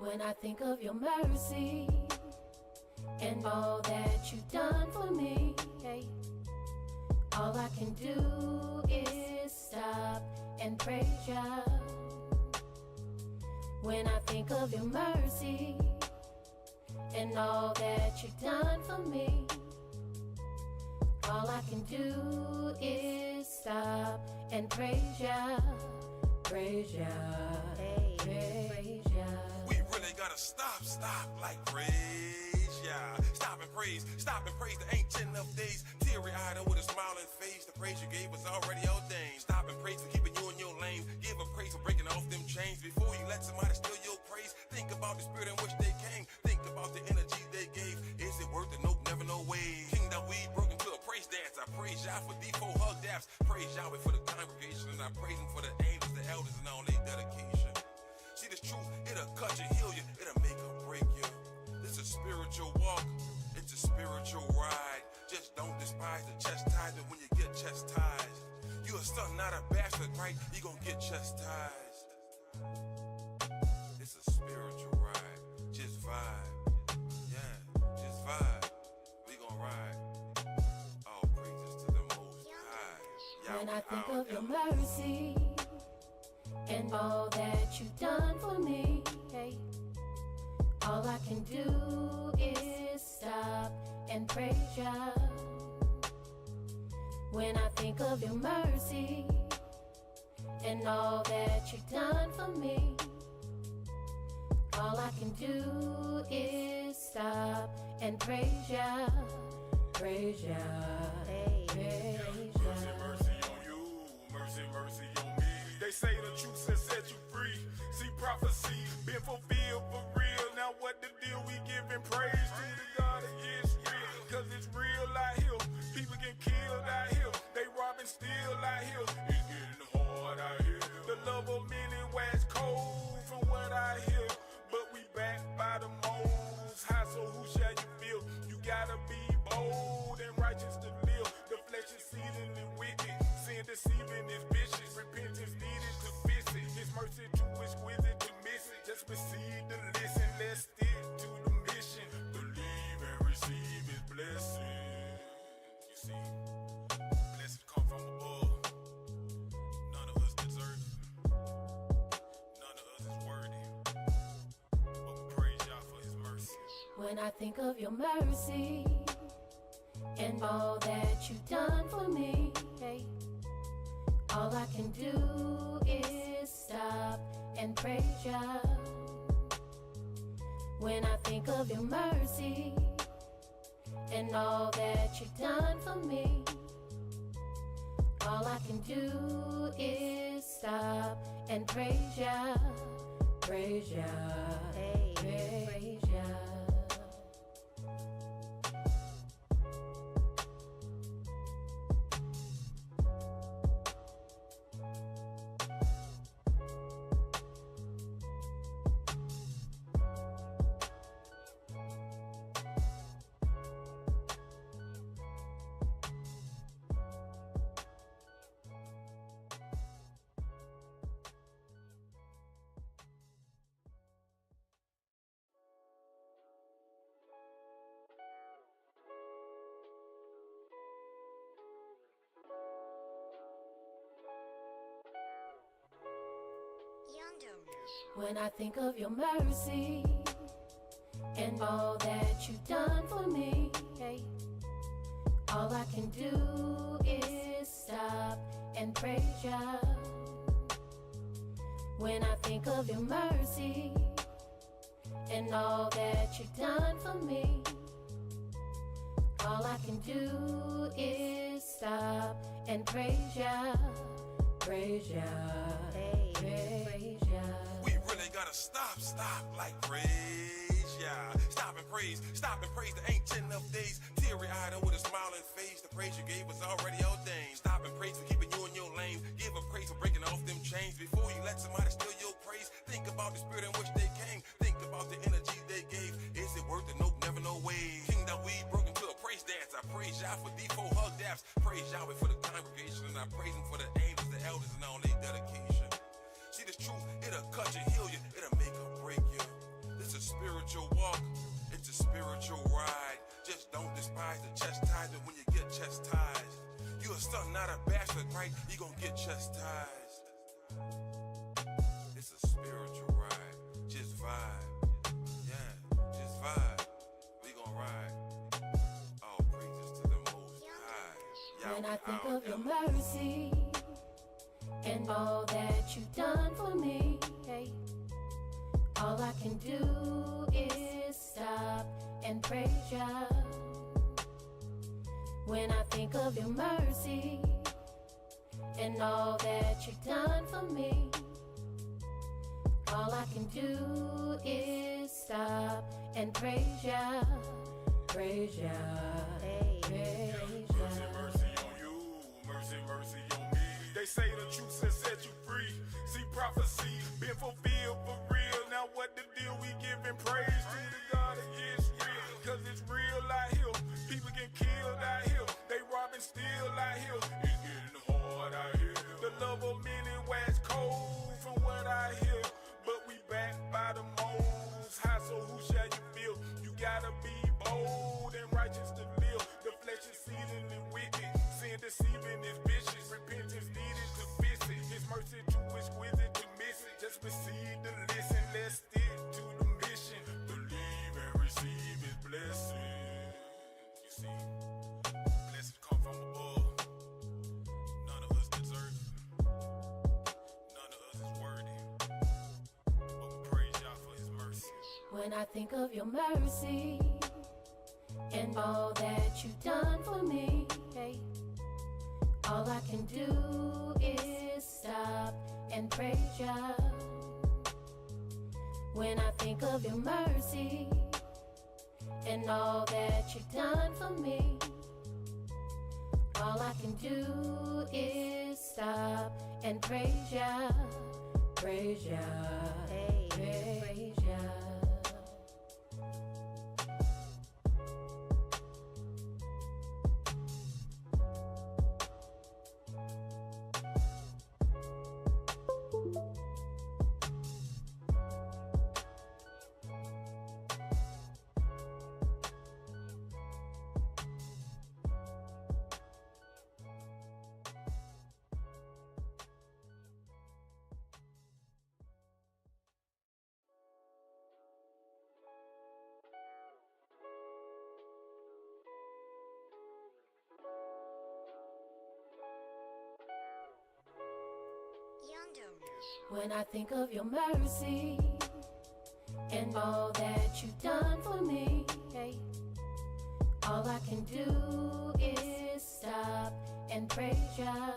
When I think of your mercy and all that you've done for me, hey, all I can do is stop and praise ya. When I think of your mercy and all that you've done for me, all I can do is stop and praise ya, praise ya, hey, praise ya. We really gotta stop like praise ya. Stop and praise the ancient of days. Teary-eyed with a smiling face, the praise you gave was already ordained. Stop and praise for keeping you in your lane. Give a praise for breaking off them chains. Before you let somebody steal your praise, think about the spirit in which they came. Think about the energy they gave. Is it worth it? Nope, never, no way. Kingdom we broke into a praise dance. I praise y'all for D4 hug daps. Praise Yahweh for the congregation, and I praise him for the angels, the elders, and all their dedication. See, this truth, it'll cut you, heal you, it'll make or break you. It's a spiritual walk, it's a spiritual ride. Just don't despise the chastisement when you get chastised. You a son, not a bastard, right? You gon' get chastised. It's a spiritual ride, just vibe. Yeah, just vibe. We gon' ride. All praises to the Most High. When I think of your mercy and all that you've done for me, hey, all I can do is stop and praise ya. When I think of your mercy and all that you've done for me, all I can do is stop and praise ya, praise ya, hey, praise ya. Mercy on you, mercy on me. They say the truth has set you free. See, prophecy been fulfilled for real. Now what the deal? We giving praise to the God of Yisrael, cause it's real out here. People get killed out here. They robbing still out here. It's getting hard out here. The love of many wax cold from what I hear. But we backed by the Most High, so who shall you feel? You gotta be bold and righteous to live. The flesh is seething and wicked. Sin deceiving is vicious. Repentance needed to fix it. His mercy too exquisite to miss it. Just receive the listen. Let's stick to the mission. Believe and receive his blessing. You see, blessings come from above. None of us deserve it. None of us is worthy. But we praise y'all for his mercy. When I think of your mercy and all that you've done for me, hey, all I can do is stop and praise ya. When I think of your mercy and all that you've done for me, all I can do is stop and praise ya, praise ya, hey, praise ya. When I think of your mercy and all that you've done for me, hey, all I can do is stop and praise ya. When I think of your mercy and all that you've done for me, all I can do is stop and praise ya, praise ya, hey, praise ya. We really gotta stop like praise ya. Stop and praise the ancient of days. Teary-eyed with a smiling face, the praise you gave was already ordained. Stop and praise for keeping you in your lane. Give a praise for breaking off them chains. Before you let somebody steal your praise, think about the spirit in which they came. Think about the energy they gave. Is it worth it? Nope, never, no way. Kingdom we broke into a praise dance. I praise y'all for D4 hug daps. Praise Yahweh for the congregation, and I praise him for the angels, the elders, and all their dedication. See, this truth, it'll cut you, heal you, it'll make or break you. It's a spiritual walk, it's a spiritual ride. Just don't despise the chastisement when you get chastised. You a son, not a bastard, right? You gon' get chastised. It's a spiritual ride. Just vibe. Yeah, just vibe. We gon' ride. All praises to the Most High. When I think of your mercy and all that you've done for me, hey, all I can do is stop and praise ya. When I think of your mercy and all that you've done for me, all I can do is stop and praise ya, praise ya, praise ya. Mercy, mercy on you, mercy, mercy on me. They say the truth has set you free. See prophecy been fulfilled for real. Now what the deal? We giving praise to the God of Yisrael, cause it's real out here. People get killed out here. They robbing still out here. It's getting hard out here. The love of many wax cold from what I hear. But we back by the Most High, so who shall you feel? You gotta be bold and righteous to live. The flesh is seething and wicked. Sin deceiving is vicious. Repentance needed to fix it. His mercy too exquisite to miss it. Just receive the listen. Let's stick to the mission. Believe and receive his blessing. You see, blessings come from above. None of us deserve it. None of us is worthy. But we praise y'all for his mercy. When I think of your mercy and all that you've done for me, hey, all I can do is stop and praise ya. When I think of your mercy and all that you've done for me, all I can do is stop and praise ya, praise ya, praise ya. When I think of your mercy and all that you've done for me, hey, all I can do is stop and praise ya.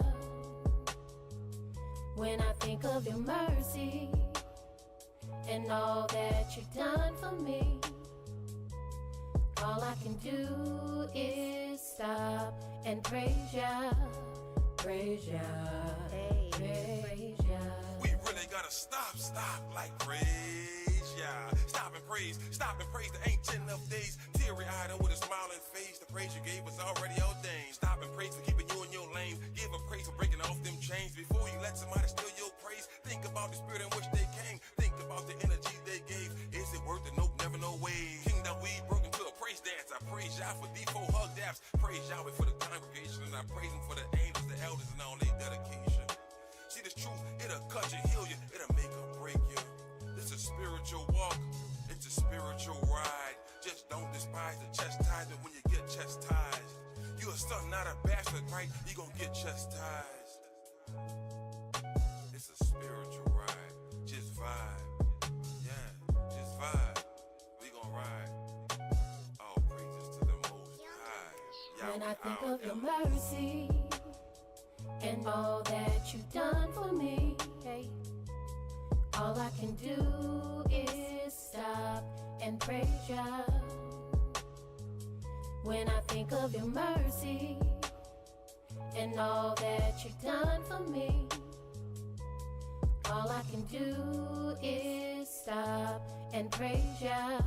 When I think of your mercy and all that you've done for me, all I can do is stop and praise ya, praise ya, praise ya. We really gotta stop like praise, yeah. Stop and praise the ancient of days. Teary-eyed and with a smiling face, the praise you gave was already ordained. Stop and praise for keeping you in your lane. Give a praise for breaking off them chains. Before you let somebody steal your praise, think about the spirit in which they came. Think about the energy they gave. Is it worth it? Nope, never, no way. Kingdom we broke into a praise dance. I praise y'all for D4 hug daps. Praise Yahweh for the congregation, and I praise him for the angels, the elders, and all their dedication. See this truth, it'll cut you, heal you, it'll make or break you. It's a spiritual walk, it's a spiritual ride. Just don't despise the chastisement when you get chastised. You a son, not a bastard, right? You gon' get chastised. It's a spiritual ride, just vibe. Yeah, just vibe. We gon' ride. All praises to the Most High. When I think of your mercy and all that you've done for me, hey, all I can do is stop and praise ya. When I think of your mercy and all that you've done for me, all I can do is stop and praise ya,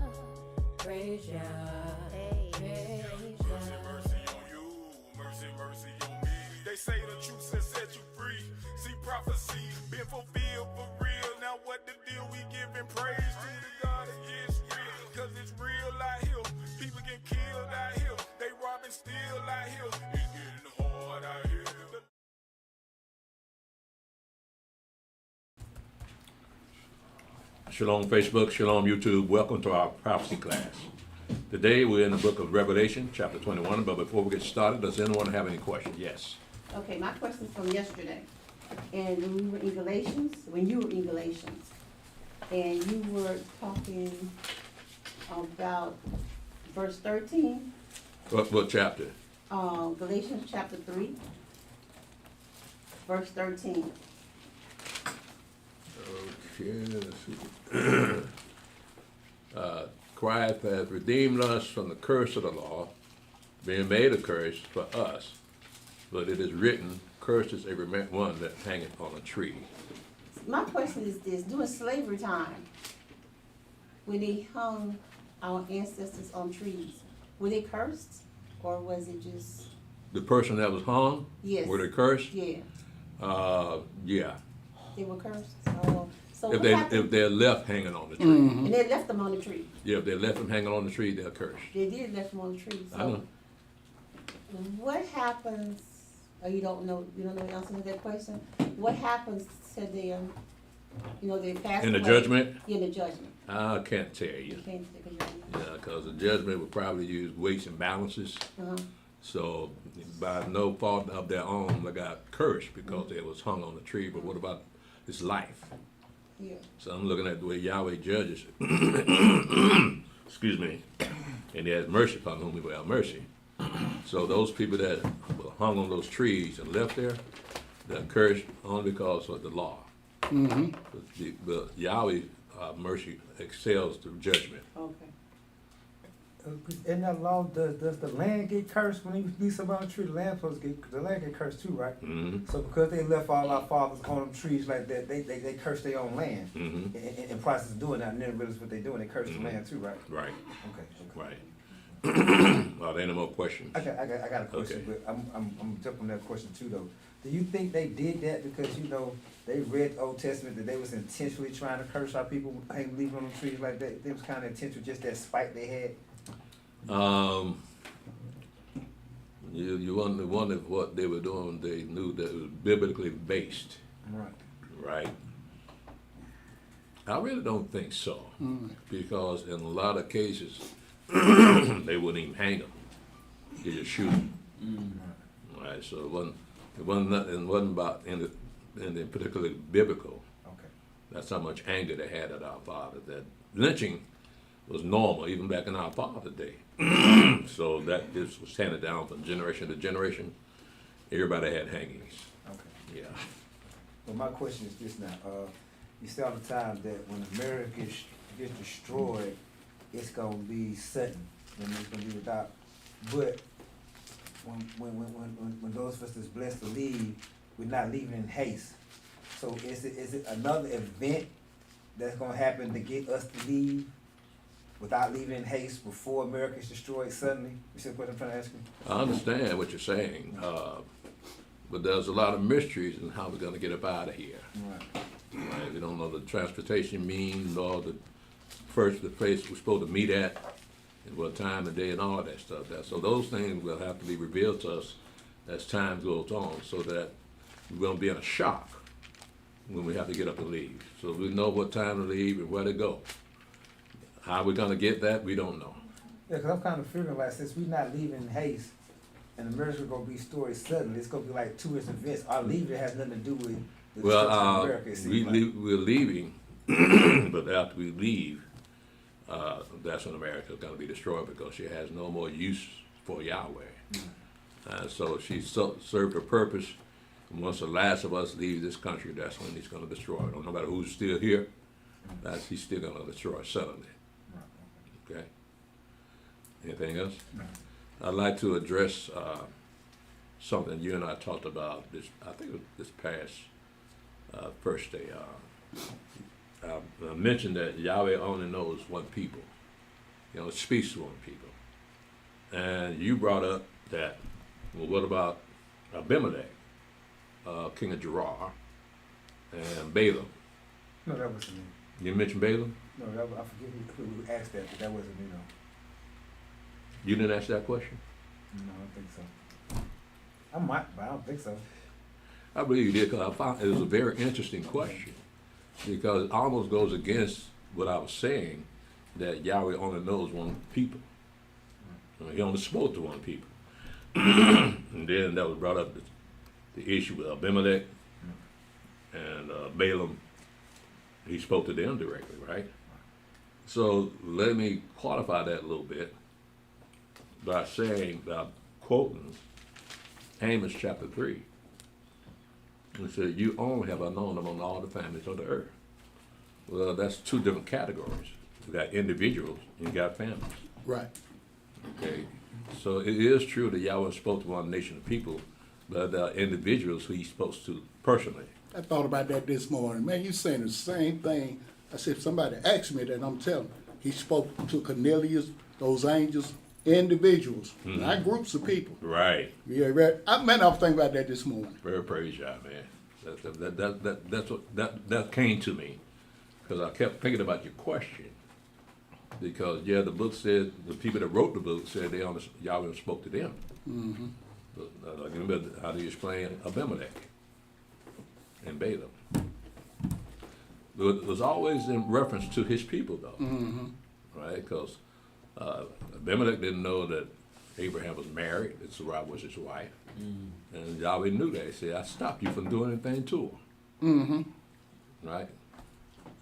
praise ya, praise ya. Mercy, mercy on you, mercy, mercy on me. They say the truth has set you free. See prophecy been fulfilled for real. Now what the deal? We giving praise to the God of Yisrael. struggle out here. It's getting hard out here. Shalom Facebook, Shalom YouTube. Welcome to our prophecy class. Today we're in the book of Revelation, chapter 21. But before we get started, does anyone have any questions? Yes. Okay, my question is from yesterday. And when we were in Galatians, when you were in Galatians, and you were talking about verse 13, What chapter? Galatians chapter 3, verse 13. Okay, let's see. Christ has redeemed us from the curse of the law, being made a curse for us. But it is written, cursed is every one that hangeth on a tree. My question is this, during slavery time, when they hung our ancestors on trees, were they cursed, or was it just, The person that was hung, yes, were they cursed? yeah, Yeah. they were cursed? So If what happened? they're left hanging on the tree. And they left them on the tree. Yeah, if they left them hanging on the tree, they're cursed. They did left them on the tree. I know. So what happens, you don't know the answer to that question? What happens to them, they passed In the away? judgment? In the judgment. I can't tell You you. can't take a judgment. Yeah, because the judgment would probably use weights and balances. Uh-huh. So by no fault of their own, they got cursed because they was hung on the tree. But what about his life? Yeah. So I'm looking at the way Yahweh judges. Excuse me. And he has mercy upon whom he will have mercy. So those people that were hung on those trees and left there, they're cursed only because of the law. But Yahweh mercy excels the judgment. Okay. In that law, does the land get cursed when you leave somebody on a tree? The land get cursed too, right? Mm-hmm. So because they left all our fathers on them trees like that, they curse their own land. Mm-hmm. In process of doing that, and then realize what they're doing, they curse the land too, right? Right. Okay. Right. Well, there ain't no more questions. I got a question, Okay. but I'm jumping on that question too though. Do you think they did that because they read the Old Testament that they was intentionally trying to curse our people, leaving on the trees like that? It was kind of intentional, just that spite they had. You wonder if what they were doing, they knew that it was biblically based, Right. right? I really don't think so, because in a lot of cases, they wouldn't even hang them; they just shoot them. Right. So it wasn't about anything particularly biblical. Okay. That's how much anger they had at our father. That lynching was normal even back in our father's day. So that this was handed down from generation to generation. Everybody had hangings. Okay. Yeah. Well, my question is this now. You say all the time that when America gets destroyed, it's gonna be sudden, and it's gonna be without. But when those of us that's blessed to leave, we're not leaving in haste. So is it another event that's gonna happen to get us to leave without leaving in haste before America is destroyed suddenly? You see what I'm trying to ask you? I understand what you're saying, but there's a lot of mysteries in how we're going to get up out of here. Right. Right? We don't know the transportation means, or the place we're supposed to meet at, and what time of day, and all that stuff. So those things will have to be revealed to us as time goes on, so that we won't be in a shock when we have to get up and leave. So we know what time to leave and where to go. How we're gonna get that, we don't know. Yeah, because I'm kind of figuring like since we're not leaving in haste, and America's gonna be destroyed suddenly, it's gonna be like tourist events. Our leaving has nothing to do with the destruction of America. It seems like. We're leaving, but after we leave, that's when America's gonna be destroyed because she has no more use for Yahweh. So she served her purpose. And once the last of us leave this country, that's when he's gonna destroy it. No matter who's still here, he's still gonna destroy suddenly. Okay. Anything else? No. I'd like to address something you and I talked about this. I think it was this past first day. I mentioned that Yahweh only knows one people. Speaks to one people. And you brought up that. Well, what about Abimelech, king of Gerar, and Balaam? No, that wasn't me. You mentioned Balaam? No, I forget who asked that, but that wasn't me, no. You didn't ask that question? No, I don't think so. I might, but I don't think so. I believe you did, because I found it was a very interesting question, because it almost goes against what I was saying, that Yahweh only knows one people. He only spoke to one people. And then that was brought up the issue with Abimelech and Balaam. He spoke to them directly, right? So let me qualify that a little bit by saying, by quoting Amos chapter 3. It said, you only have I known among all the families of the earth. Well, that's two different categories. You got individuals and you got families. Right. Okay, so it is true that Yahweh spoke to one nation of people, but there are individuals who he spoke to personally. I thought about that this morning. Man, you saying the same thing. I said, if somebody asked me that, I'm telling them. He spoke to Cornelius, those angels, individuals, not groups of people. Right. Yeah, right. I was thinking about that this morning. Very praise Yah, man. That's what that came to me, because I kept thinking about your question. Because yeah, the book said the people that wrote the book said Yahweh spoke to them. Mm-hmm. But remember, how do you explain Abimelech and Balaam? But it was always in reference to his people, though, right? Because Abimelech didn't know that Abraham was married, that Sarah was his wife, and Yahweh knew that. He said, "I stopped you from doing anything to her." Right?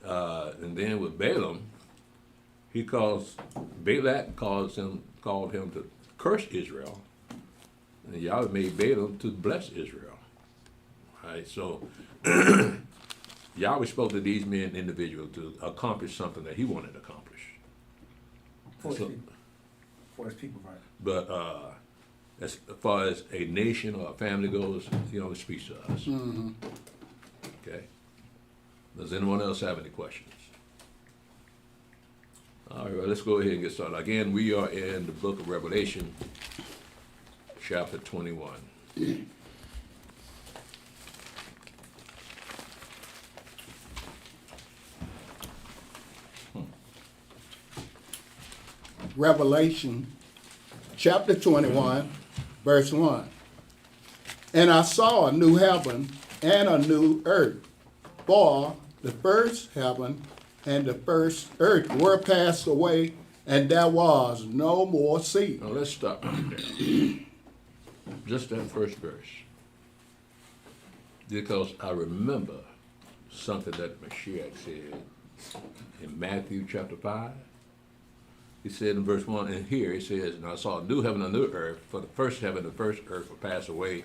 And then with Balaam, Balak called him to curse Israel, and Yahweh made Balaam to bless Israel. Right? So Yahweh spoke to these men individually to accomplish something that he wanted to accomplish. For his people, right? But as far as a nation or a family goes, he only speaks to us. Okay? Does anyone else have any questions? All right, well, let's go ahead and get started. Again, we are in the book of Revelation, chapter 21. Revelation chapter 21, verse 1. And I saw a new heaven and a new earth, for the first heaven and the first earth were passed away, and there was no more sea. Now let's stop right there. Just that first verse. Because I remember something that Mashiach said in Matthew chapter 5. He said in verse 1, and here he says, and I saw a new heaven and a new earth, for the first heaven and the first earth were passed away,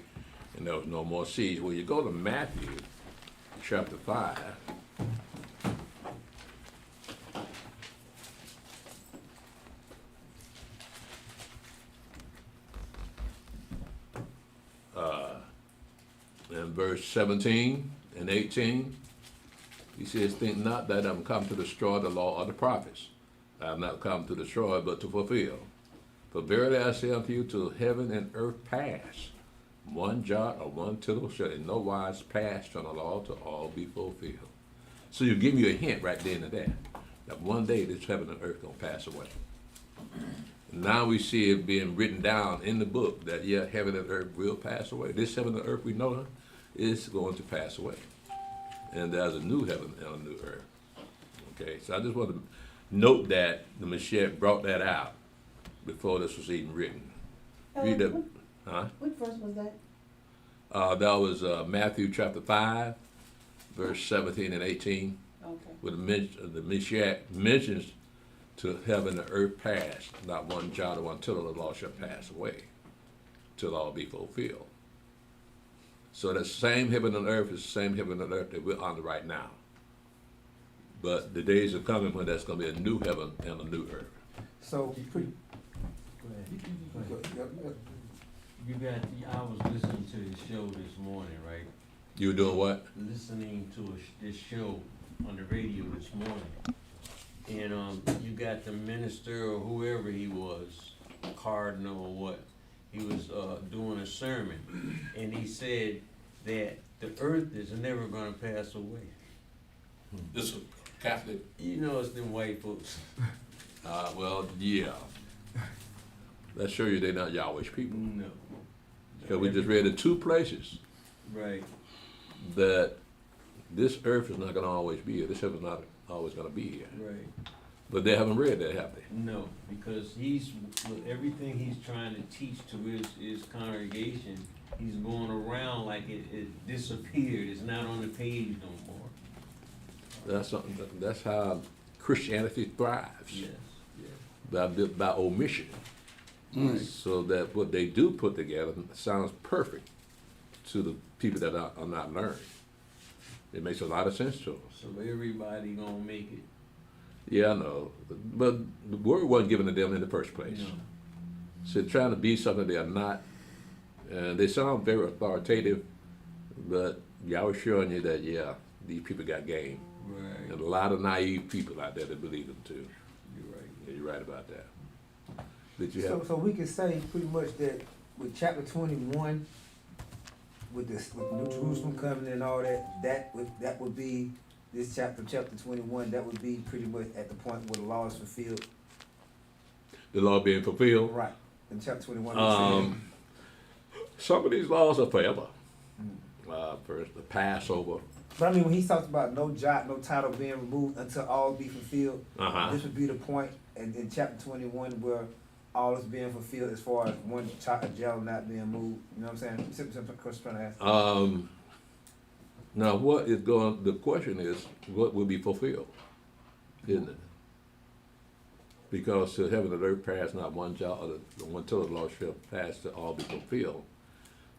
and there was no more seas. Well, you go to Matthew chapter 5. In verse 17 and 18, he says, think not that I'm come to destroy the law of the prophets. I have not come to destroy, but to fulfill. For verily I say unto you, till heaven and earth pass, one jot or one tittle shall in no wise pass from the law to all be fulfilled. So you give me a hint right then and there, that one day this heaven and earth gonna pass away. Now we see it being written down in the book that, yeah, heaven and earth will pass away. This heaven and earth we know is going to pass away. And there's a new heaven and a new earth. Okay, so I just want to note that the Mashiach brought that out before this was even written. Read that. Huh? What verse was that? That was Matthew chapter 5, verse 17 and 18. Okay. Where the Mashiach mentions to heaven and earth pass, not one jot or one tittle of the law shall pass away, till all be fulfilled. So that same heaven and earth is the same heaven and earth that we're on right now. But the days are coming when there's going to be a new heaven and a new earth. So, You got. I was listening to the show this morning, right? You were doing what? Listening to this show on the radio this morning, and you got the minister or whoever he was, cardinal or what, he was doing a sermon, and he said that the earth is never going to pass away. This is Catholic. You know, it's them white folks. Well, yeah. That shows you they're not Yahweh's people. No. Because we just read in 2 places Right. that this earth is not going to always be here. This heaven is not always going to be here. Right. But they haven't read that, have they? No, because with everything he's trying to teach to his congregation, he's going around like it disappeared. It's not on the page no more. That's how Christianity thrives. Yes, yes. By omission. So that what they do put together sounds perfect to the people that are not learned. It makes a lot of sense to them. So everybody gonna make it. Yeah, I know. But the word wasn't given to them in the first place. No. So they're trying to be something they are not. And they sound very authoritative, but Yahweh showing you that, yeah, these people got game. Right. And a lot of naive people out there that believe them too. You're right. Yeah, you're right about that. Did you have? So we can say pretty much that with chapter 21, with New Jerusalem coming and all that would be this chapter 21. That would be pretty much at the point where the law is fulfilled. The law being fulfilled? Right. In chapter 21. Some of these laws are forever. First, the Passover. But I mean, when he talks about no jot, no title being removed until all be fulfilled, this would be the point in chapter 21 where all is being fulfilled as far as one jot of jail not being moved. You know what I'm saying? Simple question trying to ask. Now, the question is, what will be fulfilled? Isn't it? Because to heaven and earth pass not one jot, or one tittle of the law shall pass to all be fulfilled.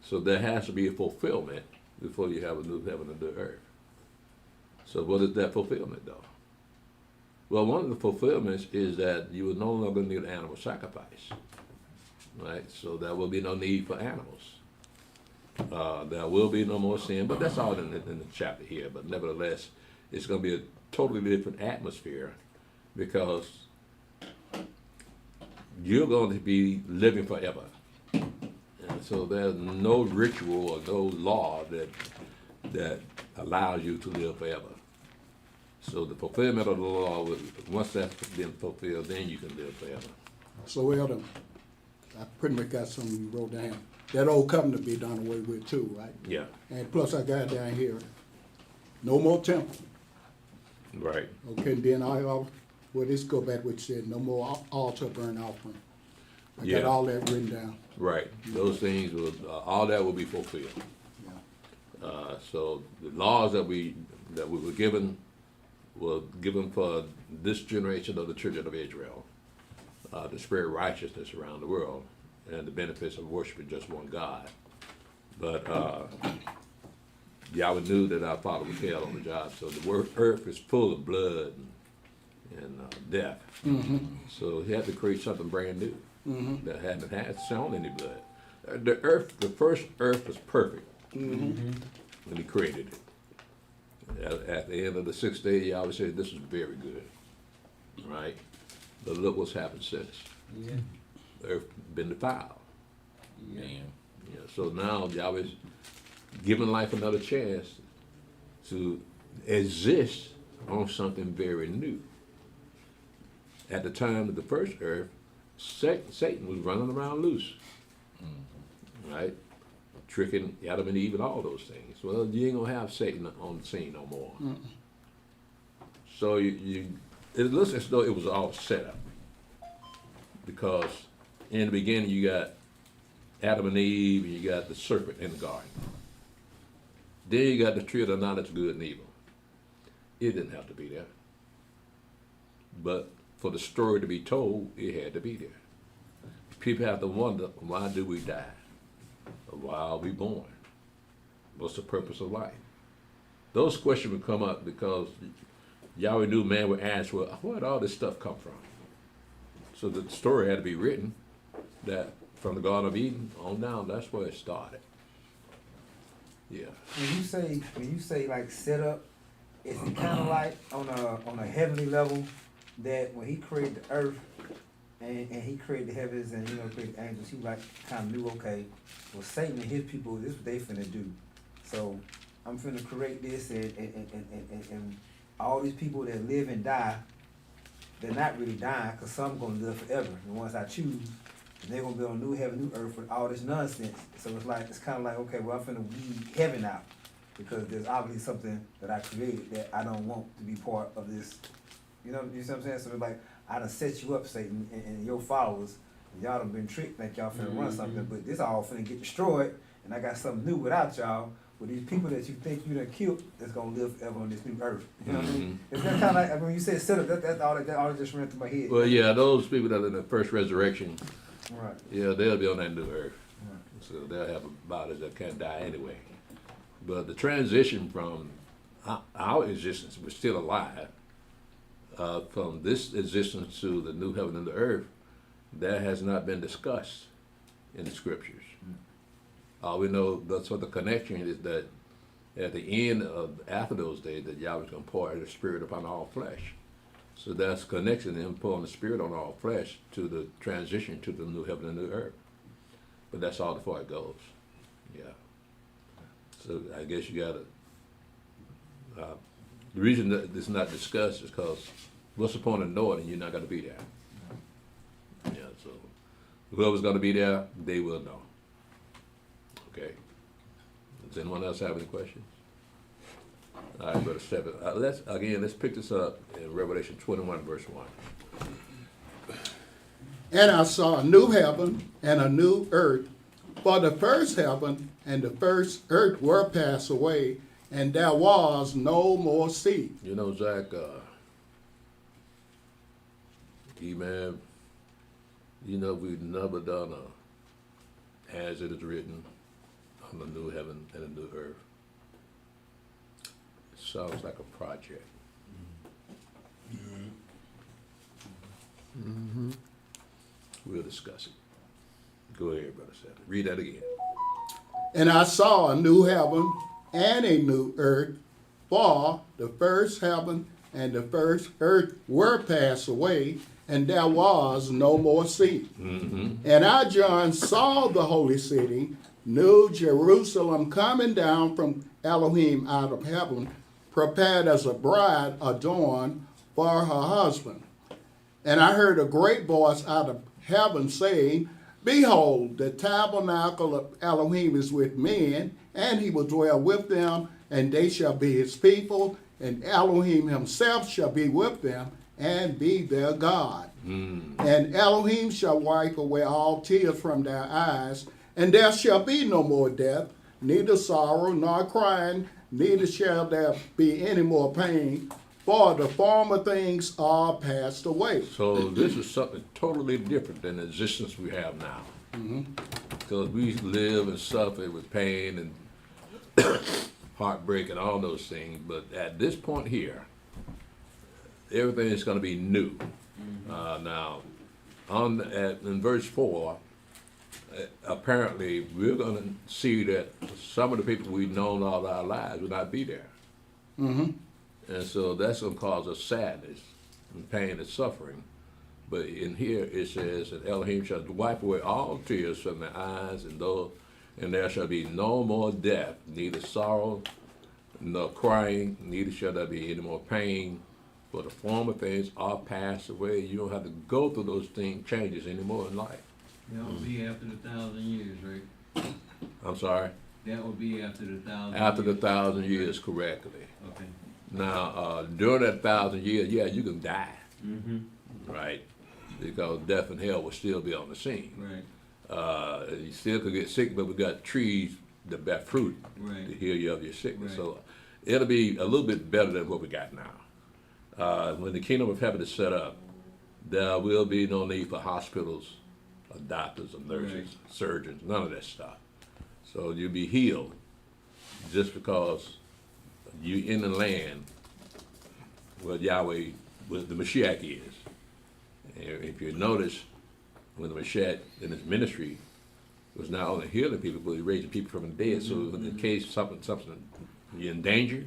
So there has to be a fulfillment before you have a new heaven and new earth. So what is that fulfillment, though? Well, one of the fulfillments is that you will no longer need animal sacrifice, right? So there will be no need for animals. There will be no more sin, but that's all in the chapter here. But nevertheless, it's going to be a totally different atmosphere because you're going to be living forever. And so there's no ritual or no law that allows you to live forever. So the fulfillment of the law, once that's been fulfilled, then you can live forever. So Elder, I pretty much got something you wrote down. That old covenant be done away with too, right? Yeah. And plus I got down here, no more temple. Right. Okay, and then well, this go back what you said, no more altar burnt offering. I got all that written down. Right. Those things will, all that will be fulfilled. Yeah. So the laws that we were given for this generation of the children of Israel, to spread righteousness around the world and the benefits of worshiping just one God. But Yahweh knew that our father was held on the job, so the earth is full of blood and death. So he had to create something brand new that hadn't had shown any blood. The first earth was perfect when he created it. At the end of the 6th day, Yahweh said, this is very good, right? But look what's happened since. Yeah. The earth been defiled. Yeah. Yeah, so now Yahweh's giving life another chance to exist on something very new. At the time of the first earth, Satan was running around loose, right? Tricking Adam and Eve and all those things. Well, you ain't gonna have Satan on the scene no more. So it looks as though it was all set up. Because in the beginning you got Adam and Eve, and you got the serpent in the garden. Then you got the tree of the knowledge of good and evil. It didn't have to be there. But for the story to be told, it had to be there. People have to wonder, why do we die? Or why are we born? What's the purpose of life? Those questions would come up because Yahweh knew man would ask, well, where did all this stuff come from? So the story had to be written that from the Garden of Eden on down, that's where it started. Yeah. When you say like set up, is it kind of like on a heavenly level that when he created the earth and he created the heavens and created the angels, he like kind of knew, okay, well Satan and his people, this is what they finna do. So I'm finna create this and all these people that live and die, they're not really dying because some gonna live forever. The ones I choose, and they're gonna be on new heaven, new earth with all this nonsense. So it's kind of like, okay, well, I'm finna weed heaven out because there's obviously something that I created that I don't want to be part of this. You know what I'm saying? So it's like, I done set you up, Satan, and your followers, and y'all done been tricked, think y'all finna run something, but this all finna get destroyed, and I got something new without y'all, with these people that you think you done killed, that's gonna live forever on this new earth. You know what I mean? It's that kind of like, when you said set up, that's all that just ran through my head. Well, yeah, those people that are in the first resurrection, Right. yeah, they'll be on that new earth. Right. So they'll have bodies that can't die anyway. But the transition from our existence, we're still alive, from this existence to the new heaven and the earth, that has not been discussed in the scriptures. All we know, that's what the connection is, that at the end of, after those days, that Yahweh's going to pour out His Spirit upon all flesh. So that's connection, Him pouring the Spirit on all flesh to the transition to the new heaven and new earth. But that's all before it goes. Yeah. So I guess you got to, the reason that this is not discussed is because what's the point of knowing and you're not going to be there? Yeah, so whoever's going to be there, they will know. Okay. Does anyone else have any questions? All right, Brother Stephen. Let's pick this up in Revelation 21, verse 1. And I saw a new heaven and a new earth, for the first heaven and the first earth were passed away, and there was no more sea. You know, Zach, man, you know, we've never done a as it is written on the new heaven and the new earth. It sounds like a project. Mm-hmm. We'll discuss it. Go ahead, Brother Seth. Read that again. And I saw a new heaven and a new earth, for the first heaven and the first earth were passed away, and there was no more sea. Mm-hmm. And I, John, saw the holy city, New Jerusalem, coming down from Elohim out of heaven, prepared as a bride adorned for her husband. And I heard a great voice out of heaven saying, Behold, the tabernacle of Elohim is with men, and he will dwell with them, and they shall be his people, and Elohim himself shall be with them, and be their God. And Elohim shall wipe away all tears from their eyes, and there shall be no more death, neither sorrow nor crying, neither shall there be any more pain, for the former things are passed away. So this is something totally different than the existence we have now. Because we live and suffer with pain and heartbreak and all those things, but at this point here, everything is going to be new. Now, in verse 4, apparently we're going to see that some of the people we've known all our lives will not be there. And so that's going to cause us sadness and pain and suffering. But in here it says that Elohim shall wipe away all tears from their eyes, and there shall be no more death, neither sorrow nor crying, neither shall there be any more pain. For the former things are passed away. You don't have to go through those changes anymore in life. That will be after the 1,000 years, right? I'm sorry? That will be after the 1,000 After the years. 1,000 years, correctly. Okay. Now, during that 1,000 years, yeah, you can die, Mm-hmm. right? Because death and hell will still be on the scene. Right. You still could get sick, but we got trees that bear fruit Right. to heal you of your sickness. Right. So it'll be a little bit better than what we got now. When the kingdom of heaven is set up, there will be no need for hospitals, or doctors, or nurses, Right. surgeons, none of that stuff. So you'll be healed just because you in the land where Yahweh, where the Mashiach is. And if you notice, when the Mashiach in his ministry was not only healing people, but he raising people from the dead. So in case something you're in danger,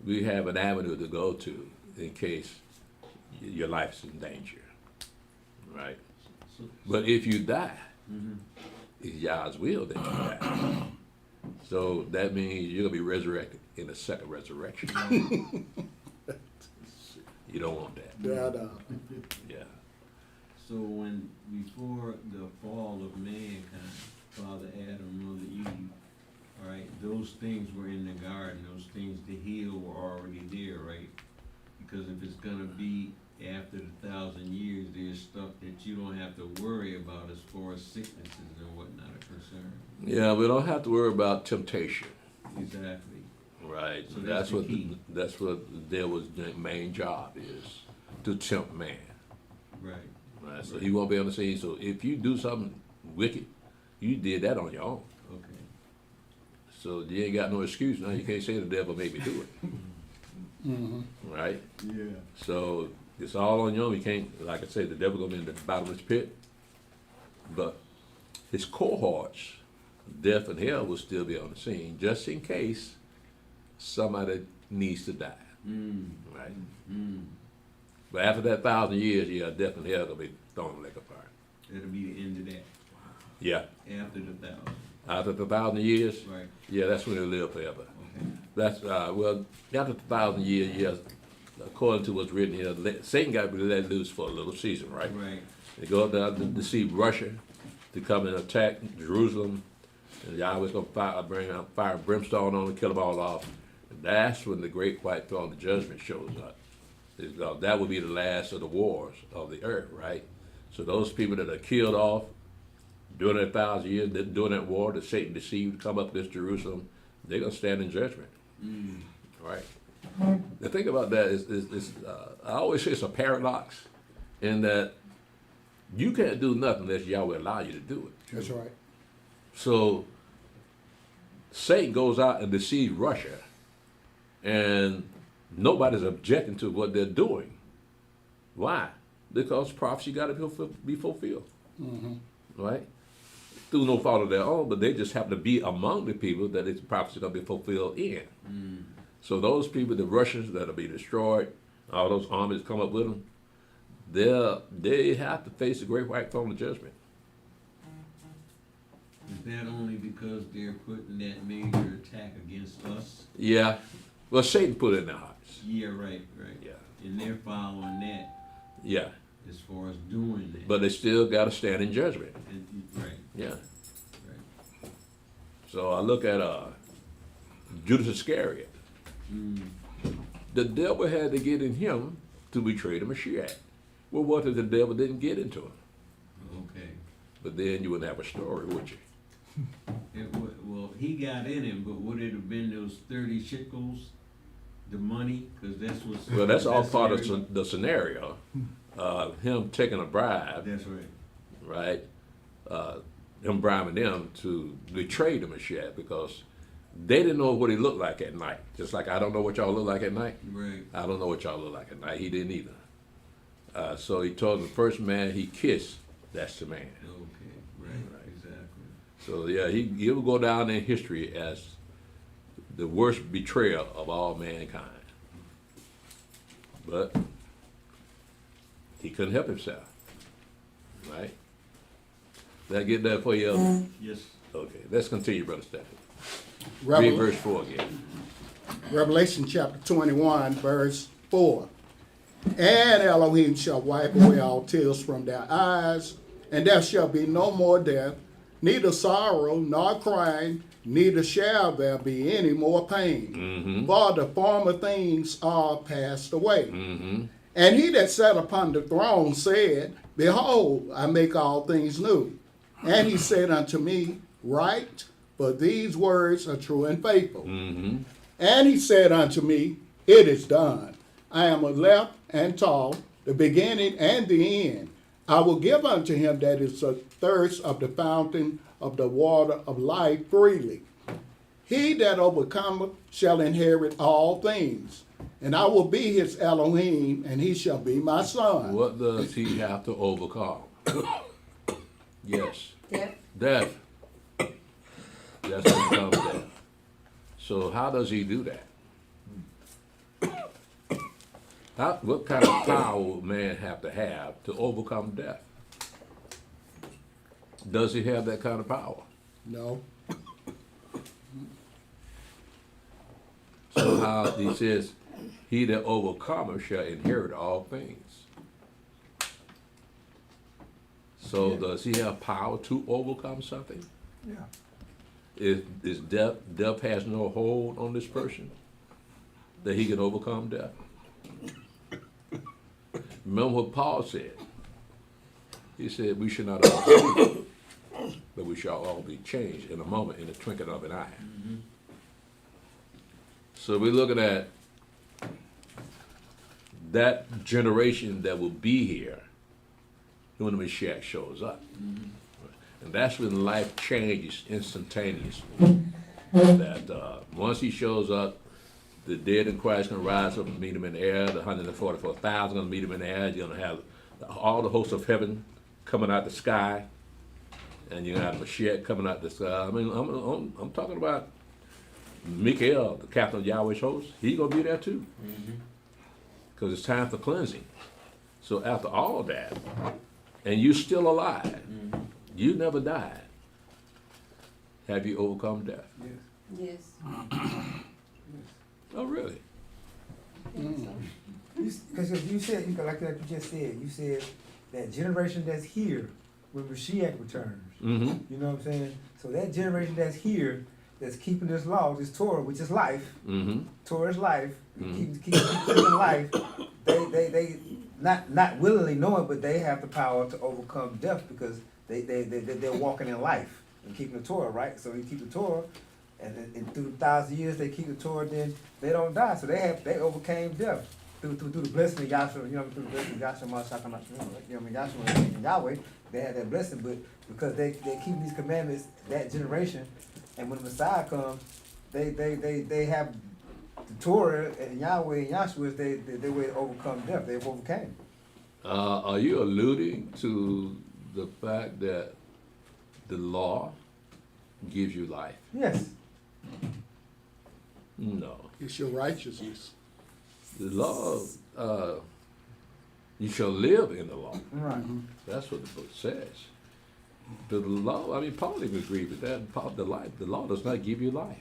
we have an avenue to go to in case your life's in danger, right? But if you die, it's Yah's will that you die. So that means you're going to be resurrected in a second resurrection. You don't want that. Yeah, Yeah. So when, before the fall of mankind, Father Adam, Mother Eve, all right, those things were in the garden, those things to heal were already there, right? Because if it's gonna be after the 1,000 years, there's stuff that you don't have to worry about as far as sicknesses and whatnot are concerned. Yeah, we don't have to worry about temptation. Exactly. Right. So that's the key. That's what the devil's main job is, to tempt man. Right. Right. So he won't be on the scene. So if you do something wicked, you did that on your own. Okay. So you ain't got no excuse now. You can't say the devil made me do it. Right? Yeah. So it's all on your own. You can't, like I said, the devil gonna be in the bottomless pit. But his cohorts, death and hell, will still be on the scene, just in case somebody needs to die. Right? But after that 1,000 years, yeah, death and hell gonna be thrown in the lake of fire. That'll be the end of that. Yeah. After the 1,000. After the 1,000 years, Right. yeah, that's when they live forever. Okay. That's well, after the 1,000 years, yes, according to what's written here, Satan got to be let loose for a little season, right? Right. They go up there to deceive Russia, to come and attack Jerusalem, and Yahweh's gonna bring out fire and brimstone on them, kill them all off. And that's when the great white throne of judgment shows up. That will be the last of the wars of the earth, right? So those people that are killed off during that 1,000 years, during that war that Satan deceived to come up against Jerusalem, they're gonna stand in judgment, right? The thing about that is I always say it's a paradox, in that you can't do nothing unless Yahweh allow you to do it. That's right. So Satan goes out and deceives Russia, and nobody's objecting to what they're doing. Why? Because prophecy got to be fulfilled, right? Through no fault of their own, but they just happen to be among the people that it's prophecy going to be fulfilled in. So those people, the Russians that'll be destroyed, all those armies come up with them, they have to face the great white throne of judgment. Is that only because they're putting that major attack against us? Yeah. Well, Satan put it in their hearts. Yeah, right. Yeah. And they're following that Yeah. as far as doing that. But they still got to stand in judgment. Right. Yeah. Right. So I look at Judas Iscariot. The devil had to get in him to betray the Mashiach. Well, what if the devil didn't get into him? Okay. But then you wouldn't have a story, would you? Well, he got in him, but would it have been those 30 shekels, the money? Because that's what's... Well, that's all part of the scenario. Him taking a bribe, That's right. right? Him bribing them to betray the Mashiach, because they didn't know what he looked like at night. Just like I don't know what y'all look like at night. Right. I don't know what y'all look like at night. He didn't either. So he told the first man he kissed, that's the man. Okay. Right. Exactly. So yeah, he will go down in history as the worst betrayer of all mankind. But he couldn't help himself, right? Did I get that for you? Yes. Okay, let's continue, Brother Stephen. Revel- Read verse 4 again. Revelation chapter 21, verse 4. And Elohim shall wipe away all tears from their eyes, and there shall be no more death, neither sorrow nor crying, neither shall there be any more pain. For the former things are passed away. And he that sat upon the throne said, Behold, I make all things new. And he said unto me, Write, for these words are true and faithful. And he said unto me, It is done. I am Aleph and Tau, the beginning and the end. I will give unto him that is thirst of the fountain of the water of life freely. He that overcometh shall inherit all things, and I will be his Elohim, and he shall be my son. What does he have to overcome? Yes. Death. Death. That's what comes death. So how does he do that? What kind of power would man have to overcome death? Does he have that kind of power? No. So how he says, he that overcometh shall inherit all things. So Yeah. does he have power to overcome something? Yeah. Is death has no hold on this person that he can overcome death? Remember what Paul said? He said we should not all sleep, but we shall all be changed in a moment, in the twinkling of an eye. So we're looking at that generation that will be here when the Mashiach shows up. And that's when life changes instantaneously. That once he shows up, the dead in Christ can rise up and meet him in the air. The 144,000 going to meet him in the air. You're going to have all the hosts of heaven coming out the sky. And you're going to have Mashiach coming out the sky. I mean, I'm talking about Michael, the captain of Yahweh's host. He's going to be there too. Because it's time for cleansing. So after all that, and you're still alive, you never died, have you overcome death? Yes. Yes. Oh, really? Because you said, like you just said, you said that generation that's here when Mashiach returns. Mm-hmm. You know what I'm saying? So that generation that's here, that's keeping this law, this Torah, which is life. Mm-hmm. Torah is life. Mhm. Keeping life. They not willingly knowing, but they have the power to overcome death because they're walking in life and keeping the Torah, right? So they keep the Torah, and through 1,000 years they keep the Torah, then they don't die. So they overcame death through the blessing of Yahshua. You know, through the blessing of Yahshua, Yahshua and Yahweh, they had that blessing. But because they keep these commandments, that generation, and when the Messiah comes, they have the Torah and Yahweh and Yahshua is their way to overcome death. They've overcame. Are you alluding to the fact that the law gives you life? Yes. No. It's your righteousness. The law, you shall live in the law. Right. That's what the book says. The law, I mean, Paul even agreed with that. The law does not give you life.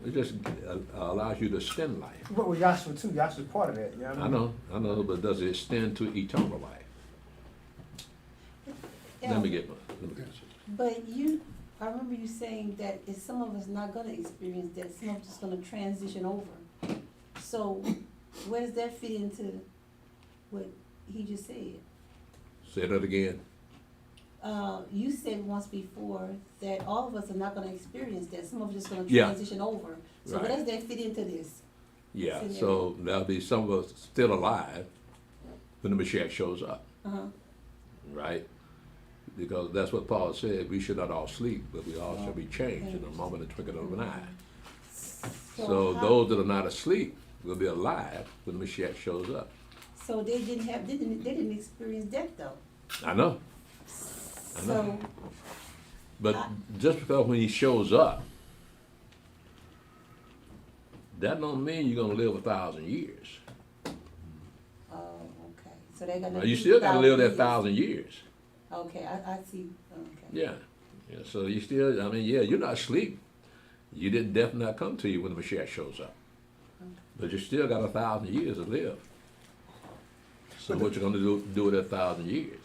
It just allows you to extend life. But with Yahshua too, Yahshua's part of that. You know what I know, but does it extend to eternal life? Let me get my. But I remember you saying that if some of us not gonna experience that, some of us gonna transition over. So where does that fit into what he just said? Say that again. You said once before that all of us are not gonna experience that, some of us just gonna Yeah. transition over. So where Right. does that fit into this? Yeah, Scenario. so there'll be some of us still alive when the Mashiach shows up, Uh-huh. right? Because that's what Paul said, we should not all sleep, but we all shall be changed in a moment of the twinkling of an eye. So how- those that are not asleep will be alive when the Mashiach shows up. So they didn't experience death though. I know, So, but just because when he shows up, that don't mean you're gonna live 1,000 years. oh, okay, so they're gonna. You keep still gotta live that 1,000 1,000 years. Okay, I see, okay. Yeah, so you still, I mean, yeah, you're not asleep. You didn't, death not come to you when the Mashiach shows up. But you still got 1,000 years to live. So what you gonna do with that 1,000 years?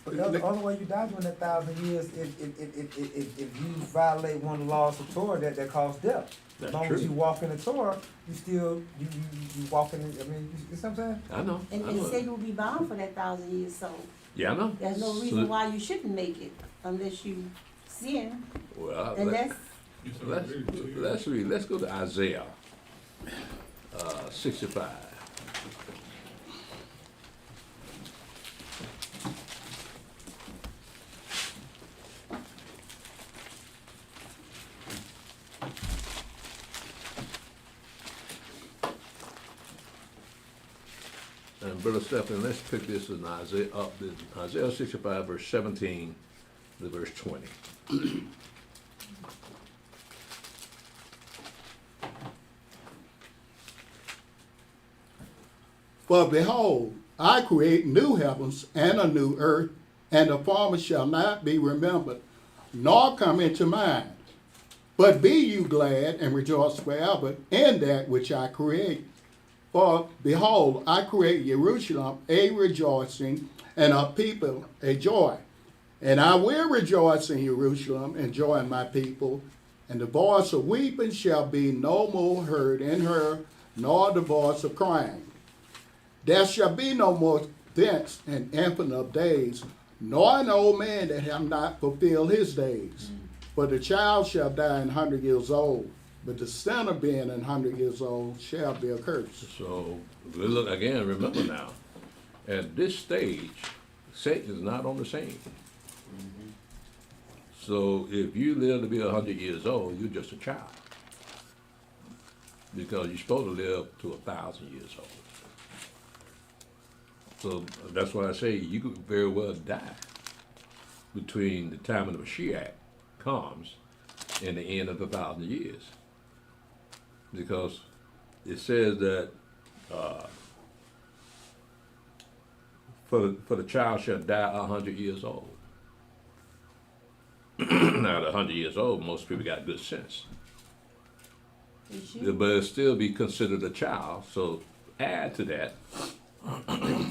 But the only way you die during that 1,000 years if you violate one of the laws of Torah that cause death. That's As long true. as you walk in the Torah, you still you walk in. I mean, you see what I'm saying? I know, I And know. Satan will be bound for that 1,000 years, so Yeah, I know. there's no So- reason why you shouldn't make it unless you sin, Well, and that's, let's read, let's go to Isaiah 65. And Brother Stephen, let's pick this in Isaiah 65, verse 17 to verse 20. For behold, I create new heavens and a new earth, and the former shall not be remembered, nor come into mind. But be you glad and rejoice forever in that which I create. For behold, I create Jerusalem a rejoicing, and her people a joy. And I will rejoice in Jerusalem and joy in my people, and the voice of weeping shall be no more heard in her, nor the voice of crying. There shall be no more thence an infant of days, nor an old man that have not fulfilled his days. For the child shall die 100 years old, but the sinner being 100 years old shall be accursed. So, we look again, remember now, at this stage, Satan is not on the scene. So if you live to be 100 years old, you're just a child. Because you're supposed to live to 1,000 years old. So that's why I say you could very well die between the time of the Mashiach comes and the end of 1,000 years. Because it says that for the child shall die 100 years old. Now, at 100 years old, most people got good sense. But it'll still be considered a child, so add to that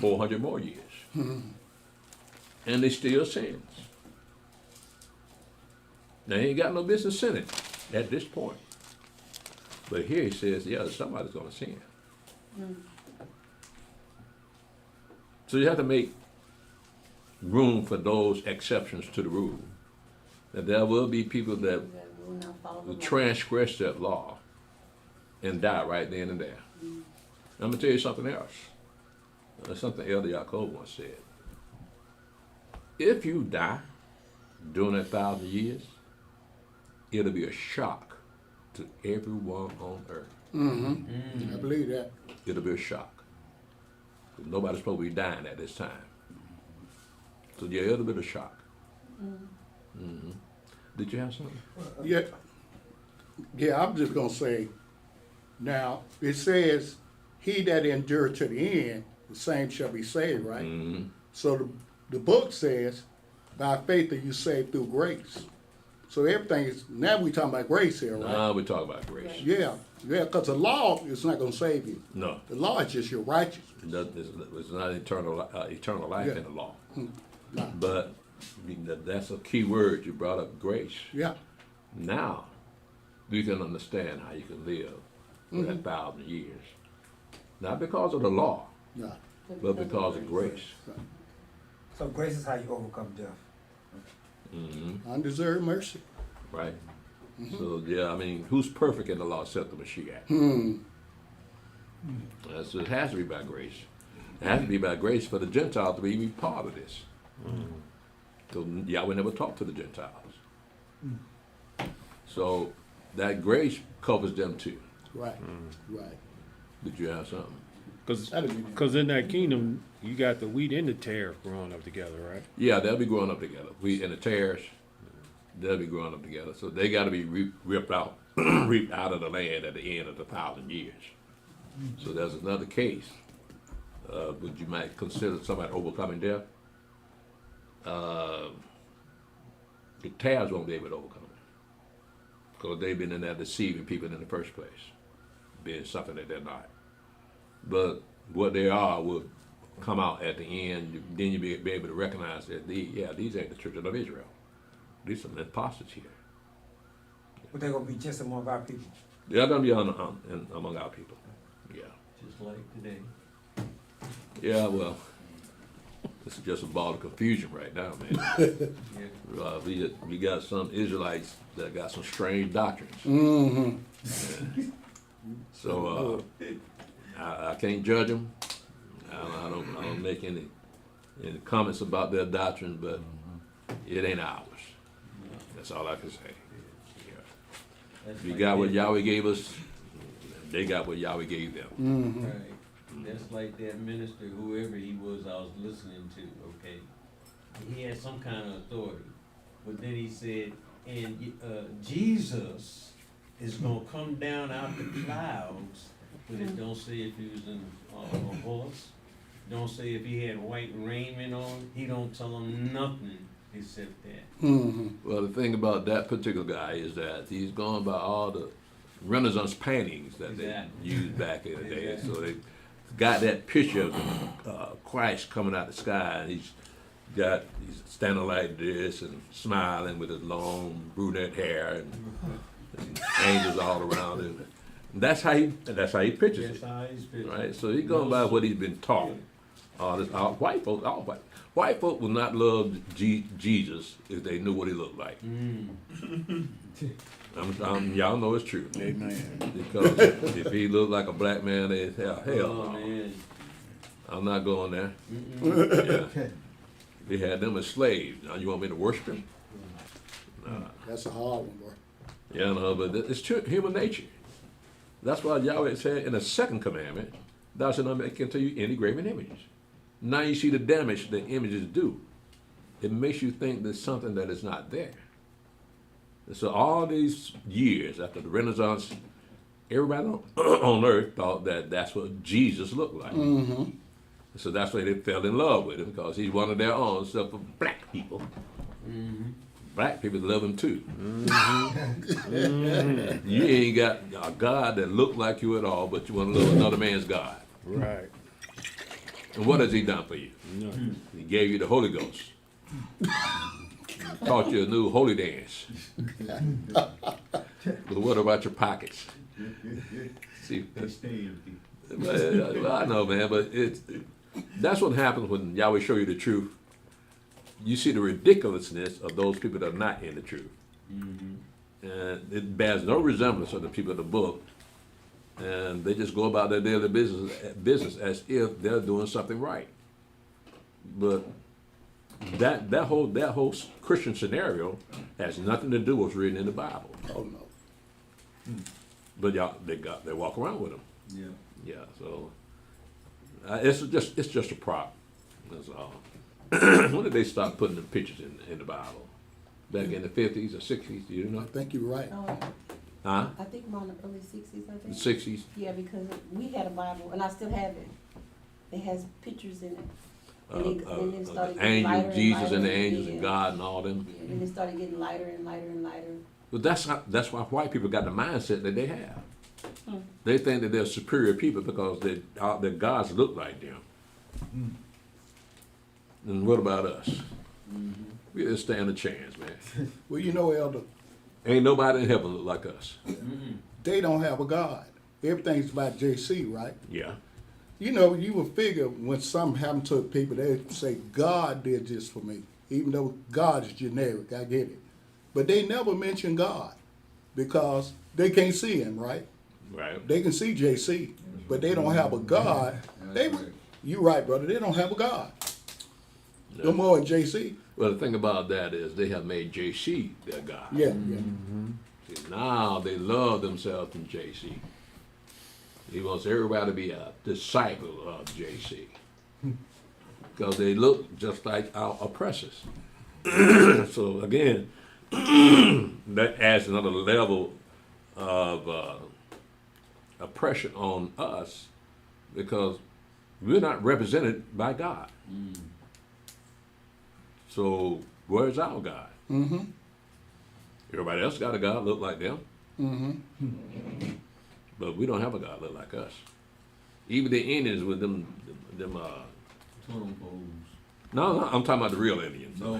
400 more years. And they still sins. Now, he ain't got no business sinning at this point. But here he says, yeah, somebody's going to sin. So you have to make room for those exceptions to the rule. That there will be people that will transgress that law and die right then and there. I'm going to tell you something else. Something Elder Yaakov once said. If you die during that 1,000 years, it'll be a shock to everyone on earth. I believe that. It'll be a shock. Nobody's supposed to be dying at this time. So yeah, it'll be a shock. Did you have something? Yeah, I'm just going to say, now, it says, he that endure to the end, the same shall be saved, right? So the book says, by faith are you saved through grace. So everything is, now we talking about grace here, right? Now we talk about grace. Yeah, because the law is not going to save you. No. The law is just your righteousness. It's not eternal life Yeah. in the law. No. But that's a key word. You brought up grace. Yeah. Now, you can understand how you can live for that 1,000 years. Not because of the law, Yeah. but because of grace. So grace is how you overcome death. Undeserved mercy. Right? So, yeah, I mean, who's perfect in the law except the Mashiach? So it has to be by grace. It has to be by grace for the Gentiles to be even part of this. So Yahweh never talked to the Gentiles. So that grace covers them too. Right. Right. Did you have something? Because in that kingdom, you got the wheat and the tare growing up together, right? Yeah, they'll be growing up together. We and the tares, they'll be growing up together. So they got to be ripped out, reaped out of the land at the end of the 1,000 years. So there's another case. Would you might consider somebody overcoming death? The tares won't be able to overcome it because they've been in there deceiving people in the first place, being something that they're not. But what they are will come out at the end. Then you'll be able to recognize that these ain't the children of Israel. These are some imposters here. But they're going to be just among our people. They're going to be among our people. Yeah. Just like today. Yeah, well, this is just a ball of confusion right now, man. We got some Israelites that got some strange doctrines. Yeah. So I can't judge them. I don't make any comments about their doctrine, but it ain't ours. That's all I can say. Yeah. We got what Yahweh gave us. They got what Yahweh gave them. Right. That's like that minister, whoever he was, I was listening to, okay? He had some kind of authority. But then he said, and Jesus is going to come down out the clouds, but it don't say if he was in a horse. Don't say if he had white raiment on. He don't tell them nothing except that. Well, the thing about that particular guy is that he's gone by all the Renaissance paintings that they used back in the day. So got that picture of Christ coming out the sky, and he's standing like this and smiling with his long brunette hair and angels all around him. And that's how he pictures it, right? So he's going by what he's been taught. White folk would not love Jesus if they knew what he looked like. Y'all know it's true. Amen. Because if he looked like a black man, they'd say, hell no. Man. I'm not going there. Yeah. They had them as slaves. Now you want me to worship him? Nah. That's a hard one, boy. Yeah, no, but it's true, human nature. That's why Yahweh said in the second commandment, thou shalt not make unto you any graven images. Now you see the damage the images do. It makes you think there's something that is not there. So all these years after the Renaissance, everybody on earth thought that that's what Jesus looked like. Mm-hmm. So that's why they fell in love with him, because he's one of their own, except for black people. Mm-hmm. Black people love him too. You ain't got a God that look like you at all, but you want to love another man's God. Right. And what has he done for you? Nothing. He gave you the Holy Ghost. Taught you a new holy dance. But what about your pockets? See, They stay empty. well, I know, man, but that's what happens when Yahweh show you the truth. You see the ridiculousness of those people that are not in the truth. Mm-hmm. And it bears no resemblance of the people of the book. And they just go about their daily business as if they're doing something right. But that whole Christian scenario has nothing to do with what's written in the Bible. Oh, no. But they walk around with them. Yeah. Yeah, so it's just a prop. That's all. When did they stop putting the pictures in the Bible? Back in the 50s or 60s? Do you know? I think you're right. Oh, Huh? I think around the early 60s, I The think. 60s? Yeah, because we had a Bible, and I still have it. It has pictures in it. And then it started getting lighter Angel, and Jesus lighter, and the angels yeah. and God and all them. Yeah, and it started getting lighter and lighter and lighter. But that's why white people got the mindset that they have. Hmm. They think that they're superior people because their gods look like them. And what about us? Mm-hmm. We just stand a chance, man. Well, you know, Elder, Ain't nobody in heaven look like us. Mm-hmm. they don't have a God. Everything's about JC, right? Yeah. You know, you would figure when something happened to people, they'd say, God did this for me. Even though God is generic, I get it. But they never mention God because they can't see him, right? Right. They can see JC, but they don't have a God. You right, brother. They don't have a God. No more than JC. Well, the thing about that is they have made JC their God. Yeah, yeah. See, now they love themselves in JC. He wants everybody to be a disciple of JC. Because they look just like our oppressors. So again, that adds another level of oppression on us because we're not represented by God. So where's our God? Mm-hmm. Everybody else got a God look like them, Mm-hmm. but we don't have a God look like us. Even the Indians with them Totem poles. no, I'm talking about the real Indians. No,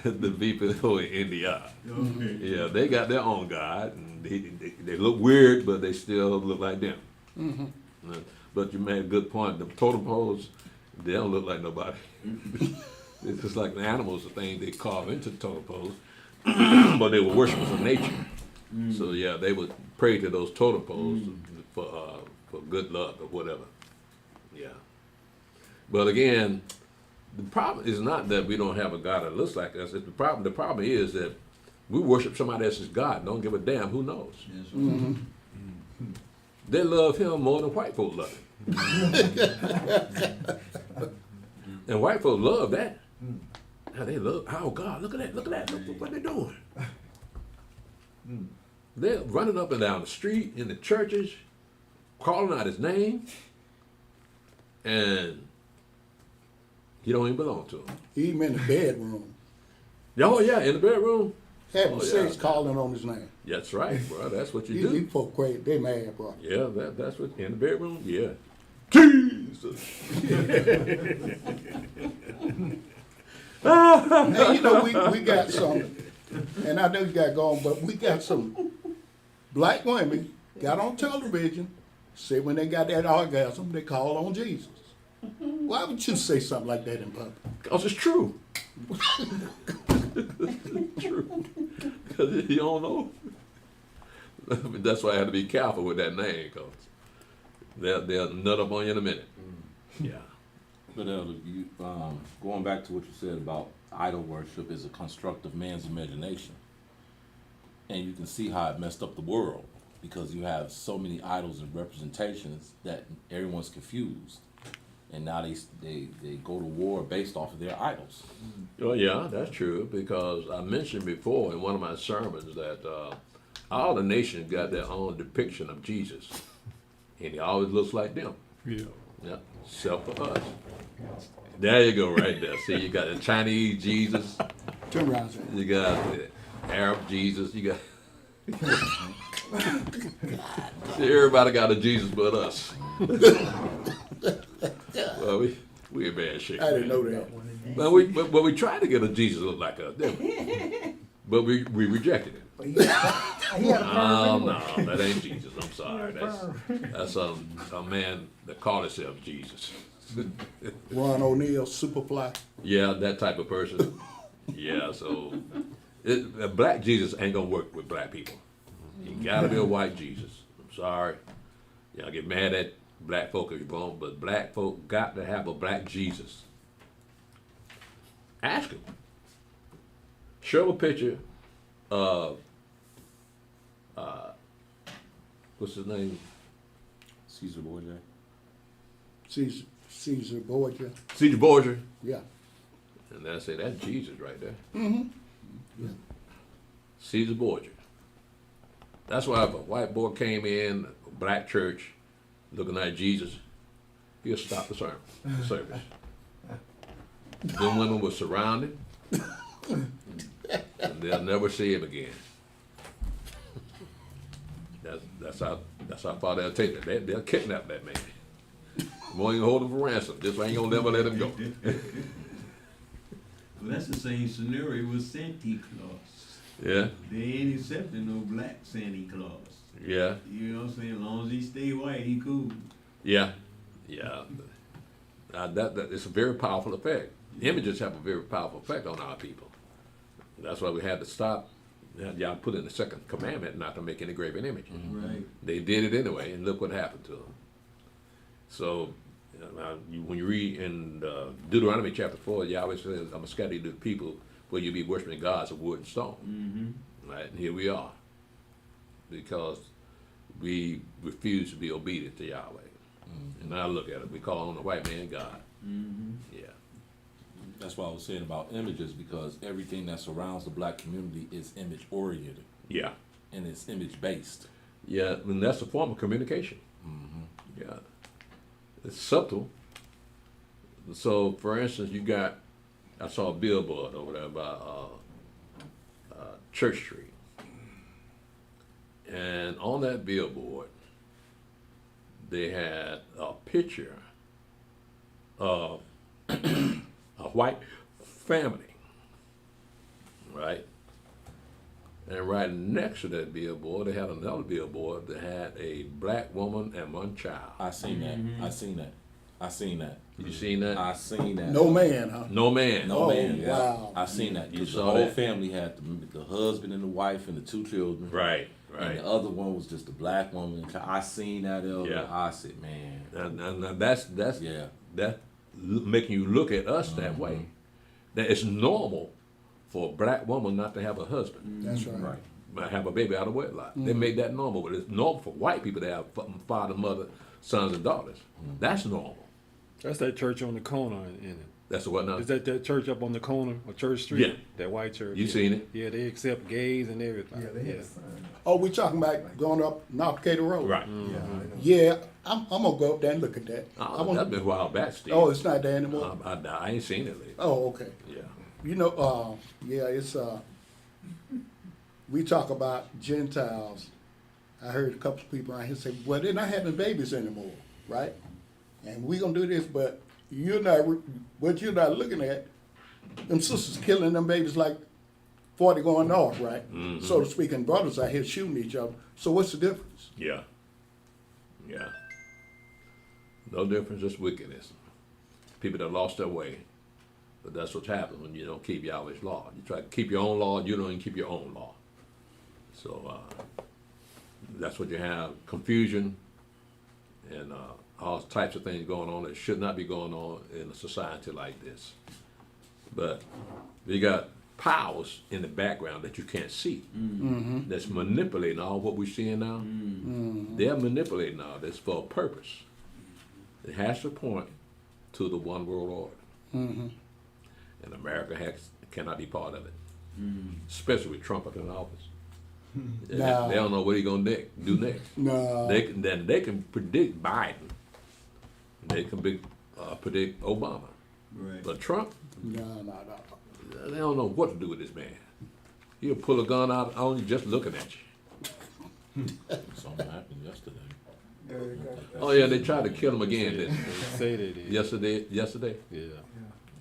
the people in India. okay. Yeah, they got their own God, and they look weird, but they still look like them. Mm-hmm. But you made a good point. The totem poles, they don't look like nobody. It's just like the animals, the thing they carve into the totem poles, but they were worshipers of nature. So yeah, they would pray to those totem poles for good luck or whatever. Yeah. But again, the problem is not that we don't have a God that looks like us. The problem is that we worship somebody else's God. Don't give a damn who knows. Yes, sir. Mm-hmm. They love him more than white folk love him. And white folk love that. Now they love, oh God, look at that, look what they're doing. They're running up and down the street in the churches, calling out his name, and he don't even belong to them. Even in the bedroom. Oh yeah, in the bedroom. having Oh, yeah. sex, calling on his name. That's right, bro. That's what you These do. folk crazy. They mad, bro. Yeah, that's what in the bedroom. Yeah. Jesus. Hey, you know, we got some, and I know you got going, but we got some black women got on television, say when they got that orgasm, they call on Jesus. Why would you say something like that in public? Because it's true. True. Because you don't know. That's why I had to be careful with that name, because they'll nut up on you in a minute. Yeah. But Elder, you, going back to what you said about idol worship is a construct of man's imagination. And you can see how it messed up the world because you have so many idols and representations that everyone's confused. And now they go to war based off of their idols. Well, yeah, that's true, because I mentioned before in one of my sermons that all the nations got their own depiction of Jesus. And he always looks like them. Yeah. Yeah, except for us. There you go, right there. See, you got the Chinese Jesus, Turn around, sir. you got the Arab Jesus, you got. See, everybody got a Jesus but us. Well, we in bad shape. I didn't know that. But we tried to get a Jesus look like us, didn't we? But we rejected it. Oh no, that ain't Jesus. I'm sorry. That's a man that called himself Jesus. Ron O'Neal, Superfly. Yeah, that type of person. Yeah, so a black Jesus ain't gonna work with black people. You gotta be a white Jesus. I'm sorry. Y'all get mad at black folk if you want, but black folk got to have a black Jesus. Ask him. Show a picture of what's his name? Caesar Borgia. Caesar Borgia. Caesar Borgia. Yeah. And I say that's Jesus right there. Mm-hmm. Yeah. Caesar Borgia. That's why if a white boy came in, a black church, looking at Jesus, he'll stop the service. Them women were surrounded, and they'll never see him again. That's how far they'll take it. They'll kidnap that man. Won't even hold him for ransom. Just ain't gonna never let him go. Well, that's the same scenario with Santa Claus. Yeah, They ain't accepting no black Santa Claus. yeah, You know what I'm saying? As long as he stay white, he cool. yeah. That it's a very powerful effect. Images have a very powerful effect on our people. That's why we had to stop. Y'all put in the second commandment not to make any graven image. Right. They did it anyway, and look what happened to them. So, when you read in Deuteronomy chapter 4, Yahweh says, "I'm gonna scatter you to the people where you be worshiping gods of wood and stone." Mm-hmm. Right, and here we are, because we refuse to be obedient to Yahweh. And now look at it, we call on the white man God. Mm-hmm. Yeah, That's why I was saying about images, because everything that surrounds the black community is image oriented yeah, and it's image based. yeah, and that's a form of communication. Yeah, it's subtle. So, for instance, I saw a billboard over there by Church Street, and on that billboard, they had a picture of a white family, right? And right next to that billboard, they had another billboard that had a black woman and one child. I seen that. I seen that. You seen that? I seen that. No man, huh? No man. No Oh, man. Yeah. wow. I seen that. You Because the saw whole that? family had the husband and the wife and the two children. Right, And right. the other one was just a black woman. I seen that, Elder. Yeah. I said, man. And that's Yeah. making you look at us that way. That it's normal for a black woman not to have a husband, That's right. Right. but have a baby out of wedlock. They made that normal, but it's normal for white people to have father, mother, sons, and daughters. That's normal. That's that church on the corner in it. That's what now. Is that church up on the corner of Church Street? Yeah. That white church. You yeah. seen it? Yeah, they accept gays and everything. Yeah, Oh, we talking about going up North Cater Road? Right. Yeah, I'm gonna go up there and look at that. I Oh, want- that's been a while back, Steve. Oh, it's not there anymore? I ain't seen it lately. Oh, okay. Yeah. You know, yeah, it's we talk about Gentiles. I heard a couple of people out here say, well, they're not having babies anymore, right? And we gonna do this, but what you're not looking at, them sisters killing them babies like 40 going off, right? So to speak, and brothers out here shooting each other. So what's the difference? Yeah. Yeah. No difference, just wickedness. People that lost their way. But that's what's happened when you don't keep Yahweh's law. You try to keep your own law, you don't even keep your own law. So that's what you have, confusion and all types of things going on that should not be going on in a society like this. But you got powers in the background that you can't see that's manipulating all what we're seeing now. They're manipulating all this for a purpose. It has to point to the one world order. And America cannot be part of it, especially with Trump up in office. They don't know what he's going to do next. No. They can predict Biden. They can predict Obama. Right. But Trump, No. they don't know what to do with this man. He'll pull a gun out on you just looking at you. Something happened yesterday. Oh yeah, they tried to kill him again. Didn't they? They say they did. Yesterday. Yeah.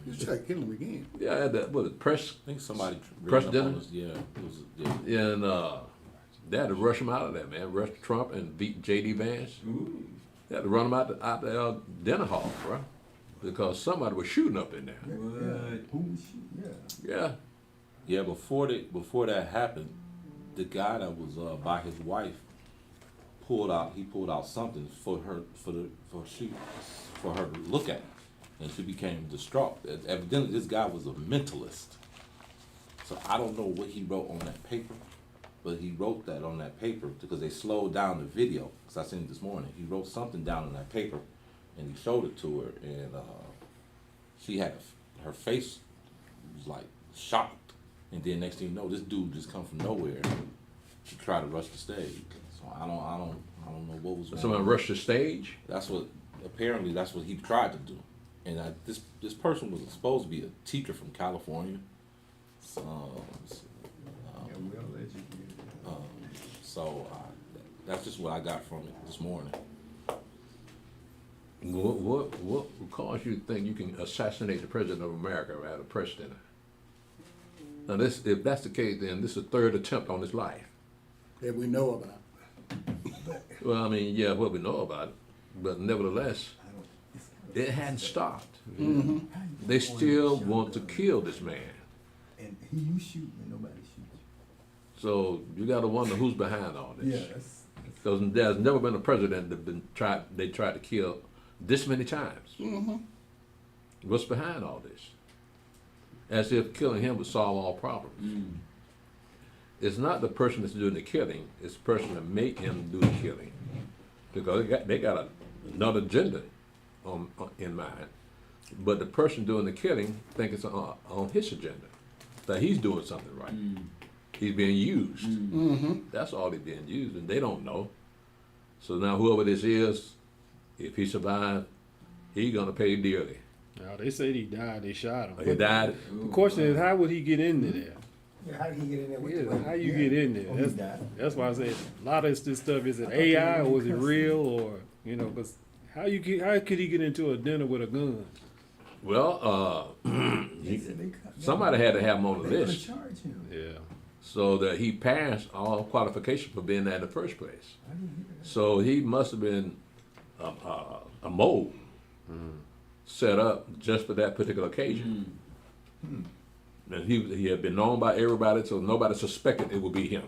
You try to kill him again. Yeah, the press. I think somebody President? ran up on us. Yeah, it was, yeah. And they had to rush him out of there, man. Rush Trump and beat J.D. Vance. They had to run him out the dinner hall, bro, because somebody was shooting up in there. Who was she? Yeah. Yeah. Yeah, before that happened, the guy that was by his wife pulled out something for her to look at, and she became distraught. Evidently, this guy was a mentalist. So I don't know what he wrote on that paper, but he wrote that on that paper because they slowed down the video. Because I seen it this morning. He wrote something down on that paper, and he showed it to her, and she had her face was like shocked. And then next thing you know, this dude just come from nowhere to try to rush the stage. So I don't know what was going Someone on. rushed the stage. That's what he tried to do. And this person was supposed to be a teacher from California. So that's just what I got from it this morning. What would cause you to think you can assassinate the president of America at a press dinner? Now, if that's the case, then this is the third attempt on his life. That we know about. Well, I mean, yeah, what we know about it, but nevertheless, it hadn't stopped. They still want to kill this man. And you shoot and nobody shoots. So you got to wonder who's behind all this. Yeah, that's Because there's never been a president that they tried to kill this many times. What's behind all this? As if killing him would solve all problems. It's not the person that's doing the killing, it's the person that make him do the killing. Because they got another agenda in mind. But the person doing the killing thinks it's on his agenda. That he's doing something right. He's being used. That's all he's being used, and they don't know. So now whoever this is, if he survives, he's gonna pay dearly. Now they said he died. They shot him. He died. The question is, how would he get into there? yeah, how did he get in there with Yeah, the how you get in there? Oh, he died. That's why I said a lot of this stuff is it AI or is it real or because how could he get into a dinner with a gun? Well, somebody had to have him on the They list charge him. Yeah. so that he passed all qualifications for being there in the first place. I didn't hear that. So he must have been a mold set up just for that particular occasion. And he had been known by everybody, so nobody suspected it would be him.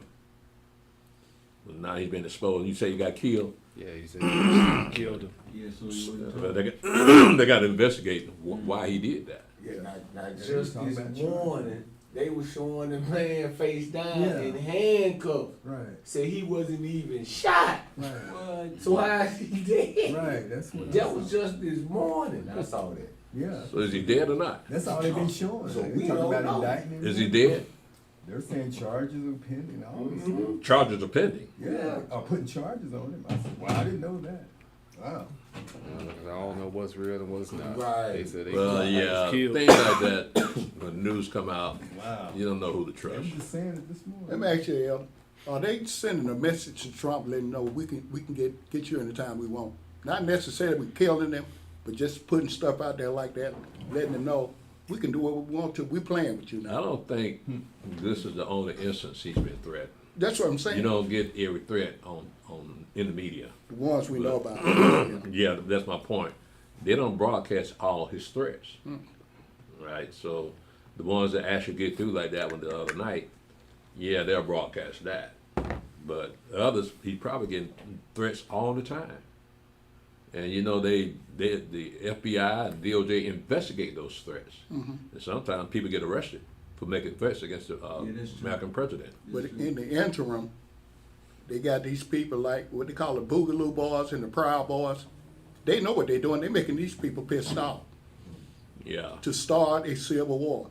But now he's been exposed. You say he got killed. Yeah, he said he killed him. Yeah, so he wasn't Well, they got to investigate why he did that. Now just this morning, they were showing the man face down Yeah. in handcuffs. Right, Said he wasn't even shot. right, So how is he dead? right. That's what. That was just this morning. I saw that. Yeah. So is he dead or not? That's all they've been showing. So They we talking don't about know. indictment. Is he dead? They're saying charges are pending. All this stuff. Charges are pending. Yeah, putting charges on him. I said, well, I didn't know that. Wow. I don't know what's real and what's not. Right. They said they Well, yeah, killed. things like that, when news come out, Wow. you don't know who to trust. I'm just saying it this morning. Let me ask you, Elder, are they sending a message to Trump letting him know we can get you anytime we want? Not necessarily we killing them, but just putting stuff out there like that, letting them know we can do what we want to. We playing with you I now. don't think this is the only instance he's been threatened. That's what I'm saying. You don't get every threat in the media. The ones we know about. Yeah, that's my point. They don't broadcast all his threats, right? So the ones that actually get through like that one the other night, yeah, they'll broadcast that. But others, he's probably getting threats all the time. And you know, the FBI and DOJ investigate those threats. And sometimes people get arrested for making threats against the that's true. American president. But in the interim, they got these people like what they call the Boogaloo Boys and the Proud Boys. They know what they're doing. They're making these people pissed off Yeah. to start a civil war.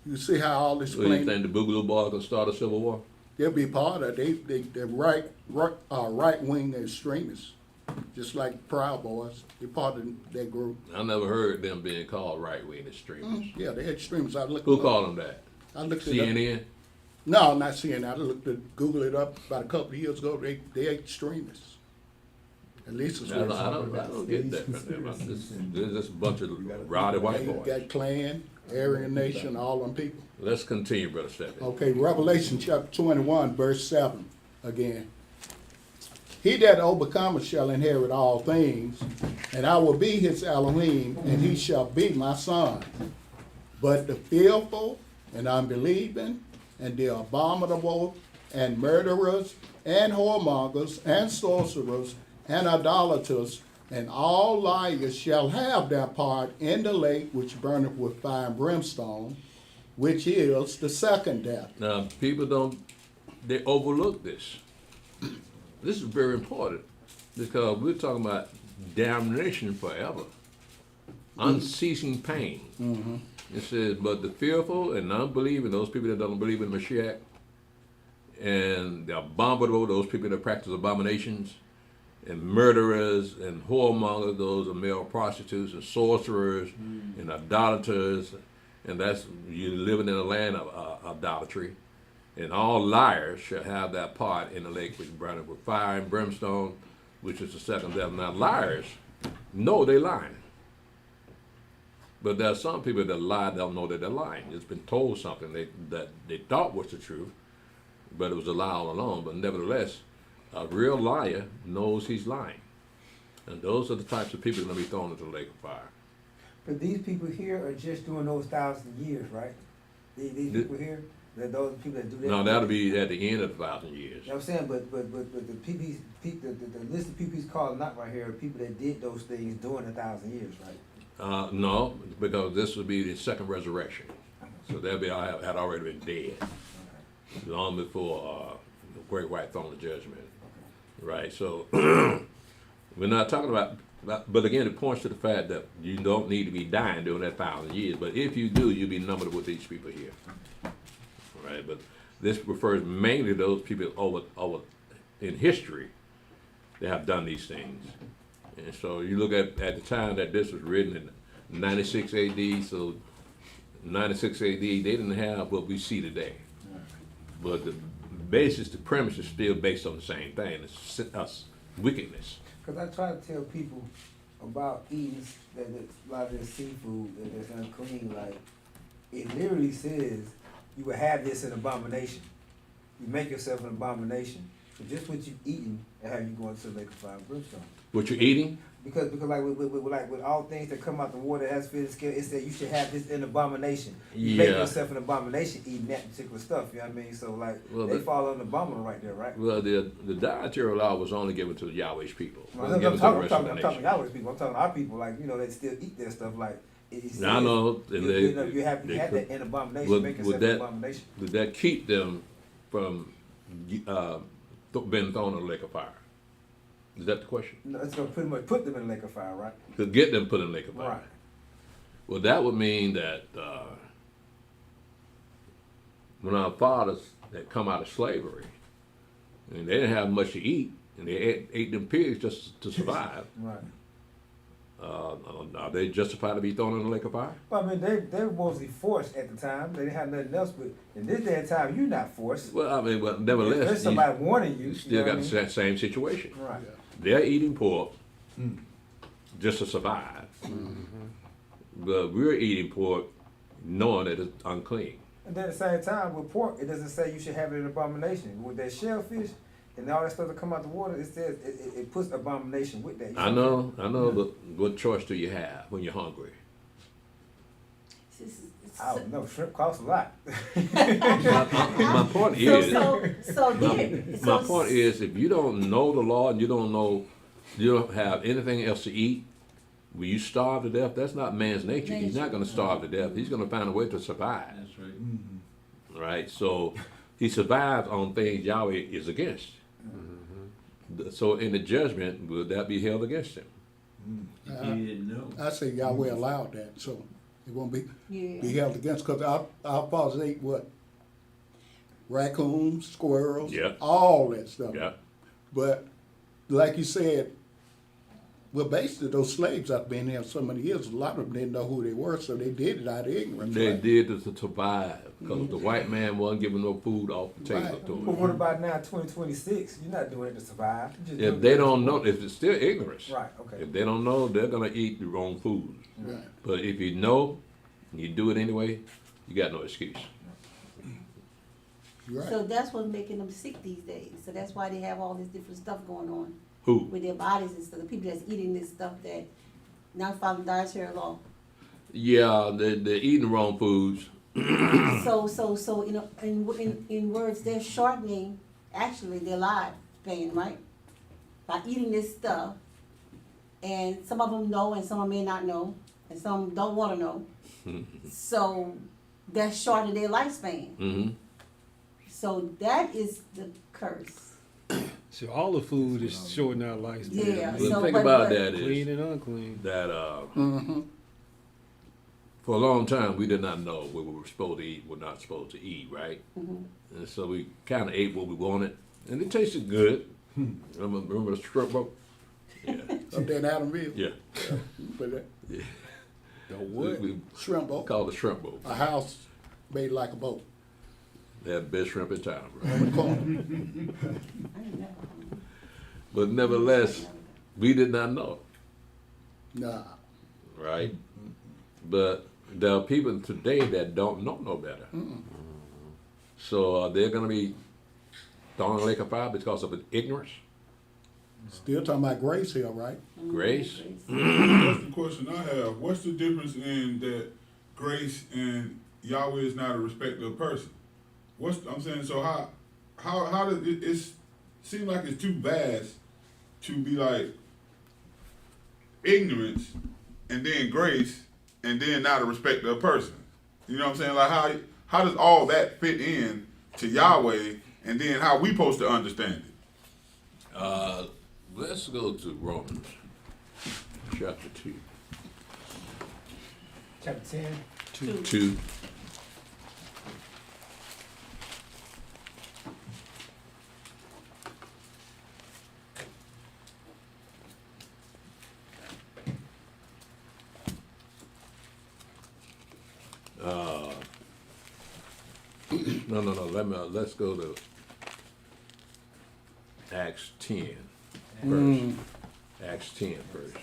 You see how all this So you playing, think the Boogaloo Boys gonna start a civil war? they'll be part of it. They're right wing extremists, just like Proud Boys. They're part of that group. I never heard them being called right-wing extremists. Yeah, they're extremists. I looked. Who it up. called them that? I looked it up. CNN? No, not CNN. I looked at Google it up about a couple of years ago. They're extremists. At least it's I what it's don't get that from them. There's just a bunch of rowdy white You boys. got Klan, Aryan Nation, all them people. Let's continue, Brother Stephanie. Okay, Revelation chapter 21, verse 7 again. He that overcometh shall inherit all things, and I will be his Elohim, and he shall be my son. But the fearful and unbelieving, and the abominable, and murderers, and whoremongers, and sorcerers, and idolaters, and all liars shall have their part in the lake which burneth with fire and brimstone, which is the second death. Now, people they overlook this. This is very important because we're talking about damnation forever, unceasing pain. It says, but the fearful and unbelieving, those people that don't believe in Mashiach, and the abominable, those people that practice abominations, and murderers and whoremongers, those are male prostitutes and sorcerers and idolaters, and that's you living in a land of idolatry. And all liars shall have that part in the lake which burneth with fire and brimstone, which is the second death. Now liars know they're lying. But there are some people that lie, don't know that they're lying. It's been told something that they thought was the truth, but it was a lie all along. But nevertheless, a real liar knows he's lying. And those are the types of people that are going to be thrown into the lake of fire. But these people here are just doing those 1,000 years, right? These people here, those people that do that. No, that'll be at the end of 1,000 years. You know what I'm saying? But the PPs, the list of people he's calling out right here are people that did those things during 1,000 years, right? No, because this would be the second resurrection. So they'll be had already been dead long before the great white throne of judgment. Right, so we're not talking about, but again, it points to the fact that you don't need to be dying during that 1,000 years. But if you do, you'll be numbered with these people here. Right, but this refers mainly to those people over in history that have done these things. And so you look at the time that this was written in 96 AD, so 96 AD, they didn't have what we see today. But the basis, the premise is still based on the same thing. It's us, wickedness. Because I try to tell people about eating a lot of this seafood that's unclean. Like, it literally says you will have this an abomination. You make yourself an abomination. So just what you've eaten and have you going to the lake of fire and brimstone. What you're eating? Because like with all things that come out the water that has fish scale, it said you should have this an abomination. You make Yeah. yourself an abomination eating that particular stuff. You know what I mean? So like Well, they fall on the abominable right there, right? Well, the dietary law was only given to Yahweh's people. It I'm wasn't given to the rest of the talking to nation. Yahweh's people. I'm talking to our people. Like, you know, they still eat their stuff. Like it says, Now, I know, and you have that an abomination. Would- Make would yourself that- an abomination. Did that keep them from being thrown in the lake of fire? Is that the question? No, it's gonna pretty much put them in the lake of fire, right? To get them put in the lake of fire. Right. Well, that would mean that when our fathers that come out of slavery, and they didn't have much to eat, and they ate them pigs just to survive. Right. Are they justified to be thrown in the lake of fire? Well, I mean, they were mostly forced at the time. They didn't have nothing else. But in this day and time, you're not forced. Well, I mean, but There's nevertheless, somebody warning you. you You still know got what I the mean? same situation. Right. They're eating pork just to survive, but we're eating pork knowing that it's unclean. And then at the same time, with pork, it doesn't say you should have it in abomination. With that shellfish and all that stuff that come out the water, it says it puts abomination with that. I know, but what choice do you have when you're hungry? I don't know. Shrimp costs a lot. My point is, So my point is, if you don't know the law and you don't have anything else to eat, will you starve to death? That's not man's nature. He's not going to starve to death. He's going to find a way to survive. That's right. Right? So he survives on things Yahweh is against. So in the judgment, will that be held against him? He didn't know. I say Yahweh allowed that, so it won't be Yeah. held against, because our fathers ate what? Raccoons, squirrels, Yeah. all that stuff. Yeah. But like you said, well, basically those slaves after being there so many years, a lot of them didn't know who they were, so they did it out of ignorance. They right? did it to survive because the white man wasn't giving no food off the table Right. to But them. what about now, 2026? You're not doing it to survive. You're just doing If it they to- don't know, if it's still ignorance, Right. Okay. if they don't know, they're going to eat the wrong food. Right. But if you know, and you do it anyway, you got no excuse. You're right. So that's what's making them sick these days. So that's why they have all this different stuff going on Who? with their bodies and stuff. The people that's eating this stuff that not following dietary law. Yeah, they're eating the wrong foods. So you know, in words, they're shortening actually their lifespan, right? By eating this stuff, and some of them know, and some of them may not know, and some don't want to know. So that's shortening their lifespan. Mm-hmm. So that is the curse. So all the food is shortening our lifespan. Yeah, The so- thing but- about but- that Clean is and unclean. that Mm-hmm. for a long time we did not know what we were supposed to eat, what not supposed to eat, right? Mhm. And so we kind of ate what we wanted, and it tasted good. Remember the shrimp boat? Yeah, Up there in Adamville. yeah. But that The what? We shrimp boat, called it shrimp boat. a house made like a boat. They had the best shrimp in town, bro. On the corner. I didn't know. But nevertheless, we did not know, Nah. right? But there are people today that don't know no better. So they're going to be thrown in the lake of fire because of ignorance, Still talking about grace here, right? grace. That's the question I have. What's the difference in that grace and Yahweh is not a respecter of person? I'm saying, so how does it seem like it's too vast to be like ignorance and then grace and then not a respecter of person? You know what I'm saying? Like how does all that fit in to Yahweh and then how we supposed to understand it? Let's go to Romans chapter 2. Chapter 10. 2. No. Let's go to Acts 10 first. Acts 10 first.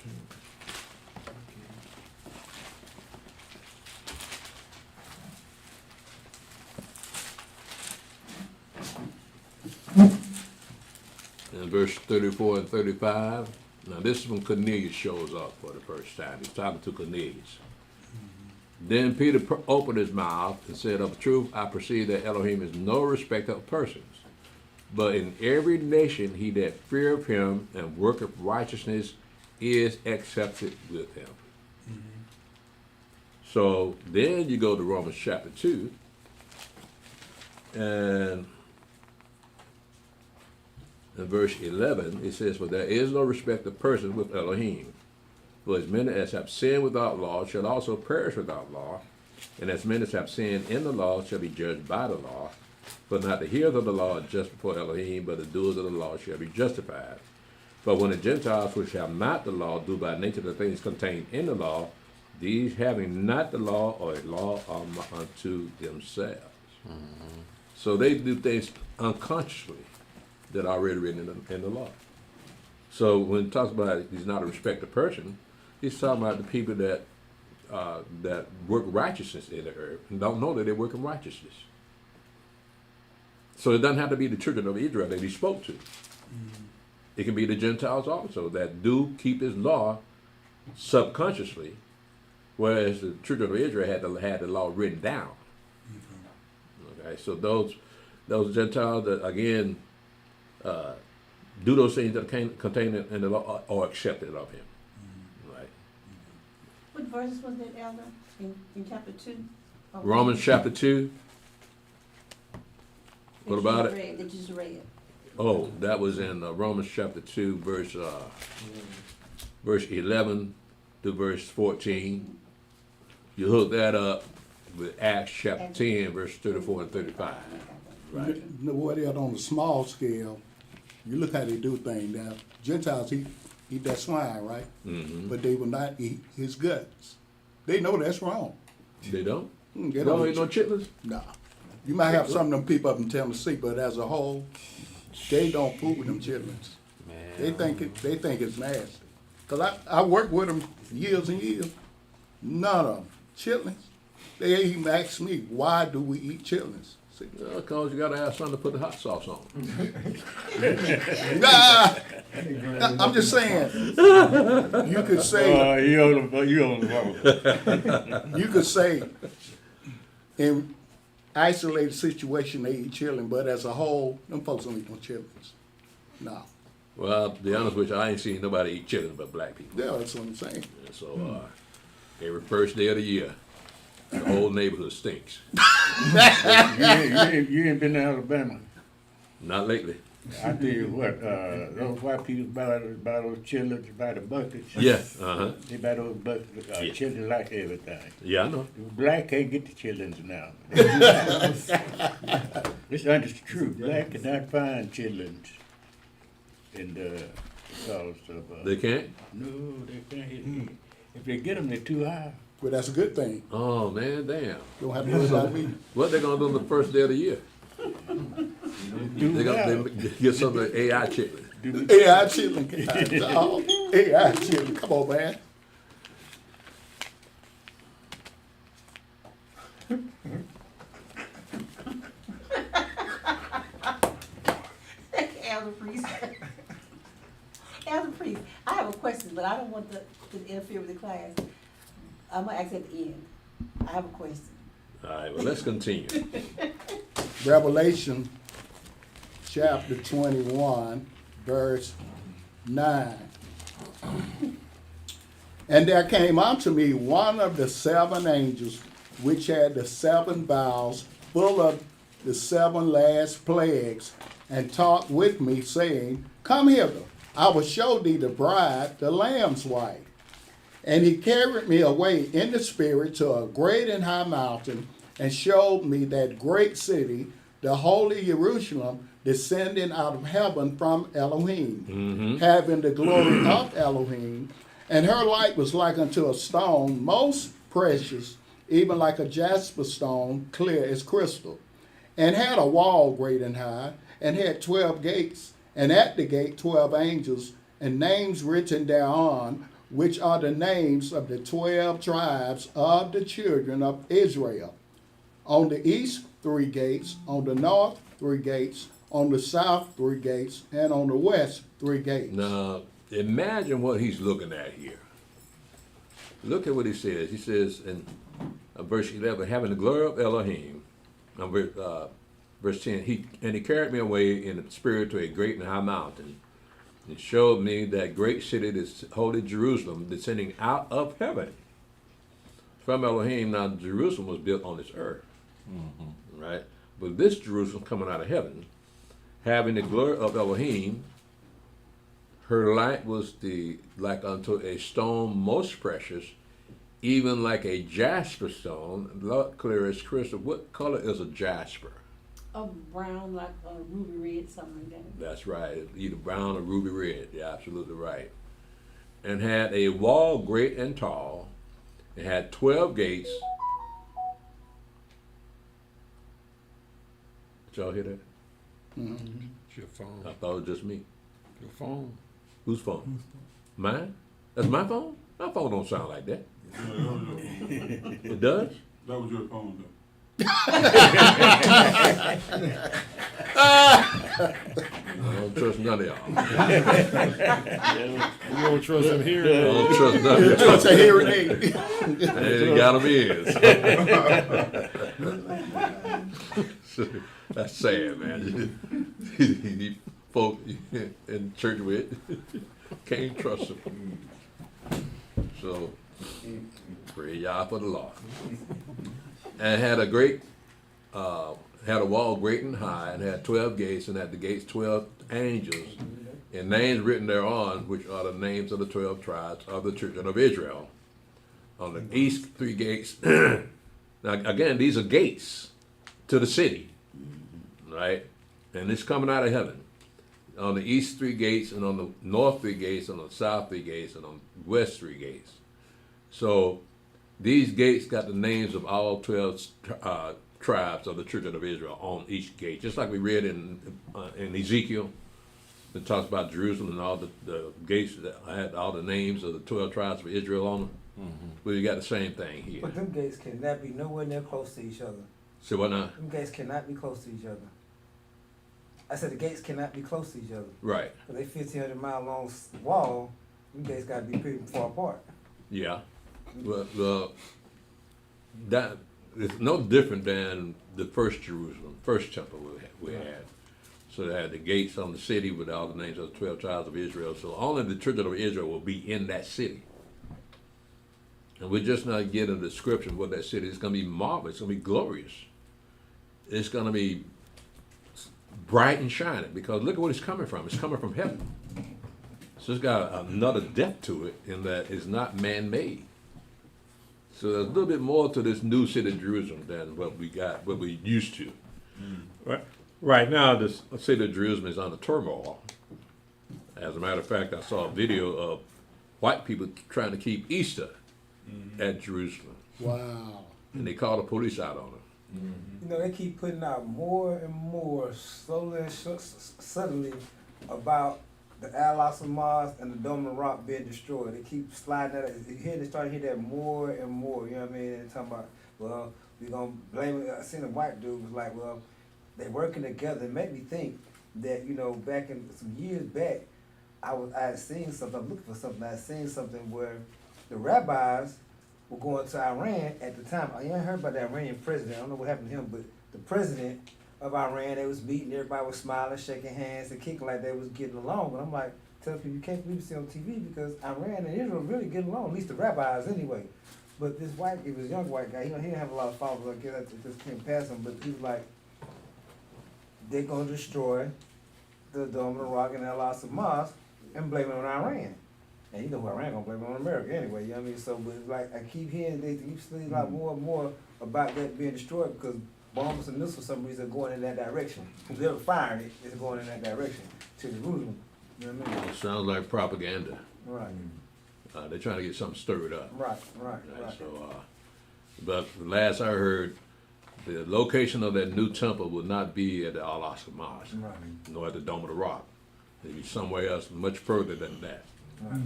In verse 34 and 35. Now this is when Cornelius shows up for the first time. He's talking to Cornelius. Then Peter opened his mouth and said, "Of a truth, I perceive that Elohim is no respecter of persons, but in every nation he that feareth him and worketh righteousness is accepted with him." So then you go to Romans chapter 2, and in verse 11 it says, "For there is no respect of persons with Elohim. For as many as have sinned without law shall also perish without law, and as many as have sinned in the law shall be judged by the law. For not the hearers of the law are just before Elohim, but the doers of the law shall be justified. But when the Gentiles which have not the law do by nature the things contained in the law, these having not the law or a law are unto themselves. So they do things unconsciously that are already written in the law. So when he talks about he's not a respected person, he's talking about the people that work righteousness in the earth and don't know that they're working righteousness. So it doesn't have to be the children of Israel that he spoke to. It can be the Gentiles also that do keep his law subconsciously, whereas the children of Israel had the law written down. Okay, so those Gentiles that again do those things that are contained in the law are accepted of him. Right. What verses was that, Elder, in chapter 2? Romans chapter 2. What about it? That you just read. Oh, that was in Romans chapter 2, verse 11 to verse 14. You hook that up with Acts chapter 10, verse 34 and 35. Right. What else on the small scale, you look how they do things now. Gentiles eat that swine, right? Mm-hmm. But they will not eat his guts. They know that's wrong. They don't? They don't eat no chitlins? Nah. You might have some of them people up in Tennessee, but as a whole, they don't fool with them chitlins. They think it's nasty. Cause I worked with them years and years. None of them chitlins. They even ask me, why do we eat chitlins? Because you got to have something to put the hot sauce on. Nah, I'm just saying. You could say. You on the wrong. You could say, in isolated situation, they eat chillin', but as a whole, them folks don't eat no chitlins. No. Well, to be honest with you, I ain't seen nobody eat chitlins but black people. Yeah, that's what I'm saying. So every first day of the year, the whole neighborhood stinks. You ain't been to Alabama. Not lately. I tell you what, those white people buy those chitlins by the buckets. Yeah, They buy those buckets, Yeah. chitlins like everything. Yeah, I know. Black can't get the chitlins now. It's true. Black cannot find chitlins. And because of They can't? no, they can't. If they get them, they're too high. But that's a good thing. Oh, man, damn. Don't have to worry about me. What they going to do on the first day of the year? They get some of the AI chitlin. AI chillin'. AI chillin'. Come on, man. Elder Priest. Elder Priest, I have a question, but I don't want to interfere with the class. I'm gonna ask at the end. I have a question. All right, well, let's continue. Revelation chapter 21, verse 9. And there came unto me one of the 7 angels, which had the 7 vials full of the 7 last plagues, and talked with me, saying, Come hither, I will show thee the bride, the Lamb's wife. And he carried me away in the spirit to a great and high mountain, and showed me that great city, the holy Jerusalem, descending out of heaven from Elohim, having the glory of Elohim. And her light was like unto a stone most precious, even like a jasper stone, clear as crystal. And had a wall great and high, and had 12 gates, and at the gate 12 angels, and names written thereon, which are the names of the 12 tribes of the children of Israel. On the east 3 gates, on the north 3 gates, on the south 3 gates, and on the west 3 gates. Now, imagine what he's looking at here. Look at what he says. He says in verse 11, having the glory of Elohim. Verse 10, he carried me away in the spirit to a great and high mountain, and showed me that great city, this holy Jerusalem, descending out of heaven from Elohim. Now, Jerusalem was built on this earth, right? But this Jerusalem coming out of heaven, having the glory of Elohim. Her light was like unto a stone most precious, even like a jasper stone, clear as crystal. What color is a jasper? A brown, like a ruby red, something like that. That's right. Either brown or ruby red. You're absolutely right. And had a wall great and tall. It had 12 gates. Did y'all hear that? It's your phone. I thought it was just me. Your phone. Whose phone? Mine? That's my phone? My phone don't sound like that. Yeah, that was your phone. It does? That was your phone, though. I don't trust none of y'all. You don't trust him here. I don't trust none of y'all. Trust a hearing aid. They got them ears. That's sad, man. You folk in church with can't trust them. So, pray y'all for the Lord. And had a great, had a wall great and high, and had 12 gates, and at the gates 12 angels, and names written thereon, which are the names of the 12 tribes of the children of Israel. On the east 3 gates. Now again, these are gates to the city, right? And it's coming out of heaven. On the east 3 gates, and on the north 3 gates, and on the south 3 gates, and on the west 3 gates. So these gates got the names of all 12 tribes of the children of Israel on each gate, just like we read in Ezekiel. It talks about Jerusalem and all the gates that had all the names of the 12 tribes of Israel on them. Well, you got the same thing here. But them gates cannot be nowhere near close to each other. So what now? Them gates cannot be close to each other. I said the gates cannot be close to each other. Right. But they 1,500 mile long wall, them gates got to be pretty far apart. Yeah. Well, that is no different than the first Jerusalem, first temple we had. So they had the gates on the city with all the names of the 12 tribes of Israel. So only the children of Israel will be in that city. And we're just not getting a description of what that city is. It's going to be marvelous. It's going to be glorious. It's going to be bright and shining, because look at what it's coming from. It's coming from heaven. So it's got another depth to it in that it's not man-made. So there's a little bit more to this new city of Jerusalem than what we used to. Right now, this city of Jerusalem is under turmoil. As a matter of fact, I saw a video of white people trying to keep Easter at Jerusalem. Wow. And they called the police out on them. You know, they keep putting out more and more, slowly and suddenly, about the Al-Aqsa Mosque and the Dome of the Rock being destroyed. They keep sliding that. They start to hear that more and more. You know what I mean? They're talking about, well, we're gonna blame it. I seen a white dude was like, well, they're working together. It made me think that, you know, back in some years back, I had seen something. I'm looking for something. I had seen something where the rabbis were going to Iran at the time. I ain't heard about the Iranian president. I don't know what happened to him, but the president of Iran, they was meeting, everybody was smiling, shaking hands, and kicking like they was getting along. And I'm like, telling people, you can't believe you see on TV, because Iran and Israel really getting along, at least the rabbis anyway. But this white, he was a young white guy, he didn't have a lot of followers, I guess I just came past him, but he was like, they're gonna destroy the Dome of the Rock and Al-Aqsa Mosque and blame it on Iran. And you know who Iran gonna blame it on America anyway, you know what I mean? So, but it's like, I keep hearing, they keep saying a lot more and more about that being destroyed, because bombs and missiles for some reason are going in that direction. Whoever firing it is going in that direction to Jerusalem. You know what I mean? It sounds like propaganda. Right. They're trying to get something stirred up. Right. So, but last I heard, the location of that new temple would not be at the Al-Aqsa Mosque, Right. nor at the Dome of the Rock. It'd be somewhere else, much further than that. Right.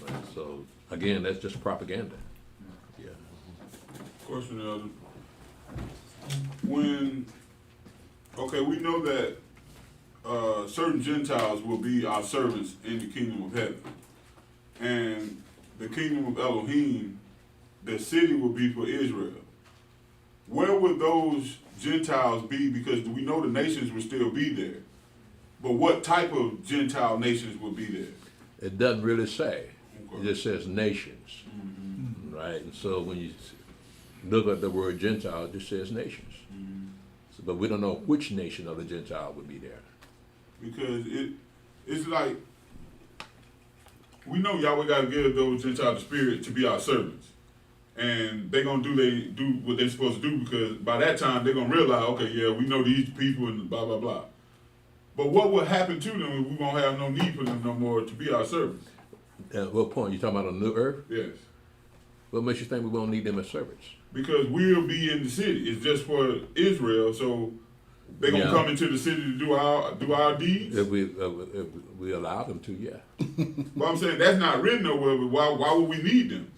Right. So again, that's just propaganda. Yeah. Question, Elder. We know that certain Gentiles will be our servants in the kingdom of heaven. And the kingdom of Elohim, the city will be for Israel. Where would those Gentiles be? Because we know the nations will still be there. But what type of Gentile nations will be there? It doesn't really say. Okay. It just says nations. Right? And so when you look at the word Gentile, it just says nations. So, but we don't know which nation of the Gentile would be there. Because it's like, we know Yahweh got to give those Gentiles the spirit to be our servants. and they're gonna do what they're supposed to do, because by that time they're gonna realize, okay, yeah, we know these people and blah blah blah. But what will happen to them if we won't have no need for them no more to be our servants? At what point? You talking about on the new earth? Yes. What makes you think we won't need them as servants? Because we'll be in the city. It's just for Israel, so they're gonna come into the city to do our deeds. If we allow them to, yeah. But I'm saying that's not written nowhere. But why would we need them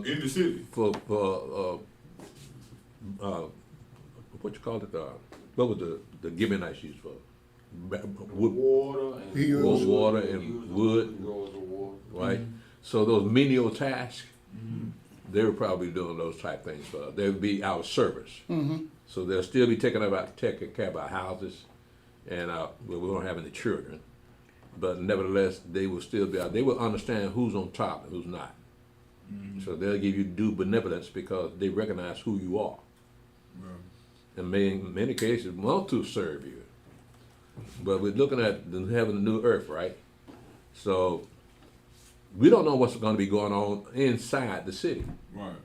in the city? For what you call it? What was the Gibeonites used for? Wood, water and wood, right? Mm-hmm. So those menial tasks, they were probably doing those type things for us. They would be our service. Mm-hmm. So they'll still be taking care of our houses, and we don't have any children. But nevertheless, they will still be out. They will understand who's on top and who's not. Mm-hmm. So they'll give you due benevolence because they recognize who you are. And in many cases want to serve you. But we're looking at having a new earth, right? So we don't know what's going to be going on inside the city. Right.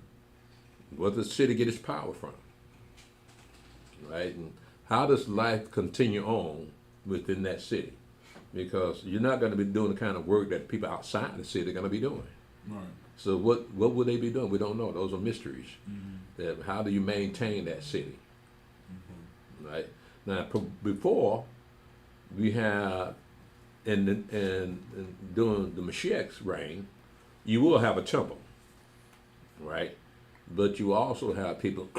Where does the city get its power from? Right? And how does life continue on within that city? Because you're not going to be doing the kind of work that people outside the city are going to be doing. Right. So what would they be doing? We don't know. Those are mysteries. Mm-hmm. That how do you maintain that city? Mm-hmm. Right? Now, before we have, and during the Mashiach's reign, you will have a temple, right? But you also have people,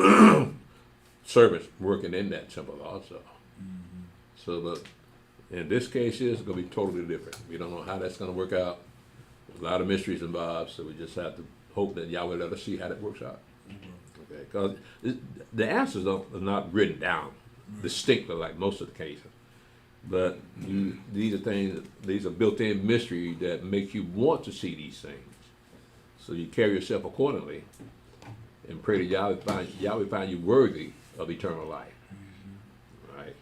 servants working in that temple also. Mm-hmm. So, but in this case, it's going to be totally different. We don't know how that's going to work out. There's a lot of mysteries involved, so we just have to hope that Yahweh let us see how that works out. Mm-hmm. Okay, because the answers are not written down distinctly like most of the cases. But these are things, these are built-in mystery that make you want to see these things. So you carry yourself accordingly and pray that Yahweh find you worthy of eternal life. Mm-hmm. All right.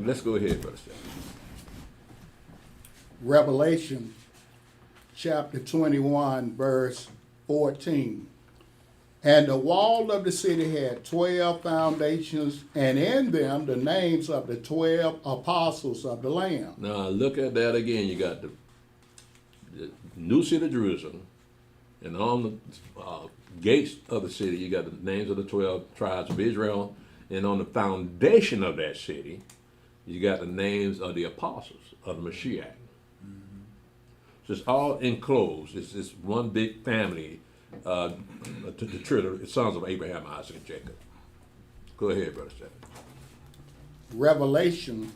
Let's go ahead, Brother Stephen. Revelation chapter 21, verse 14. And the wall of the city had 12 foundations, and in them the names of the 12 apostles of the Lamb. Now look at that again. You got the new city of Jerusalem, and on the gates of the city you got the names of the 12 tribes of Israel, and on the foundation of that city you got the names of the apostles of the Mashiach. Mm-hmm. So it's all enclosed. It's one big family. The children, the sons of Abraham, Isaac, and Jacob. Go ahead, Brother Stephen. Revelation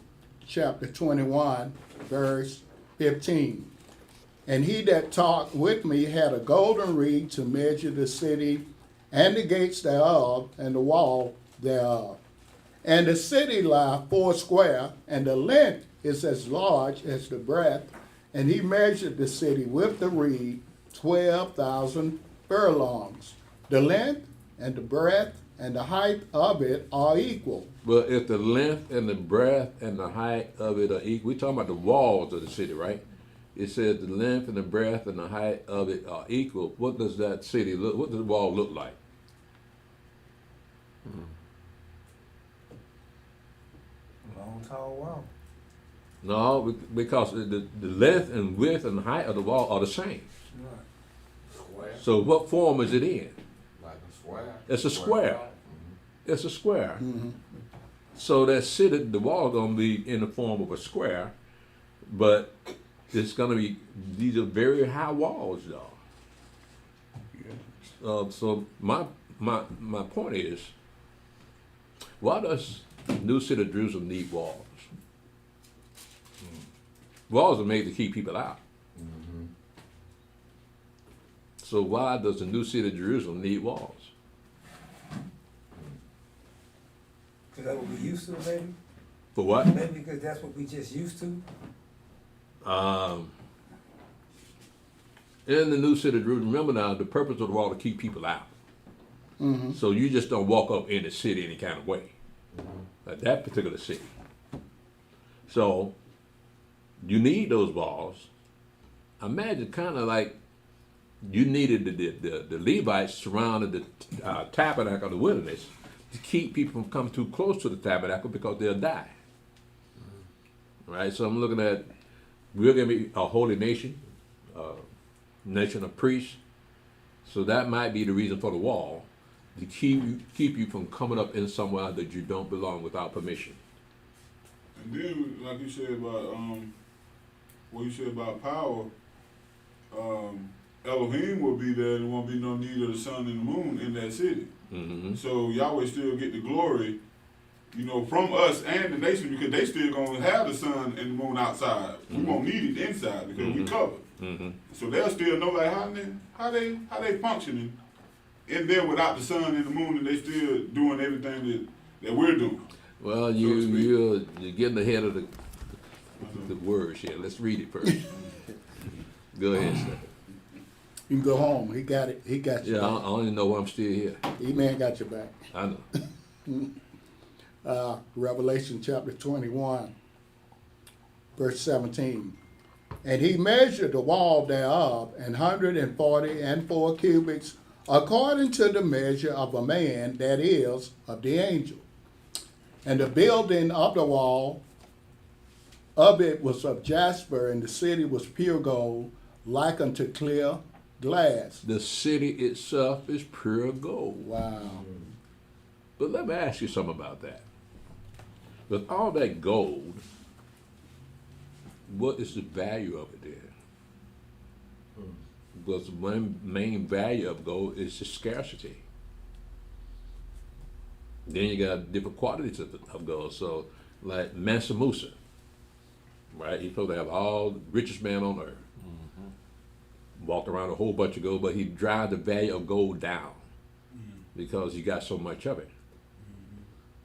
chapter 21, verse 15. And he that talked with me had a golden reed to measure the city and the gates thereof and the wall thereof. And the city lieth foursquare, and the length is as large as the breadth. And he measured the city with the reed 12,000 furlongs. The length and the breadth and the height of it are equal. Well, if the length and the breadth and the height of it are equal, we're talking about the walls of the city, right? It says the length and the breadth and the height of it are equal. What does that city look? What does the wall look like? Long, tall wall. No, because the length and width and height of the wall are the same. Square. So what form is it in? Like a square. It's a square. Mm-hmm. It's a square. Mm-hmm. So that city, the wall is going to be in the form of a square, but it's going to be, these are very high walls, y'all. So my point is, why does New City of Jerusalem need walls? Walls are made to keep people out. Mm-hmm. So why does the New City of Jerusalem need walls? Because that's what we used to, maybe? For what? Maybe because that's what we just used to? In the New City of Jerusalem, remember now, the purpose of the wall to keep people out. Mm-hmm. So you just don't walk up in the city any kind of way. Like that particular city. So you need those walls. Imagine kind of like you needed the Levites surrounded the tabernacle of the wilderness to keep people from coming too close to the tabernacle because they'll die. Right? So I'm looking at, we're going to be a holy nation, nation of priests. So that might be the reason for the wall, to keep you from coming up in somewhere that you don't belong without permission. And then, like you said about what you said about power, Elohim will be there, and there won't be no need of the sun and the moon in that city. Mm-hmm. So Yahweh still get the glory, you know, from us and the nation, because they still gonna have the sun and the moon outside. We won't need it inside because we covered. Mm-hmm. So they'll still know like how they functioning in there without the sun and the moon, and they still doing everything that we're doing. Well, you're getting ahead of the words here. Let's read it first. Go ahead, sir. You can go home. He got it. He got you. Yeah, I don't even know why I'm still here. He got your back. I know. Revelation chapter 21, verse 17. And he measured the wall thereof 144 cubits, according to the measure of a man, that is, of the angel. And the building of the wall of it was of jasper, and the city was pure gold, like unto clear glass. The city itself is pure gold. Wow. But let me ask you something about that. With all that gold, what is the value of it then? Because the one main value of gold is the scarcity. Then you got different quantities of gold. So, like Mansa Musa, right? He's supposed to have all the richest man on earth. Walked around a whole bunch of gold, but he drive the value of gold down because he got so much of it.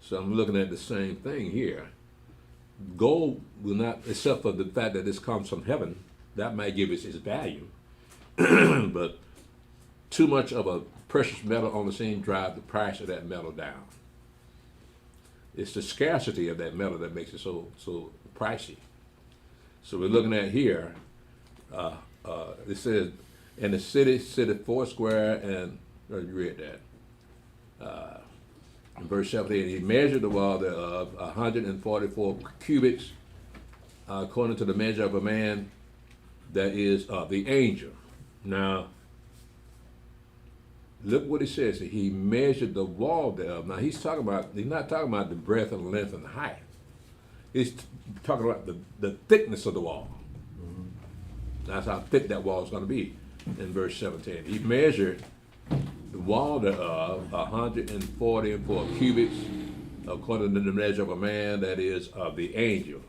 So I'm looking at the same thing here. Gold will not, except for the fact that this comes from heaven, that might give it its value. But too much of a precious metal on the scene drive the price of that metal down. It's the scarcity of that metal that makes it so pricey. So we're looking at here, it says, and the city foursquare, and you read that. In verse 17, he measured the wall thereof 144 cubits, according to the measure of a man, that is the angel. Now, look what he says. He measured the wall thereof. Now he's not talking about the breadth and length and height. He's talking about the thickness of the wall. That's how thick that wall is going to be in verse 17. He measured the wall thereof 144 cubits, according to the measure of a man, that is of the angel.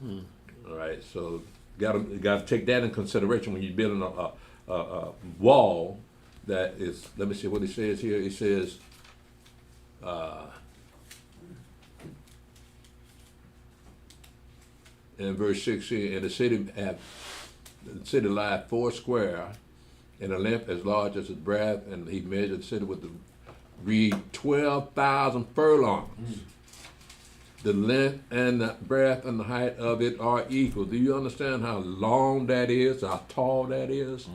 All right, so got to take that in consideration when you're building a wall that is. Let me see what he says here. He says, in verse 16, and the city lieth foursquare, and the length as large as its breadth, and he measured the city with the reed 12,000 furlongs. The length and the breadth and the height of it are equal. Do you understand how long that is, how tall that is?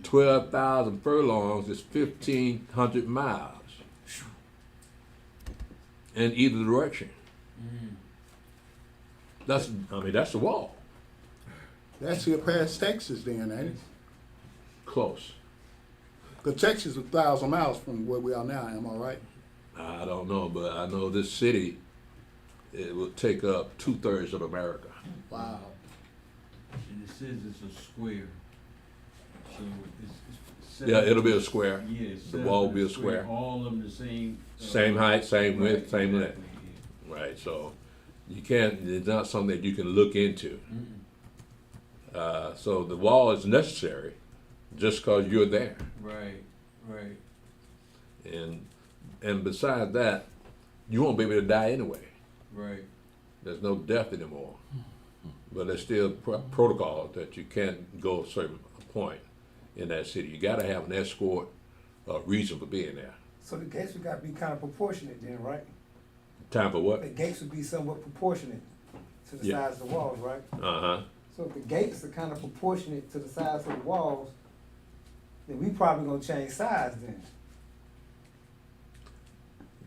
12,000 furlongs is 1,500 miles in either direction. That's the wall. That's here past Texas then, ain't it? Close. Because Texas is 1,000 miles from where we are now, am I right? I don't know, but I know this city, it will take up 2/3 of America. Wow. And it says it's a square. So it's Yeah, it'll be a square. Yeah, The wall will be a square. All of them the same. Same height, same width, same length. Exactly, Right, so you can't, it's not something that you can look into. So the wall is necessary just because you're there. Right, right. And besides that, you won't be able to die anyway. Right. There's no death anymore. But there's still protocol that you can't go a certain point in that city. You got to have an escort reason for being there. So the gates would got to be kind of proportionate then, right? Time for what? The gates would be somewhat proportionate to the Yeah. size of the walls, right? Uh-huh. So if the gates are kind of proportionate to the size of the walls, then we probably gonna change size then.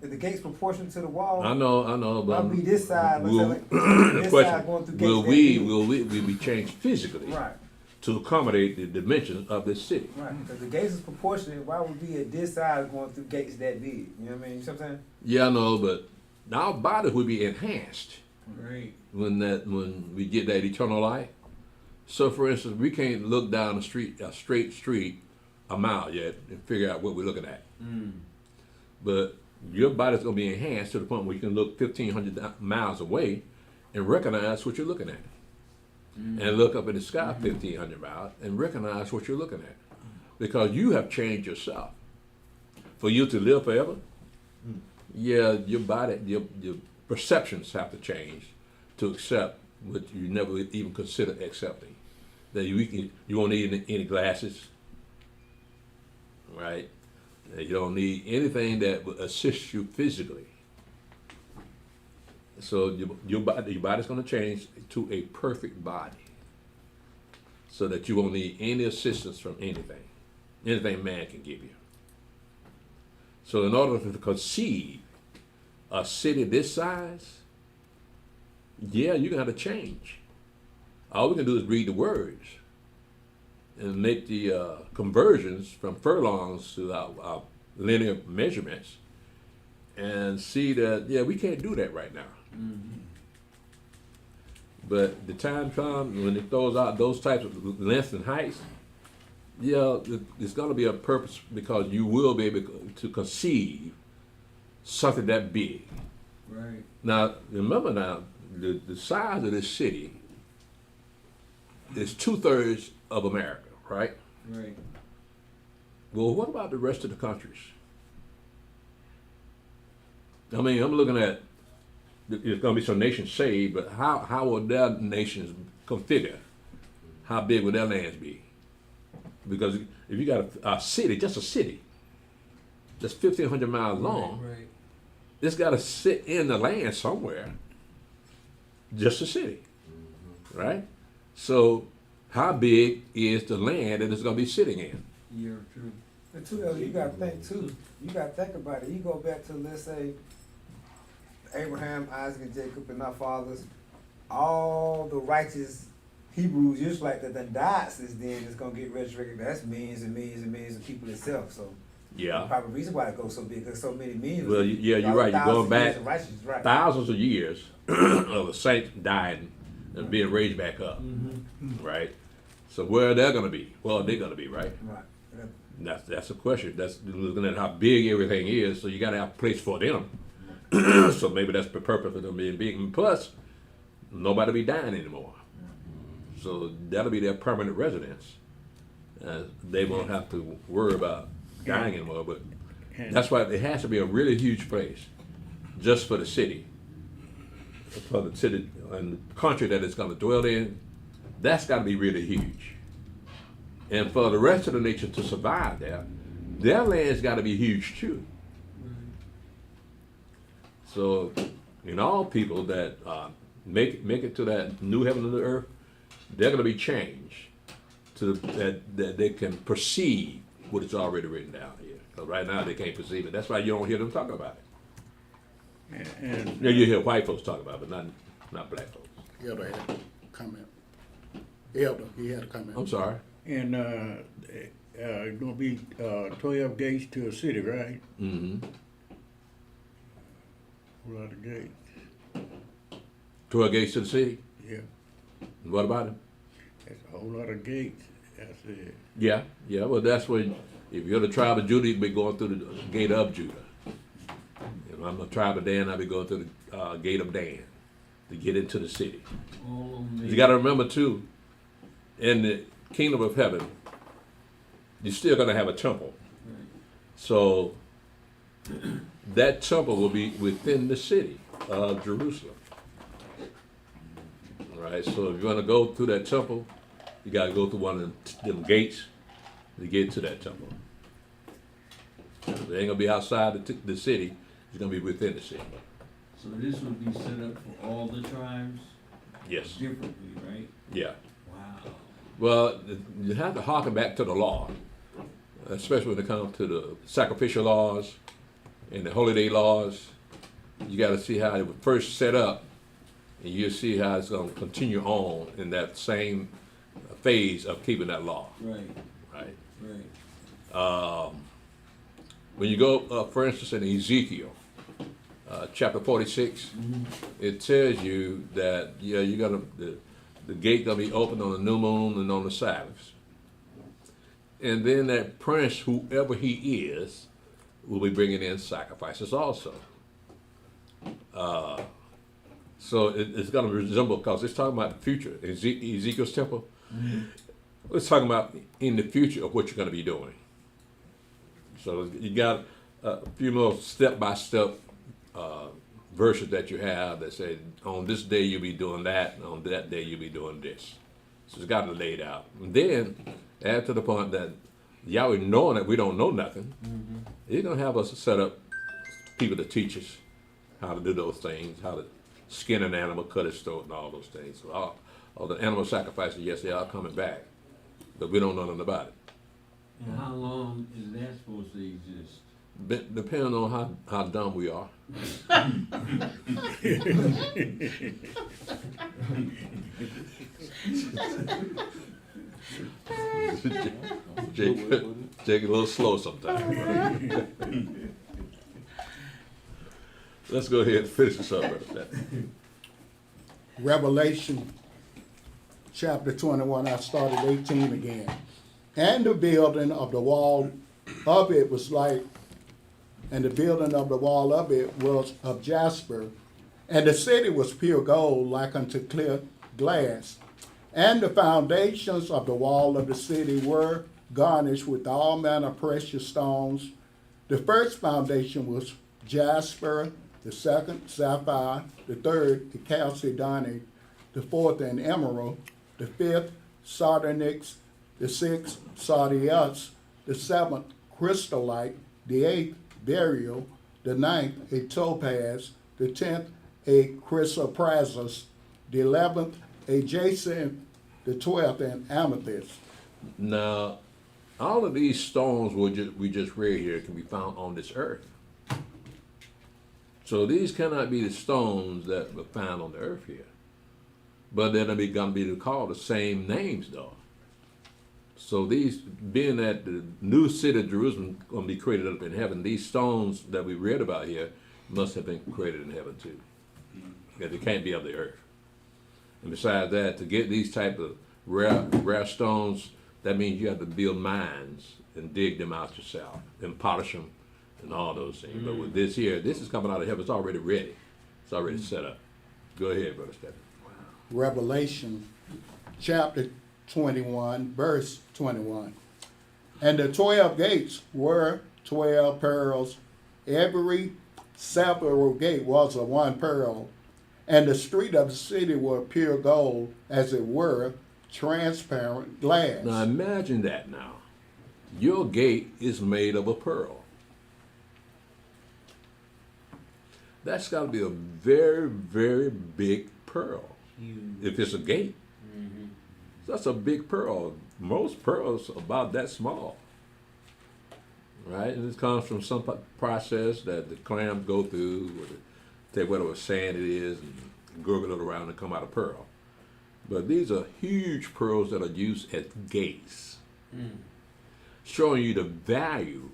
If the gate's proportional to the wall, I know, but I'll be this side, let's say will, like, the this question, side going through gates. will that we, big. will we changed physically Right, to accommodate the dimensions of this city? right, because the gates is proportionate, why would we at this side going through gates that big, you know what I mean, you see what I'm saying? Yeah, I know, but our body will be enhanced Right. when we get that eternal life. So, for instance, we can't look down the street, a straight street, a mile yet, and figure out what we're looking at. But your body's gonna be enhanced to the point where you can look 1,500 miles away and recognize what you're looking at, and look up in the sky 1,500 miles and recognize what you're looking at, because you have changed yourself. For you to live forever, yeah, your body, your perceptions have to change to accept what you never even considered accepting. That you won't need any glasses, right? That you don't need anything that will assist you physically. So your body's going to change to a perfect body, so that you won't need any assistance from anything man can give you. So in order to conceive a city this size, yeah, you're going to have to change. All we can do is read the words and make the conversions from furlongs to our linear measurements, and see that, yeah, we can't do that right now. But the time comes when it throws out those types of lengths and heights, yeah, it's going to be a purpose, because you will be able to conceive something that big. Right. Now, remember now, the size of this city is 2/3 of America, right? Right. Well, what about the rest of the countries? I mean, I'm looking at, there's going to be some nations saved, but how will their nations configure? How big will their lands be? Because if you got a city, just a city, that's 1,500 miles long, Right. it's got to sit in the land somewhere, just a city, right? So how big is the land that it's going to be sitting in? Yeah, true. The two, you gotta think too, you gotta think about it, you go back to, let's say, Abraham, Isaac, and Jacob, and our fathers, all the righteous Hebrews, just like that done died since then, is gonna get resurrected. That's millions and millions and millions of people itself. So Yeah. probably the reason why it goes so big, because so many millions. Well, yeah, you're right. You're going back Right. thousands of years of the saints dying and being raised back up, right? So where are they going to be? Well, they're going to be, right? Right. That's a question. That's looking at how big everything is. So you got to have a place for them. So maybe that's the purpose of them being big. And plus, nobody be dying anymore. So that'll be their permanent residence. They won't have to worry about dying anymore. But that's why it has to be a really huge place, just for the city and the country that it's going to dwell in. That's got to be really huge. And for the rest of the nation to survive there, their land's got to be huge too. So, all people that make it to that new heaven and new earth, they're going to be changed to that they can perceive what is already written down here. Because right now they can't perceive it. That's why you don't hear them talking about it. And You hear white folks talk about it, but not black folks. Elder had a comment. Elder, he had a comment. I'm sorry. And it's gonna be 12 gates to a city, right? Mm-hmm. A lot of gates. 12 gates to the city. Yeah, What about it? that's a whole lot of gates. That's it. Yeah. Well, that's when, if you're the tribe of Judah, you'd be going through the gate of Judah. If I'm the tribe of Dan, I'll be going through the gate of Dan to get into the city. Oh, You got to remember too, in the kingdom of heaven, you're still going to have a temple. So that temple will be within the city of Jerusalem. Right. So if you want to go through that temple, you got to go through one of them gates to get to that temple. So it ain't going to be outside the city. It's going to be within the city. So this would be set up for all the tribes Yes. differently, right? Yeah. Wow. Well, you have to harken back to the law. especially when it comes to the sacrificial laws and the holy day laws. You got to see how it was first set up, and you'll see how it's going to continue on in that same phase of keeping that law. Right, Right. right. When you go, for instance, in Ezekiel, chapter 46, it tells you that you got the gate gonna be open on the new moon and on the Sabbaths, and then that prince, whoever he is, will be bringing in sacrifices also. So it's gonna resemble, because it's talking about the future. Ezekiel's temple. It's talking about in the future of what you're gonna be doing. So you got a few more step-by-step verses that you have that say, on this day you'll be doing that, and on that day you'll be doing this. So it's got it laid out. And then, add to the point that Yahweh, knowing that we don't know nothing, He's going to have us set up people to teach us how to do those things, how to skin an animal, cut its throat, and all those things. So all the animal sacrifices, yes, they are coming back, but we don't know nothing about it. And how long is that supposed to exist? Depending on how dumb we are. Jake a little slow sometimes. Let's go ahead and finish this up, brother. Revelation chapter 21, I started 18 again. And the building of the wall of it was like, and the building of the wall of it was of jasper, and the city was pure gold, like unto clear glass. And the foundations of the wall of the city were garnished with all manner of precious stones. The first foundation was jasper, the second sapphire, the third the chalcedony, the fourth an emerald, the fifth sardonyx, the sixth sardius, the seventh crystallite, the eighth beryl, the ninth a topaz, the 10th a chrysoprasus, the 11th a jacinth, the 12th an amethyst. Now, all of these stones we just read here can be found on this earth. So these cannot be the stones that were found on the earth here. But they're going to be called the same names, though. So these, being that the new city of Jerusalem is going to be created up in heaven, these stones that we read about here must have been created in heaven too. Because they can't be of the earth. And besides that, to get these type of rare stones, that means you have to build mines and dig them out yourself and polish them and all those things. But with this here, this is coming out of heaven. It's already ready. It's already set up. Go ahead, Brother Stephen. Revelation chapter 21, verse 21. And the 12 gates were 12 pearls. Every several gate was of one pearl. And the street of the city were pure gold, as it were transparent glass. Now imagine that now. Your gate is made of a pearl. That's got to be a very, very big pearl. If it's a gate. That's a big pearl. Most pearls are about that small. Right? And it comes from some process that the clams go through, take whatever sand it is and gurgle it around and come out a pearl. But these are huge pearls that are used as gates, showing you the value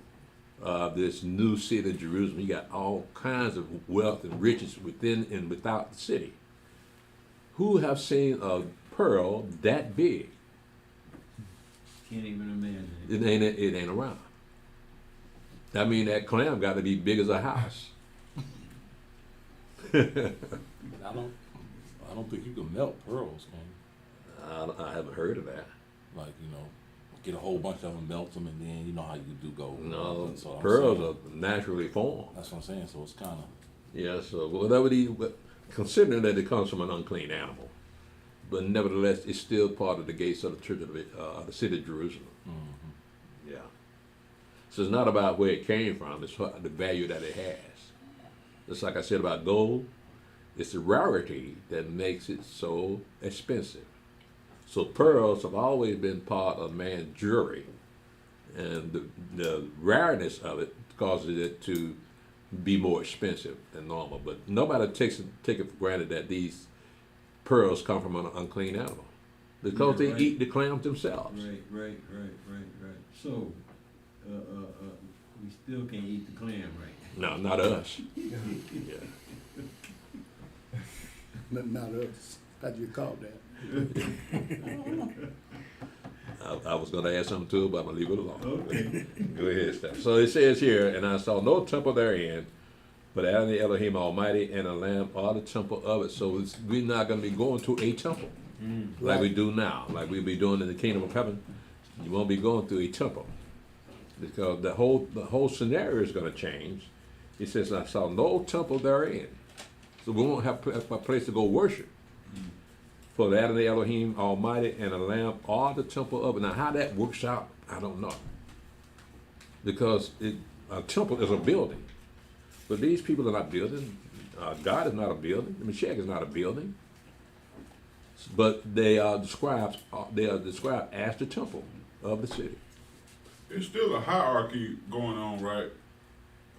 of this new city of Jerusalem. You got all kinds of wealth and riches within and without the city. Who have seen a pearl that big? Can't even imagine It ain't around. I mean, that clam got to be big as a house. I don't think you can melt pearls, man. I haven't heard of that. Like, get a whole bunch of them, melt them, and then you know how you do gold. No, That's what I'm pearls saying. are naturally formed. That's what I'm saying. So it's kind of. Yeah, so whatever considering that it comes from an unclean animal, but nevertheless, it's still part of the gates of the church of the city of Jerusalem. Mm-hmm. Yeah. So it's not about where it came from; it's the value that it has. Just like I said about gold, it's the rarity that makes it so expensive. So pearls have always been part of man's jewelry, and the rareness of it causes it to be more expensive than normal. But nobody take it for granted that these pearls come from an unclean animal, because Yeah, they right. eat the clams themselves. Right. So, we still can't eat the clam, right? No, not us. Not us. How do you call that? I was going to add something to it, but I'm going to leave it alone. Okay. Go ahead, Steph. So it says here, and I saw no temple therein, but Adonai Elohim Almighty and a lamb are the temple of it. So we're not going to be going to a temple like we do now, like we be doing in the kingdom of heaven. You won't be going through a temple, because the whole scenario is going to change. He says, I saw no temple therein. So we won't have a place to go worship. For the Adonai Elohim Almighty and the Lamb are the temple of it. Now, how that works out, I don't know. Because a temple is a building. But these people are not building. God is not a building. The Mashiach is not a building. But they are described as the temple of the city. It's still a hierarchy going on, right?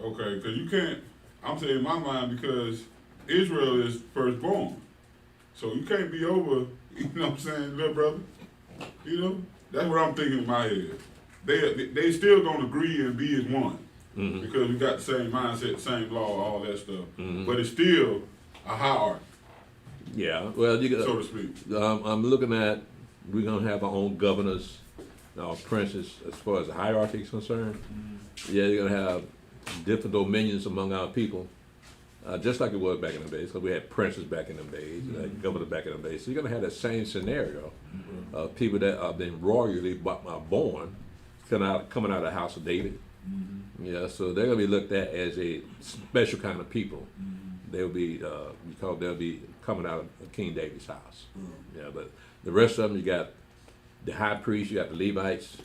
Okay, because you can't, I'm saying in my mind, because Israel is firstborn. So you can't be over, you know what I'm saying, little brother? You know? That's what I'm thinking in my head. They still gonna agree and be as one. Mm-hmm. Because we got the same mindset, same law, all that stuff. Mm-hmm. But it's still a hierarchy, Yeah, well, you so to speak. I'm looking at, we're going to have our own governors, our princes, as far as the hierarchy is concerned. Yeah, you're going to have different dominions among our people, just like it was back in the days, because we had princes back in the days, governors back in the days. So you're going to have that same scenario of people that have been royally born, coming out of the house of David. Yeah, so they're going to be looked at as a special kind of people. They'll be, because they'll be coming out of King David's house. Yeah, but the rest of them, you got the high priest, you got the Levites.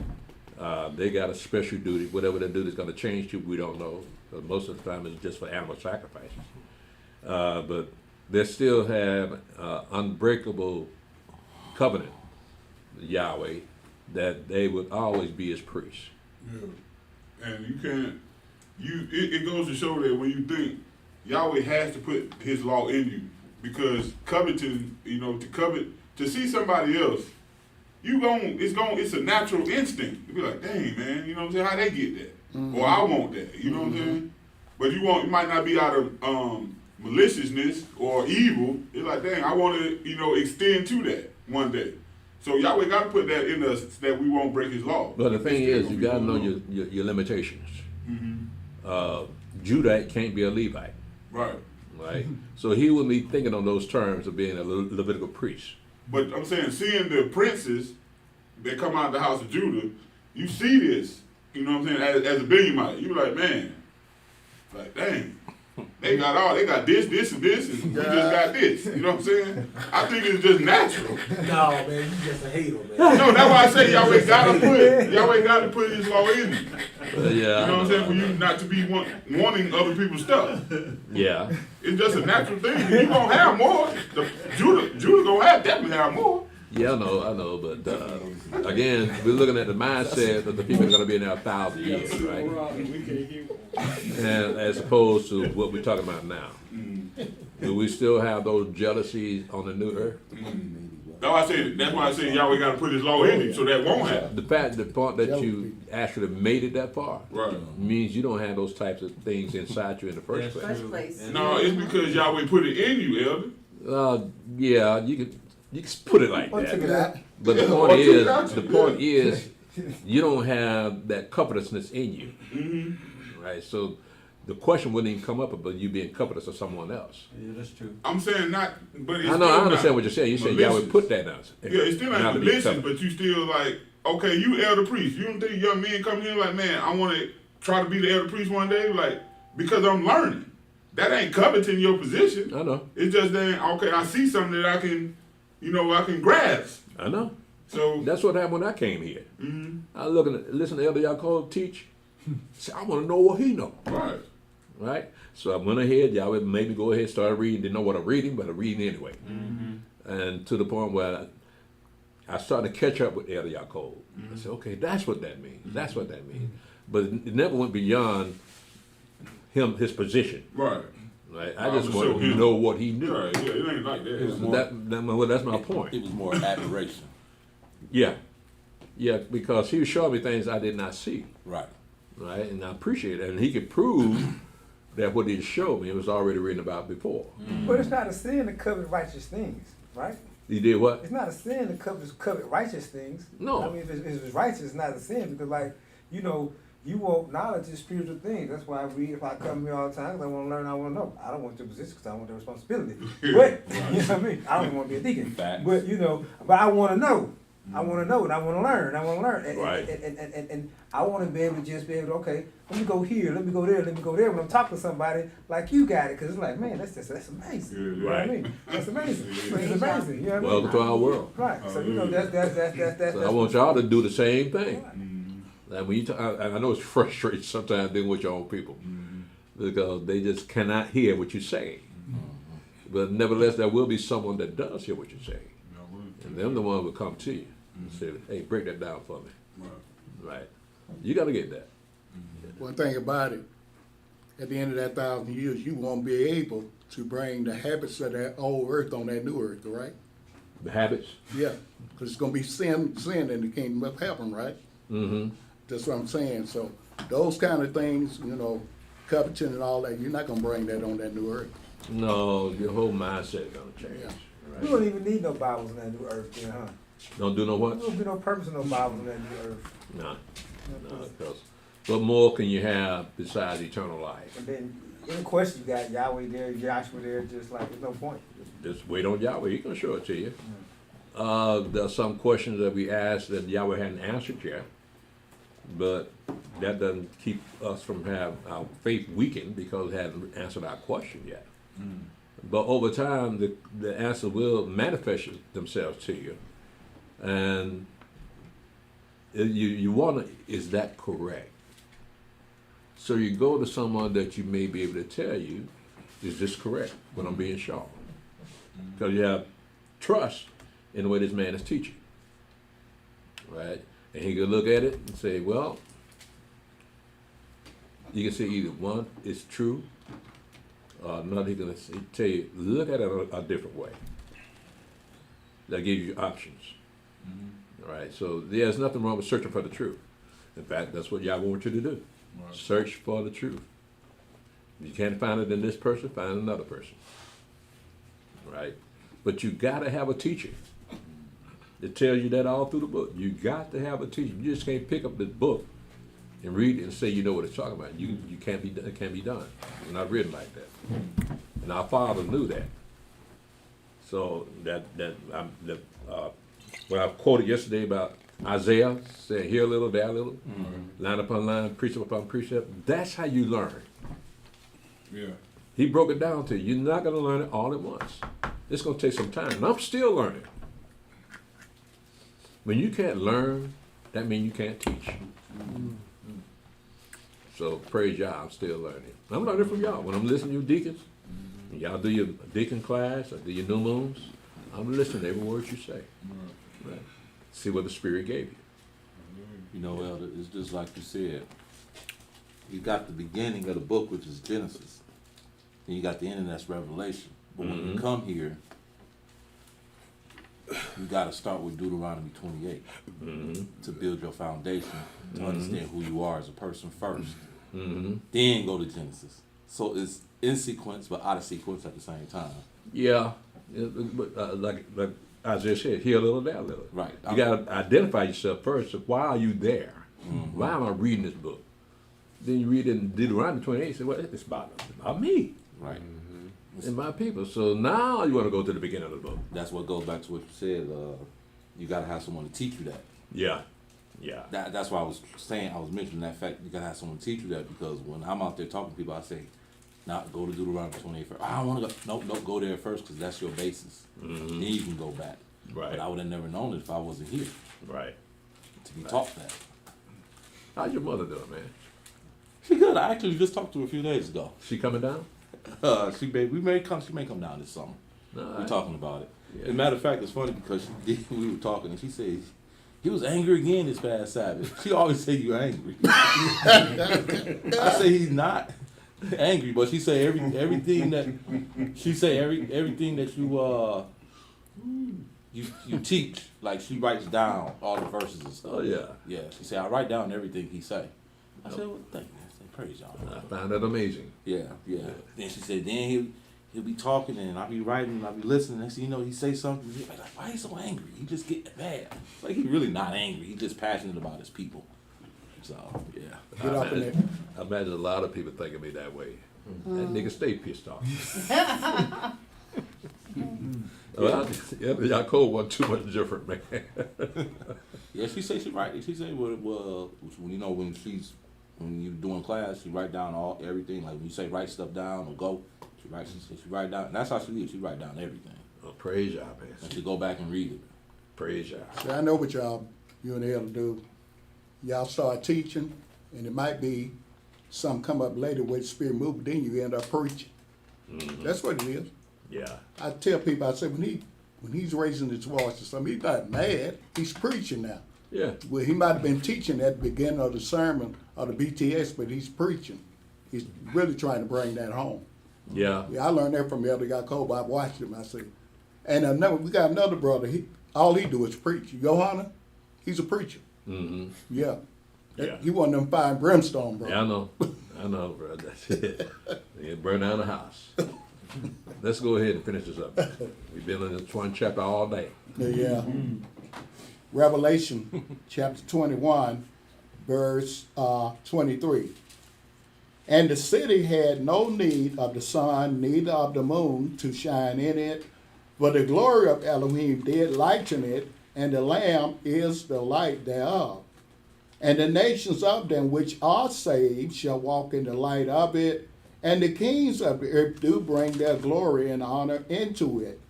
They got a special duty. Whatever their duty is going to change to, we don't know. Most of the time, it's just for animal sacrifices. But they still have unbreakable covenant, Yahweh, that they would always be his priests. Yeah. And you can't, it goes to show that when you think Yahweh has to put his law in you, because coveting, to see somebody else, it's a natural instinct to be like, dang, man, you know what I'm saying, how they get that? Or I want that, you know what I'm saying? But it might not be out of maliciousness or evil. It's like, dang, I want to, extend to that one day. So Yahweh got to put that in us that we won't break his law. But the thing is, you got to know your limitations. Judah can't be a Levite. Right? So he would be thinking on those terms of being a Levitical priest. But I'm saying, seeing the princes that come out of the house of Judah, you see this, you know what I'm saying, as a Benjamite. You be like, man, like, dang. They got this, and this, and we just got this. You know what I'm saying? I think it's just natural. No, man, you just a hater, man. No, that's why I say Yahweh gotta put his law in you. Yeah. You know what I'm saying? For you not to be wanting other people's stuff. Yeah. It's just a natural thing. You gonna have more. Judah gonna definitely have more. Yeah, I know, but again, we're looking at the mindset of the people that are going to be in there 1,000 years, right? And as opposed to what we're talking about now. Do we still have those jealousies on the new earth? That's why I say Yahweh got to put his law in you, so that won't happen. The point that you actually made it that far Right. means you don't have those types of things inside you in the first place. No, it's because Yahweh put it in you, Elder. Yeah, you can put it like that. But the point is, you don't have that covetousness in you, right? So the question wouldn't even come up about you being covetous of someone else. Yeah, that's true. I'm saying not, but it's I understand what you're saying. You said Yahweh put that on us. Yeah, it's still not malicious, but you still like, okay, you elder priest. You don't think young men come here like, man, I want to try to be the elder priest one day, like, because I'm learning. That ain't coveting your position. I know. It's just that, okay, I see something that I can grasp. I know. So that's what happened when I came here. I listen to Elder Yaakov teach. I want to know what he knows. Right. So I went ahead. Y'all maybe go ahead, started reading. Didn't know what I'm reading, but I'm reading anyway. And to the point where I started to catch up with Elder Yaakov. I said, okay, that's what that means. That's what that means. But it never went beyond his position. Right. Right? I just wanted to know what he knew. Right, yeah, it ain't like that. was So more- that's my point. It was more admiration. Yeah. Yeah, because he was showing me things I did not see. Right. Right? And I appreciate it. And he could prove that what he showed me, it was already written about before. But it's not a sin to covet righteous things, right? He did what? It's not a sin to covet righteous things. No. I mean, if it's righteous, it's not a sin because, like, you know, you want knowledge is spiritual things. That's why I read. If I come here all the time, 'cause I want to learn, I want to know. I don't want your position because I want the responsibility. But, you know what I mean? I don't even want to be a deacon. Facts. But, you know, but I want to know. I want to know and I want to learn. I want to learn. And, Right. and I want to be able to just be able to, okay, let me go here, let me go there, let me go there. When I'm talking to somebody, like you got it, because it's like, man, that's amazing. You know what I mean? That's amazing. It's amazing. You know what I mean? Welcome to our world. Right. So, you know, that's So I want y'all to do the same thing. Like when you I know it's frustrating sometimes dealing with your own people because they just cannot hear what you're saying. But nevertheless, there will be someone that does hear what you're saying. And them the one will come to you and say, hey, break that down for me. Right. You got to get that. One thing about it, at the end of that 1,000 years, you won't be able to bring the habits of that old earth on that new earth, right? The habits. Yeah, because it's going to be sin in the kingdom of heaven, right? Mm-hmm. That's what I'm saying. So those kind of things, you know, coveting and all that, you're not going to bring that on that new earth. No, your whole mindset is going to change. Yeah. we don't even need no Bibles in that new earth, then, huh? Don't do no what? There will be no purpose in no Bibles in that new earth. No. No, because what more can you have besides eternal life? And then any question you got, Yahweh there, Joshua there, just like there's no point. Just wait on Yahweh. He's going to show it to you. There's some questions that we asked that Yahweh hadn't answered yet. But that doesn't keep us from having our faith weakened because it hadn't answered our question yet. But over time, the answer will manifest themselves to you. And you wonder, is that correct? So you go to someone that you may be able to tell you, is this correct when I'm being shown? Because you have trust in the way this man is teaching. Right? And he can look at it and say, well, you can say either one is true, or another he can tell you, look at it a different way. That gives you options. Right? So there's nothing wrong with searching for the truth. In fact, that's what Yahweh wants you to do. Right. Search for the truth. If you can't find it in this person, find another person. Right? But you got to have a teacher. It tells you that all through the book. You got to have a teacher. You just can't pick up this book and read it and say you know what it's talking about. You can't be. It can't be done. It's not written like that. And our Father knew that. So what I quoted yesterday about Isaiah saying here a little, there a little, line upon line, precept upon precept. That's how you learn. Yeah. He broke it down to you. You're not going to learn it all at once. It's going to take some time. And I'm still learning. When you can't learn, that means you can't teach. So praise y'all, I'm still learning. I'm learning from y'all. When I'm listening to you deacons, and y'all do your deacon class or do your new moons, I'm listening to every word you say. Right. See what the Spirit gave you. You know, Elder, it's just like you said. You got the beginning of the book, which is Genesis. Then you got the ending, that's Revelation. But when you come here, you got to start with Deuteronomy 28 to build your foundation, to understand who you are as a person first. Then go to Genesis. So it's in sequence, but out of sequence at the same time. Yeah, but like Isaiah said, here a little, there a little. Right. You got to identify yourself first. So why are you there? Why am I reading this book? Then you read it in Deuteronomy 28 and say, well, it's about me. Right. And my people. So now you want to go to the beginning of the book. That's what goes back to what you said. You got to have someone to teach you that. Yeah. Yeah. That's why I was mentioning that fact. You got to have someone to teach you that, because when I'm out there talking to people, I say, not go to Deuteronomy 28 first. I don't want to go. Nope, go there first, because that's your basis. Then you can go back. Right. But I would have never known it if I wasn't here. Right. To be taught that. How's your mother doing, man? She good. I actually just talked to her a few days ago. She coming down? She may come down this summer. We're talking about it. As a matter of fact, it's funny because we were talking and she said he was angry again this past Sabbath. She always say you're angry. I say he's not angry, but she say everything that you teach, like she writes down all the verses and stuff. Oh yeah. Yeah, she said I write down everything he say. I said, well, thank you. I said, praise y'all. I found that amazing. Yeah. Then she said, then he'll be talking and I'll be writing and I'll be listening. Next thing you know, he say something. He'll be like, why he so angry? He just getting mad. Like, he's really not angry. He's just passionate about his people. So, yeah. I imagine a lot of people think of me that way. That nigga stay pissed off. Well, Yaakov wasn't too much different, man. Yeah, she say she write. She say, well, when you know when you're doing class, she write down everything. Like when you say write stuff down or go, she write down. And that's how she is. She write down everything. Oh, praise y'all, man. And she go back and read it. Praise y'all. See, I know what you and the elder do. Y'all start teaching, and it might be something come up later where the spirit move, but then you end up preaching. Mm-hmm. That's what it is. Yeah. I tell people, I say, when he's raising his voice or something, he's not mad. He's preaching now. Yeah. Well, he might have been teaching at the beginning of the sermon or the BTS, but he's preaching. He's really trying to bring that home. Yeah. Yeah, I learned that from Elder Yaakov. I watched him. I said, and we got another brother. All he do is preach. Johanna, he's a preacher. Mm-hmm. Yeah. Yeah. He one of them fire and brimstone brothers. Yeah, I know, bro. That's it. They burn down the house. Let's go ahead and finish this up. We've been in this one chapter all day. Yeah. Revelation chapter 21, verse 23. And the city had no need of the sun, neither of the moon to shine in it, for the glory of Elohim did lighten it, and the Lamb is the light thereof. And the nations of them which are saved shall walk in the light of it, and the kings of the earth do bring their glory and honor into it.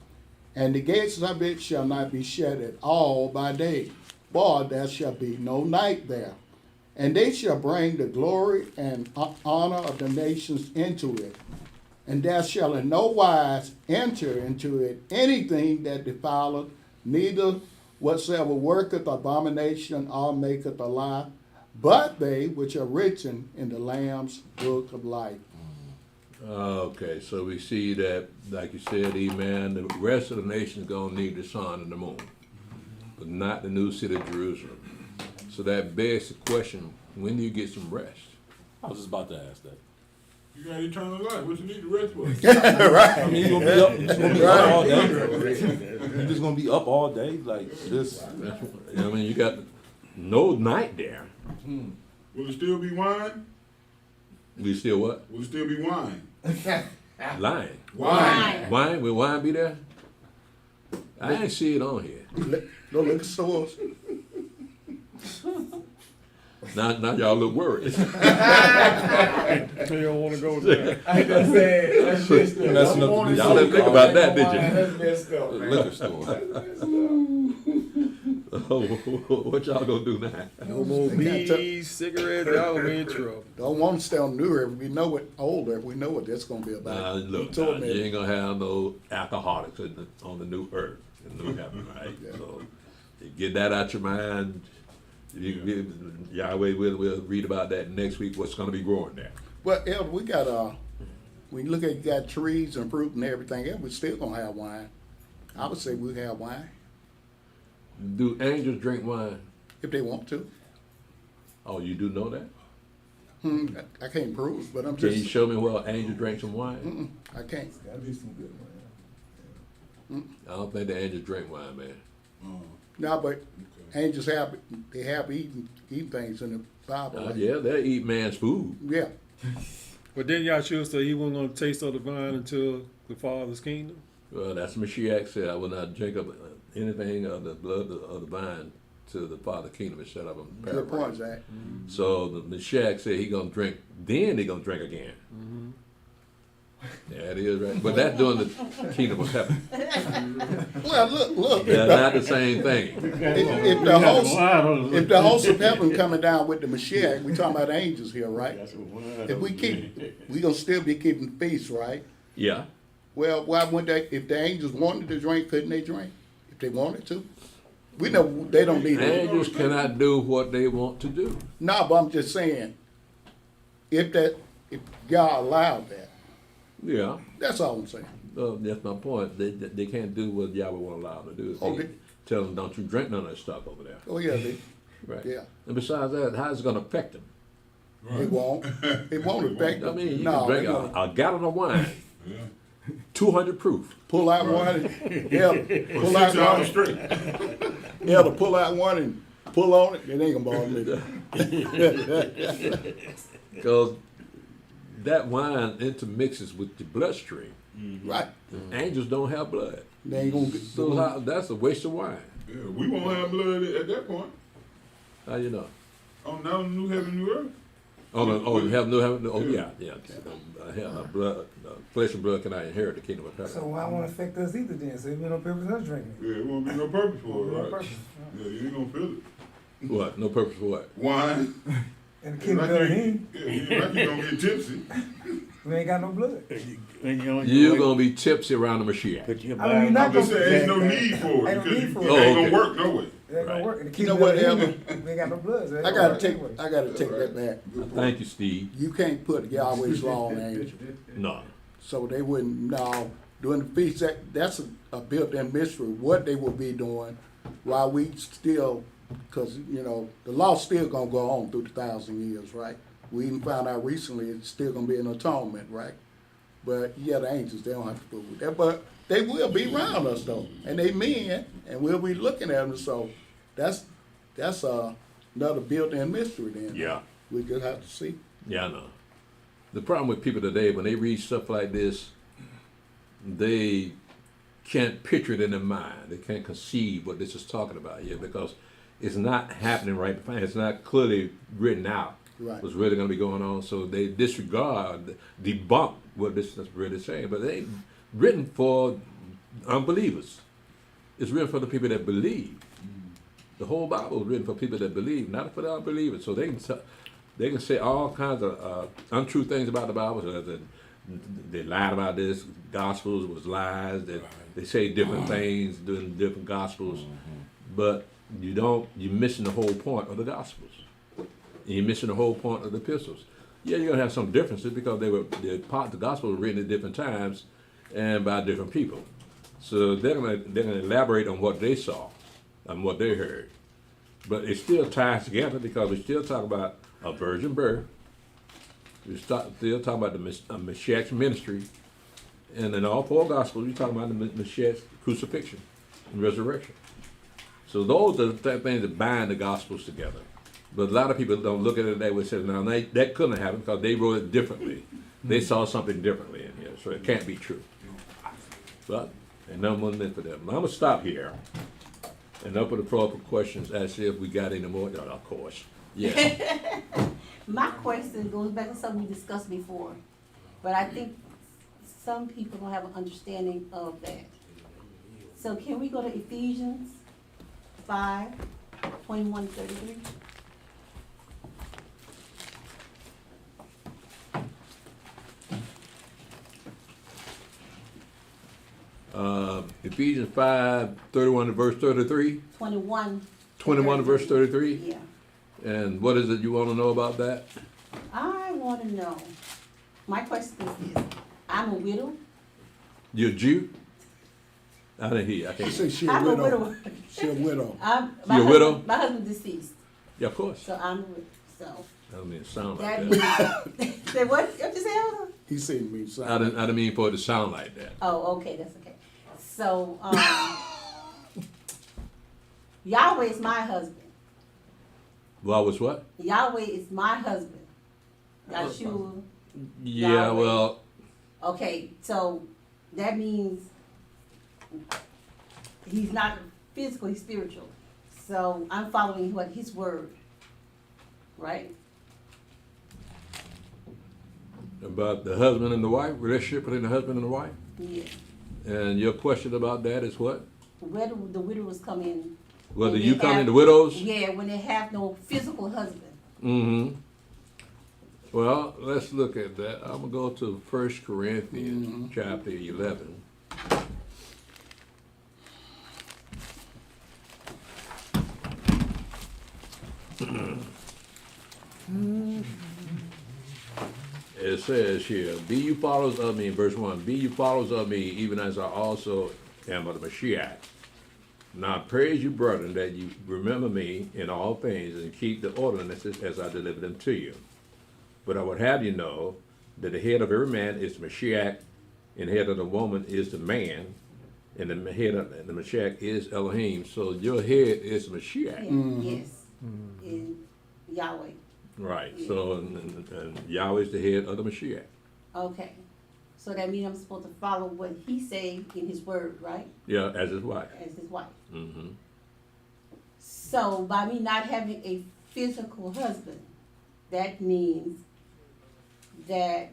And the gates of it shall not be shut at all by day, for there shall be no night there. And they shall bring the glory and honor of the nations into it. And there shall in no wise enter into it anything that defileth, neither whatsoever worketh abomination or maketh a lie, but they which are written in the Lamb's book of life. Okay, so we see that, like you said, amen, the rest of the nation is going to need the sun and the moon, but not the new city of Jerusalem. So that begs the question, when do you get some rest? I was just about to ask that. You got eternal life. What you need the rest for? Right. I mean, you're gonna be up all day. You're just gonna be up all day like this. I mean, you got no night there. Will it still be wine? We still what? Will it still be wine? Lying. Wine. Wine? Will wine be there? I ain't see it on here. No liquor stores. Now y'all look worried. You don't want to go there. I ain't gonna say it. That's messed up. Messing up the Y'all didn't think about that, did you? That's messed up, man. Liquor store. What y'all gonna do now? No more bees, cigarettes, y'all gonna be in trouble. Don't want to stay on New River. We know it older. We know what that's gonna be about. Look, He told you me. ain't gonna have no alcoholics on the new earth, in the new heaven, right? Yeah. So you get that out your mind. Yahweh will read about that next week. What's gonna be growing there? Well, Elder, we got when you look at, you got trees and fruit and everything else, we still gonna have wine. I would say we have wine Do angels drink wine? if they want to. Oh, you do know that? I can't prove, but I'm Can you just. show me where an angel drank some wine? I can't. Gotta be some good wine. I don't think the angels drink wine, man. No, but angels have eaten things in the Bible. Yeah, they'll eat man's food. Yeah. But then Yahshua said he wasn't going to taste of the vine until the Father's kingdom. Well, that's Mashiach said, I will not drink of anything of the blood of the vine to the Father kingdom and shut up and Good point, Zach. So the Mashiach said he gonna drink, then they gonna drink again. Yeah, it is right. But that's during the kingdom of heaven. Well, look. They're not the same thing. If the host of heaven coming down with the Mashiach, we talking about angels here, right? If we gonna still be keeping feast, right? Yeah. Well, why wouldn't they, if the angels wanted to drink, couldn't they drink? If they wanted to? We know they don't need it. Angels cannot do what they want to do. No, but I'm just saying, if God allowed that, Yeah, that's all I'm saying. that's my point. They can't do what Yahweh won't allow them to do. Oh, They tell them, don't you drink none of that stuff over there. Oh, yeah, they, Right. yeah. And besides that, how's it going to affect them? It won't. It won't affect I them. mean, you No, can drink it won't. a gallon of wine, Yeah. 200 proof. Pull out one, pull out 6 hours one, straight. to pull out one and pull on it, it ain't gonna bother me. Because that wine intermixes with the bloodstream. Right. Angels don't have blood. They ain't gonna get, So that's a waste of wine. Yeah, we won't have blood at that point. How you know? On now new heaven, new earth. Heaven. Yeah. Blood, flesh and blood cannot inherit the kingdom of heaven. So why won't affect us either then? So it be no purpose us drinking. Yeah, it won't be no purpose for it, No right? purpose. Yeah, you ain't gonna feel it. What? No purpose for what? Wine. And the king Like of you, him, yeah, you like you gonna get tipsy. we ain't got no blood. You're going to be tipsy around the Mashiach. I mean, you're not I'm just gonna saying, ain't no need for it Ain't no because need for it it. Oh, ain't okay. gonna work no way. It ain't gonna work. And the You king know of what, him, Evan? we ain't got no blood. So it I ain't gotta gonna take, work I gotta take that back. Thank you, Steve. You can't put Yahweh's law on angels. No. So they wouldn't, no, during the feast, that's a built-in mystery, what they will be doing while we still, because, you know, the law's still gonna go on through the 1,000 years, right? We even found out recently it's still gonna be an atonement, right? But yeah, the angels, they don't have to fool with that, but they will be around us though, and they men, and we'll be looking at them, so that's another built-in mystery then. Yeah. We just have to see. Yeah, I know. The problem with people today, when they read stuff like this, they can't picture it in their mind. They can't conceive what this is talking about here because it's not happening right before. It's not clearly written out Right. what's really going to be going on. So they disregard, debunk what this is really saying. But they ain't written for unbelievers. It's written for the people that believe. The whole Bible is written for people that believe, not for the unbelievers. So they can say all kinds of untrue things about the Bible. So that they lied about this. Gospels was lies. That they say different things during different gospels, but you're missing the whole point of the gospels. You're missing the whole point of the epistles. Yeah, you're gonna have some differences because the gospel was written at different times and by different people. So they're gonna elaborate on what they saw and what they heard, but it still ties together because we still talk about a virgin birth. We still talking about the Mashiach's ministry, and in all four gospels, you're talking about the Mashiach's crucifixion and resurrection. So those are the things that bind the gospels together. But a lot of people don't look at it that way. Say, now that couldn't have happened because they wrote it differently. They saw something differently in here, so it can't be true. But and none more than for them. I'm gonna stop here and open the floor for questions. As if we got any more. Of course, yeah. My question goes back to something we discussed before, but I think some people don't have an understanding of that. So can we go to Ephesians 5:21-33? Ephesians 5:31 to verse 33. 21. 21 to verse 33. Yeah. And what is it you want to know about that? I want to know. My question is this: I'm a widow. You're a Jew? I didn't hear you. I She can't. said she a I'm a widow. widow. She a widow. You're a widow? My husband deceased, Yeah, of course. so I'm a widow. So I don't mean to sound like that that. means. Say what? What you say? Elder? He said me I something. didn't mean for it to sound like that. Oh, okay, that's okay. So Yahweh is my husband. Well, was what? Yahweh is my husband. Yahshua. Yeah, Yahweh. well, Okay, so that means he's not physical, he's spiritual. So I'm following what his word, right? about the husband and the wife, relationship between the husband and the wife. Yeah. And your question about that is what? Where do the widows come in? Whether when you they come have- into widows? Yeah, when they have no physical husband. Mm-hmm. Well, let's look at that. I'm gonna go to 1 Corinthians chapter 11. It says here, be you followers of me, in verse 1, be you followers of me, even as I also am of the Mashiach. Now I praise you, brethren, that you remember me in all things and keep the ordinances as I deliver them to you. But I would have you know that the head of every man is the Mashiach, and the head of the woman is the man, and the head of the Mashiach is Elohim. So your head is Mashiach. Yes, in Yahweh. Right. So and Yahweh is the head of the Mashiach. Okay, so that means I'm supposed to follow what he say in his word, right? Yeah, as his wife. As his wife. Mm-hmm. So by me not having a physical husband, that means that,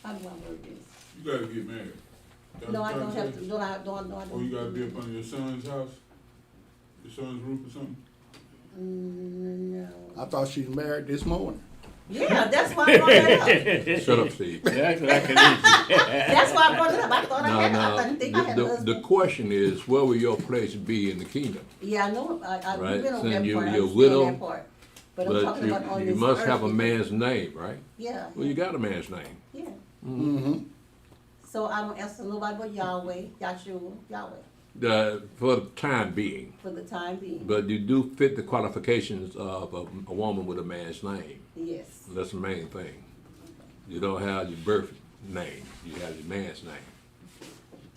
how do I word this? You gotta get married. That's No, what I I'm don't trying have to to, say. don't. Or you gotta be up under your son's house, your son's roof or something. No. I thought she was married this morning. Yeah, that's why I brought it up. Shut up, Steve. That's what I can easy. That's why I brought it up. I thought I No, didn't think I had a the husband. question is, where will your place be in the kingdom? Yeah, I know, Right, we've been on since that you're part, I a understand widow, that part. But I'm But talking about on you this must have a earthly- man's name, right? Yeah, Well, you got a man's name. yeah. Mm-hmm. So I don't answer nobody but Yahweh, Yahshua, Yahweh, For the time being. for the time being. But you do fit the qualifications of a woman with a man's name. Yes. That's the main thing. You don't have your birth name, you have your man's name.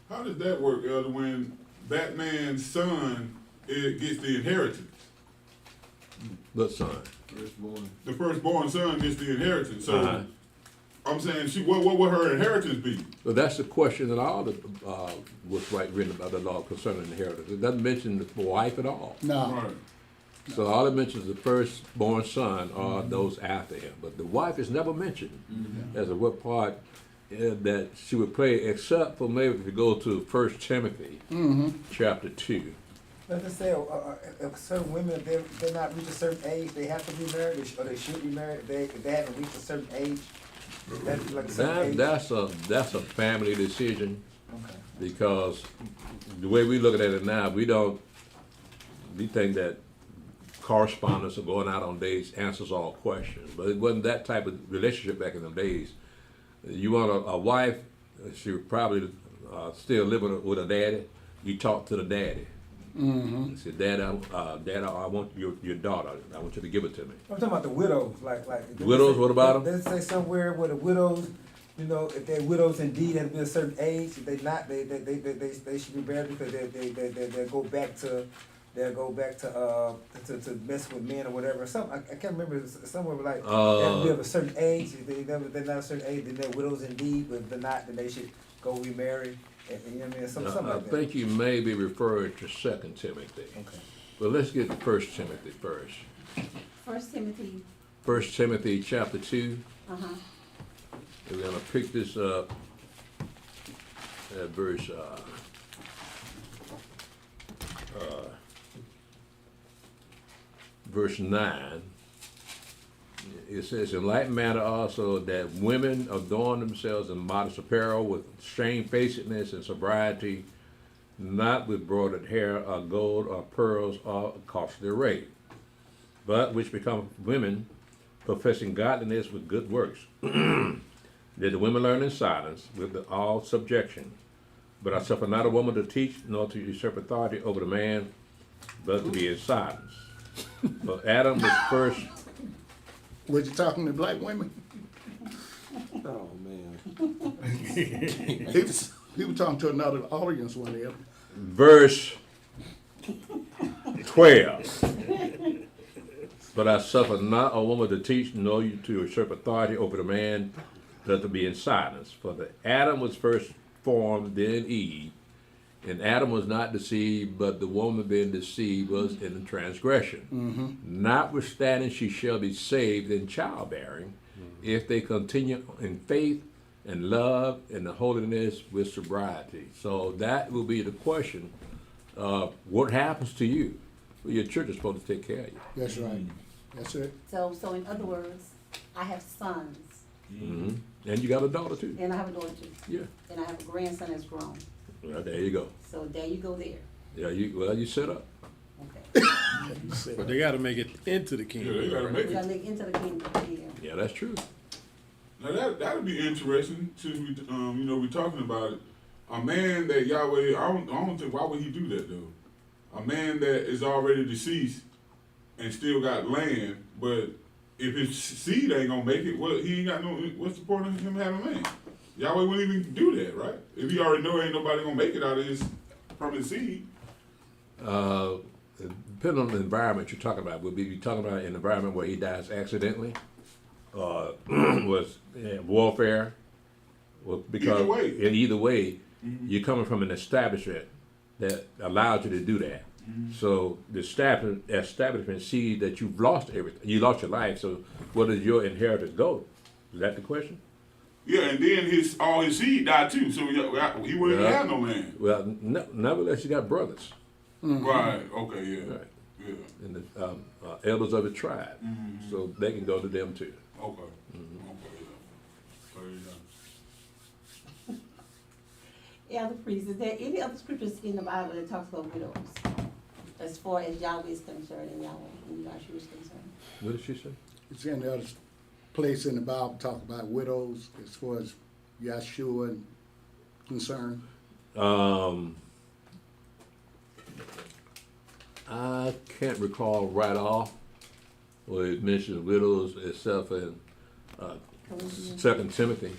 How does that work, Elder, when that man's son gets the inheritance? But son, The firstborn son gets the inheritance, so Uh-huh. I'm saying, what would her inheritance be? but that's the question that all the, what's right written about the law concerning inheritance. It doesn't mention the wife at all. No. Right. So all it mentions the firstborn son or those after him. But the wife is never mentioned as a what part that she would play, except for maybe if you go to 1 Timothy chapter 2. Let's just say, if certain women, if they're not reached a certain age, they have to be married, or they should be married, if they haven't reached a certain age, that's like a certain age. That's a family decision, Okay. because the way we look at it now, we think that correspondence or going out on dates answers all questions. But it wasn't that type of relationship back in them days. You want a wife, she would probably still live with her daddy. You talk to the daddy. Mm-hmm. You say, Dad, I want your daughter. I want you to give it to me. I'm talking about the widows, like. Widows, what about them? Let's say somewhere where the widows, you know, if they're widows indeed at a certain age, if they not, they should be married because they go back to. They'll go back to mess with men or whatever. Some I can't remember, somewhere like they have to be of a certain age. If they're not a certain age, then they're widows indeed. But if they're not, then they should go remarry. And, you know what I mean? Something I like that. think you may be referring to 2 Timothy. Okay. But let's get to 1 Timothy first. 1 Timothy, 1 Timothy chapter 2. uh-huh, We're going to pick this up at verse verse 9. It says, in like manner also that women adorn themselves in modest apparel with shamefacedness and sobriety, not with broidered hair or gold or pearls or costly array, but which become women professing godliness with good works. That the women learn in silence with all subjection. But I suffer not a woman to teach, nor to usurp authority over the man, but to be in silence. For Adam was first. Was you talking to black women? Oh, man. He was talking to another audience one day. Verse 12. But I suffer not a woman to teach, nor to usurp authority over the man, but to be in silence. For the Adam was first formed, then Eve. And Adam was not deceived, but the woman being deceived was in the transgression. Mm-hmm. Notwithstanding, she shall be saved in childbearing, if they continue in faith and love and the holiness with sobriety. So that will be the question. What happens to you? Well, your church is supposed to take care of you. That's right. That's it. so in other words, I have sons, Mm-hmm. And you got a daughter too. and I have a daughter too, Yeah. and I have a grandson that's grown. Well, there you go. So there you go there. Yeah, you set up. Okay. But they got to make it into the Yeah, kingdom. they gotta make We it. gotta make into the kingdom. Yeah. Yeah, that's true. Now that'll be interesting since we we talking about it. A man that Yahweh, I don't think, why would he do that though? A man that is already deceased and still got land, but if his seed ain't gonna make it, he ain't got no. What's the point of him having land? Yahweh wouldn't even do that, right? If he already know ain't nobody gonna make it out of from his seed. Depending on the environment you're talking about, would be you talking about an environment where he dies accidentally, was warfare, well, because Either way. in either way, you're coming from an establishment that allowed you to do that. So the establishment sees that you've lost everything. You lost your life. So where does your inheritance go? Is that the question? Yeah, and then all his seed died too, so he wouldn't Yeah. have no land. Well, nevertheless, you got brothers. Right. Okay. Yeah. Right. Yeah. And the elders of the tribe, so they can go to them too. Okay. Okay. Yeah. Elder priest, is there any other scriptures in the Bible that talks about widows? As far as Yahweh is concerned and Yahshua is concerned? What did she say? It's in the other place in the Bible talk about widows as far as Yahshua and concerned. I can't recall right off where it mentions widows itself in 2 Timothy.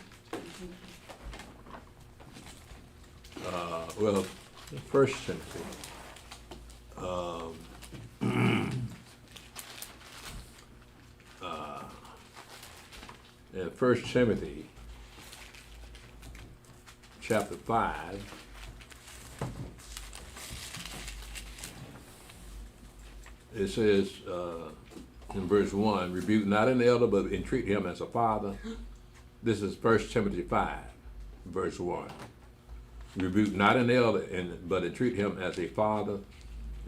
Well, 1 Timothy. In 1 Timothy, chapter 5, it says in verse 1, rebuke not an elder, but entreat him as a father. This is 1 Timothy 5, verse 1. Rebuke not an elder, but entreat him as a father,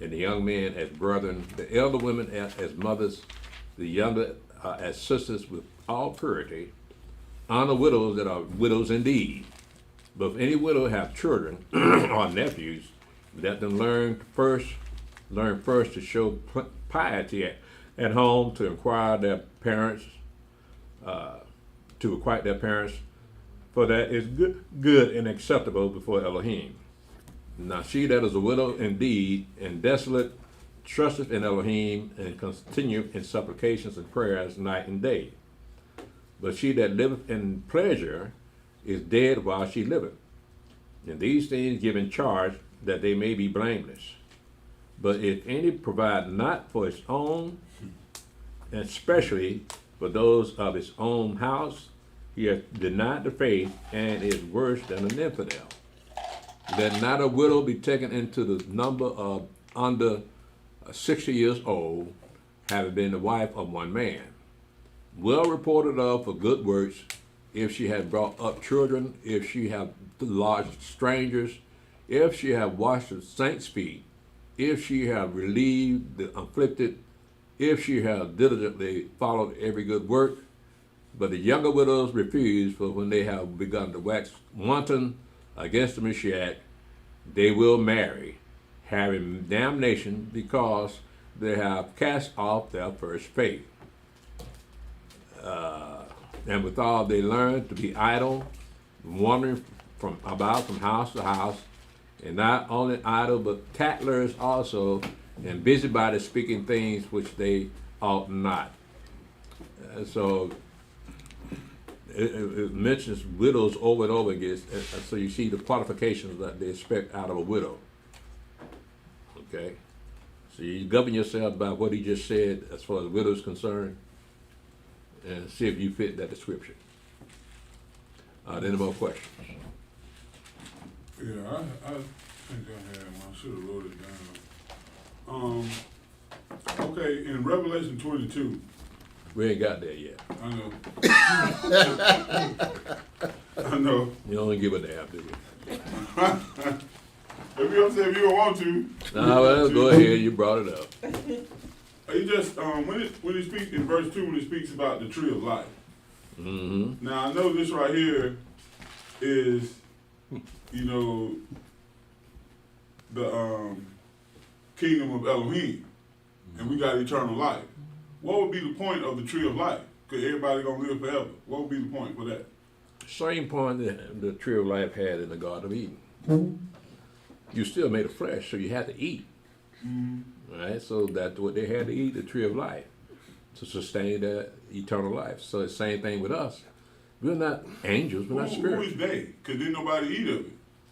and the young men as brethren, the elder women as mothers, the younger as sisters with all purity. Honor widows that are widows indeed. But if any widow have children or nephews, let them learn first to show piety at home, to acquire their parents, for that is good and acceptable before Elohim. Now she that is a widow indeed and desolate trusteth in Elohim and continueth in supplications and prayers night and day. But she that liveth in pleasure is dead while she liveth. And these things give in charge that they may be blameless. But if any provide not for his own, and especially for those of his own house, he has denied the faith and is worse than an infidel. Let not a widow be taken into the number of under 60 years old, having been the wife of one man, well reported of for good works, if she had brought up children, if she have lodged strangers, if she have washed the saints' feet, if she have relieved the afflicted, if she have diligently followed every good work. But the younger widows refuse, for when they have begun to wax wanton against the Mashiach, they will marry, having damnation because they have cast off their first faith. And withal they learn to be idle, wandering from house to house, and not only idle, but tattlers also, and busybodies speaking things which they ought not. So it mentions widows over and over again, so you see the qualifications that they expect out of a widow. Okay? So you govern yourself by what he just said as far as widows concerned, and see if you fit that description. Any more questions? Yeah, I think I had one. I should have wrote it down. Okay, in Revelation 22. We ain't got there yet. I know. I know. You don't give a damn, do you? If you don't want to. Well, go ahead. You brought it up. It just when it speaks in verse 2, when it speaks about the tree of life. Mm-hmm. Now I know this right here is, you know, the kingdom of Elohim, and we got eternal life. What would be the point of the tree of life? Because everybody gonna live forever. What would be the point for that? Same point that the tree of life had in the Garden of Eden. You still made of flesh, so you had to eat. Right? So that's what they had to eat, the tree of life, to sustain that eternal life. So it's the same thing with us. We're not angels, we're not Who spirits. is they? Because didn't nobody eat of it.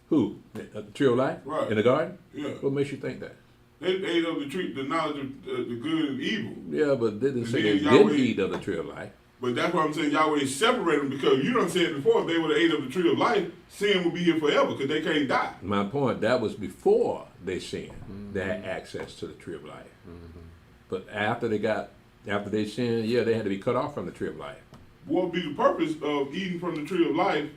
Who? The tree of life? Right. In the garden? Yeah. What makes you think that? They ate of the tree, the knowledge of the good and evil. Yeah, but they didn't And say then they Yahweh- didn't eat of the tree of life. But that's why I'm saying Yahweh separated them, because you done said before, if they would have ate of the tree of life, sin would be here forever because they can't die. My point, that was before they sinned. They had access to the tree of life. But after they sinned, yeah, they had to be cut off from the tree of life. What would be the purpose of eating from the tree of life?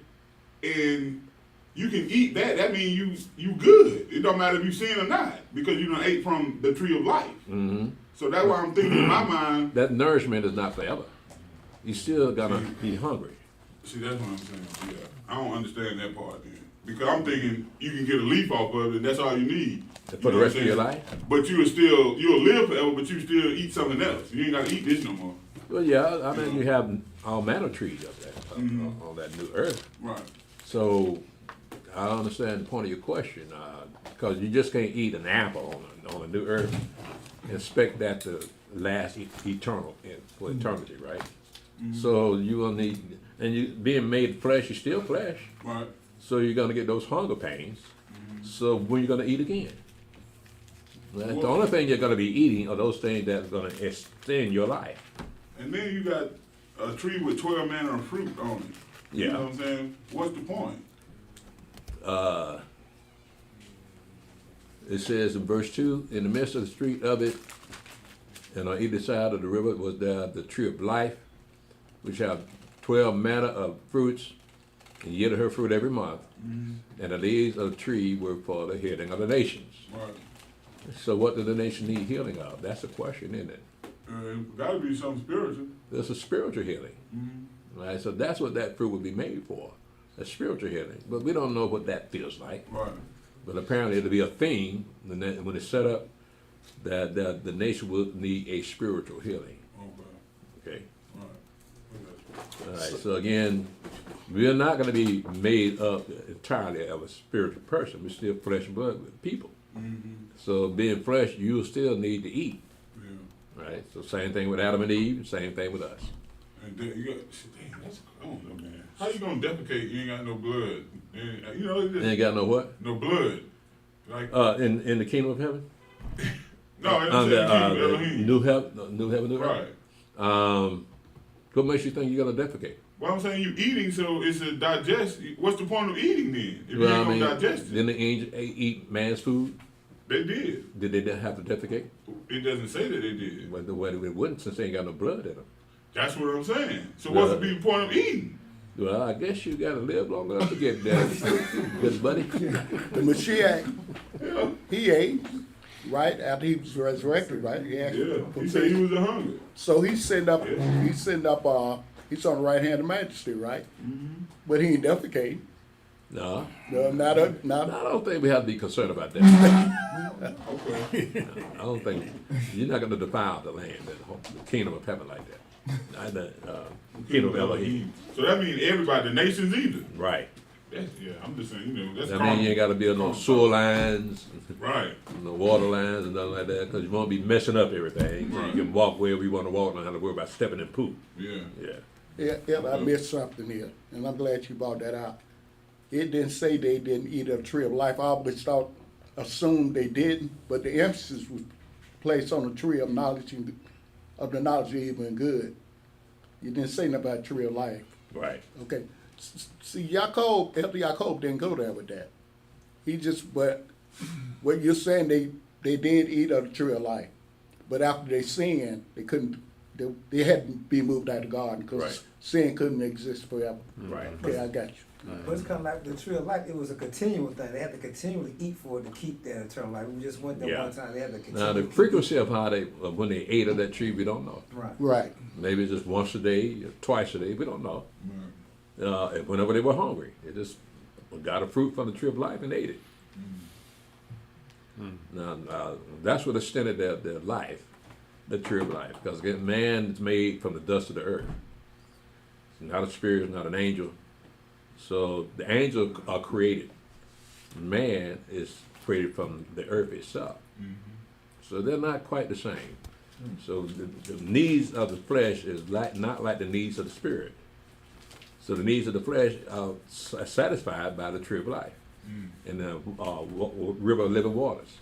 And you can eat that. That means you good. It don't matter if you sin or not, because you done ate from the tree of life. Mm-hmm. So that's why I'm thinking in my mind. That nourishment is not forever. You still gonna be hungry. See, that's what I'm saying. Yeah, I don't understand that part then, because I'm thinking you can get a leaf off of it, and that's all you need For the rest of your life? But you'll live forever, but you still eat something else. You ain't got to eat this no more. Well, yeah, I mean, you have all manner of trees up there on that new earth. Right. So I understand the point of your question, because you just can't eat an apple on a new earth and expect that to last for eternity, right? So you will need, and you being made flesh, you're still flesh. Right. So you're gonna get those hunger pains. So when you're gonna eat again? That's the only thing you're gonna be eating are those things that's gonna extend your life. And then you got a tree with 12 manner of fruit on it. You Yeah. know what I'm saying? What's the point? It says in verse 2, in the midst of the street of it, and on either side of the river was there the tree of life, which have 12 manner of fruits, and yielded her fruit every month. And the leaves of the tree were for the healing of the nations. Right. So what do the nation need healing of? That's the question, isn't it? It got to be something spiritual. There's a spiritual healing. Right? So that's what that fruit would be made for, a spiritual healing. But we don't know what that feels like. Right. But apparently it'll be a thing when it's set up that the nation will need a spiritual healing. Okay. Right. All right. So again, we're not going to be made up entirely of a spiritual person. We're still flesh and blood people. So being flesh, you'll still need to eat. Yeah. Right. So same thing with Adam and Eve. Same thing with us. And then you got, damn, that's, I don't know, man. How you gonna defecate? You ain't got no blood. And, you know, it just, Ain't got no what? no blood. Like In the kingdom of heaven. no, it's Under Elohim. new heaven, new earth. Right. What makes you think you're gonna defecate? Well, I'm saying you eating, so it's a digest. What's the point of eating then? If you ain't gonna digest it. Didn't the angels eat man's food? They did. Did they not have to defecate? It doesn't say that they did. Well, the way they wouldn't, since they ain't got no blood in them. That's what I'm saying. So what's the big point of eating? Well, I guess you gotta live long enough to get there, good buddy. The Mashiach, he ate, right, after he was resurrected, right? He asked Yeah. for He said he food. was a hunger. So he's on the right hand of majesty, right? But he ain't defecating. No, No, I don't think we have to be concerned about that. Okay. I don't think you're not gonna defile the land, the kingdom of heaven like that. The kingdom of Elohim. So that means everybody, the nations either. Right. That's, yeah, I'm just saying, you know, that's I mean, you ain't gotta build no sewer lines, Right. no water lines and nothing like that, because you won't be messing up everything. So Right. you can walk wherever you want to walk, and not have to worry about stepping in poop. Yeah. Yeah. Yeah, I missed something here, and I'm glad you brought that out. It didn't say they didn't eat of the tree of life. I always assumed they didn't, but the emphasis was placed on the tree of knowledge of the knowledge of evil and good. You didn't say nothing about tree of life. Right. Okay. See, Elder Yaakov didn't go there with that. He just, but what you're saying, they did eat of the tree of life, but after they sinned, they couldn't they had to be moved out of the garden because Right. sin couldn't exist forever. Right. Okay, I got you. But it's kind of like the tree of life. It was a continual thing. They had to continually eat for it to keep that eternal life. We just went there Yeah. one time. They had to Now continually. the frequency of how they when they ate of that tree, we don't know. Right. Right. Maybe just once a day, twice a day, we don't know. Whenever they were hungry, they just got a fruit from the tree of life and ate it. Now, that's what extended their life, the tree of life, because again, man is made from the dust of the earth. It's not a spirit, not an angel. So the angels are created. Man is created from the earth itself. So they're not quite the same. So the needs of the flesh is not like the needs of the spirit. So the needs of the flesh are satisfied by the tree of life and the river of living waters.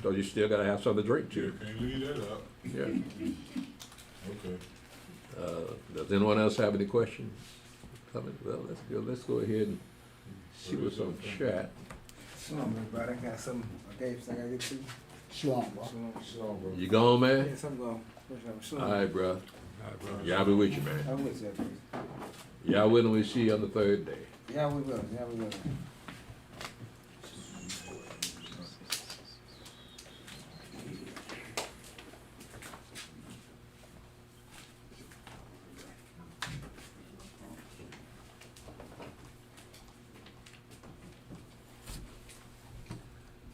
So you still got to have something to drink too. Can't leave that out. Yeah. Okay. Does anyone else have any questions? Well, let's go ahead and see what's on chat. Shalom, everybody. I got something. Okay, so I gotta get to. Shalom, bro. Shalom, bro. You gone, man? Yes, I'm going. Shalom. All right, bro. Y'all be with you, man. I'm with you, please. Y'all will when we see you on the third day. Yeah, we will. Yeah, we will.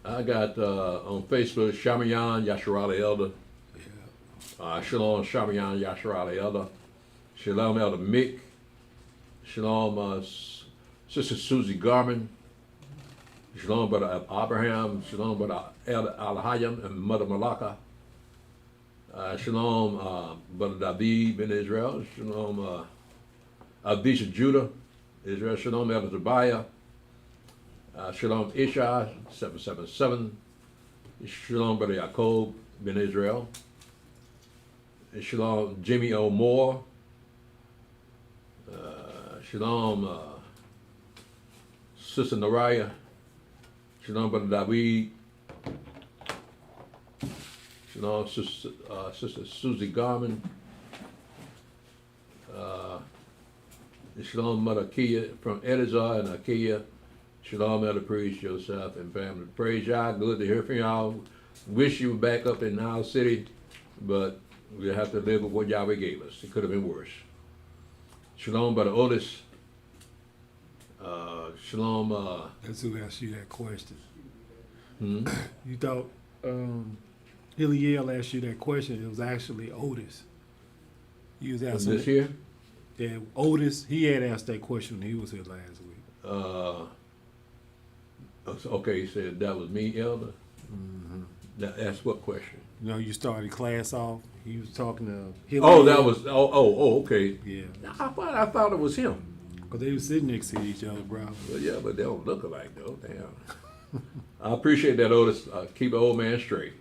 I got on Facebook Shamayan Yasharala Elder. Shalom Shamayan Yasharala Elder. Shalom Elder Mick. Shalom Sister Susie Garman. Shalom Brother Abraham. Shalom Brother Elder Alahayam and Mother Malaka. Shalom Brother David Ben Israel. Shalom Abisha Judah. Israel. Shalom Elder Tobiah. Shalom Isha 777. Shalom Brother Yaakov Ben Israel. Shalom Jimmy O. Moore. Shalom Sister Naraya. Shalom Brother David. Shalom Sister Susie Garman. Shalom Mother Kia from Elazar and Akia. Shalom, Elder Priest, Joseph, and family. Praise y'all. Good to hear from y'all. Wish you were back up in our city, but we have to live with what Yahweh gave us. It could have been worse. Shalom, Brother Otis. Shalom. That's who asked you that question. Hmm? You thought Hiliel asked you that question. It was actually Otis. He was asking This here? Yeah, Otis. He had asked that question when he was here last week. Okay, he said that was me, Elder. That's what question? You know, you started class off. He was talking to Hiliel. Oh, that was. Okay. Yeah. I thought it was him. Because they were sitting next to each other, bro. Well, yeah, but they don't look alike though. Damn. I appreciate that, Otis. Keep an old man straight.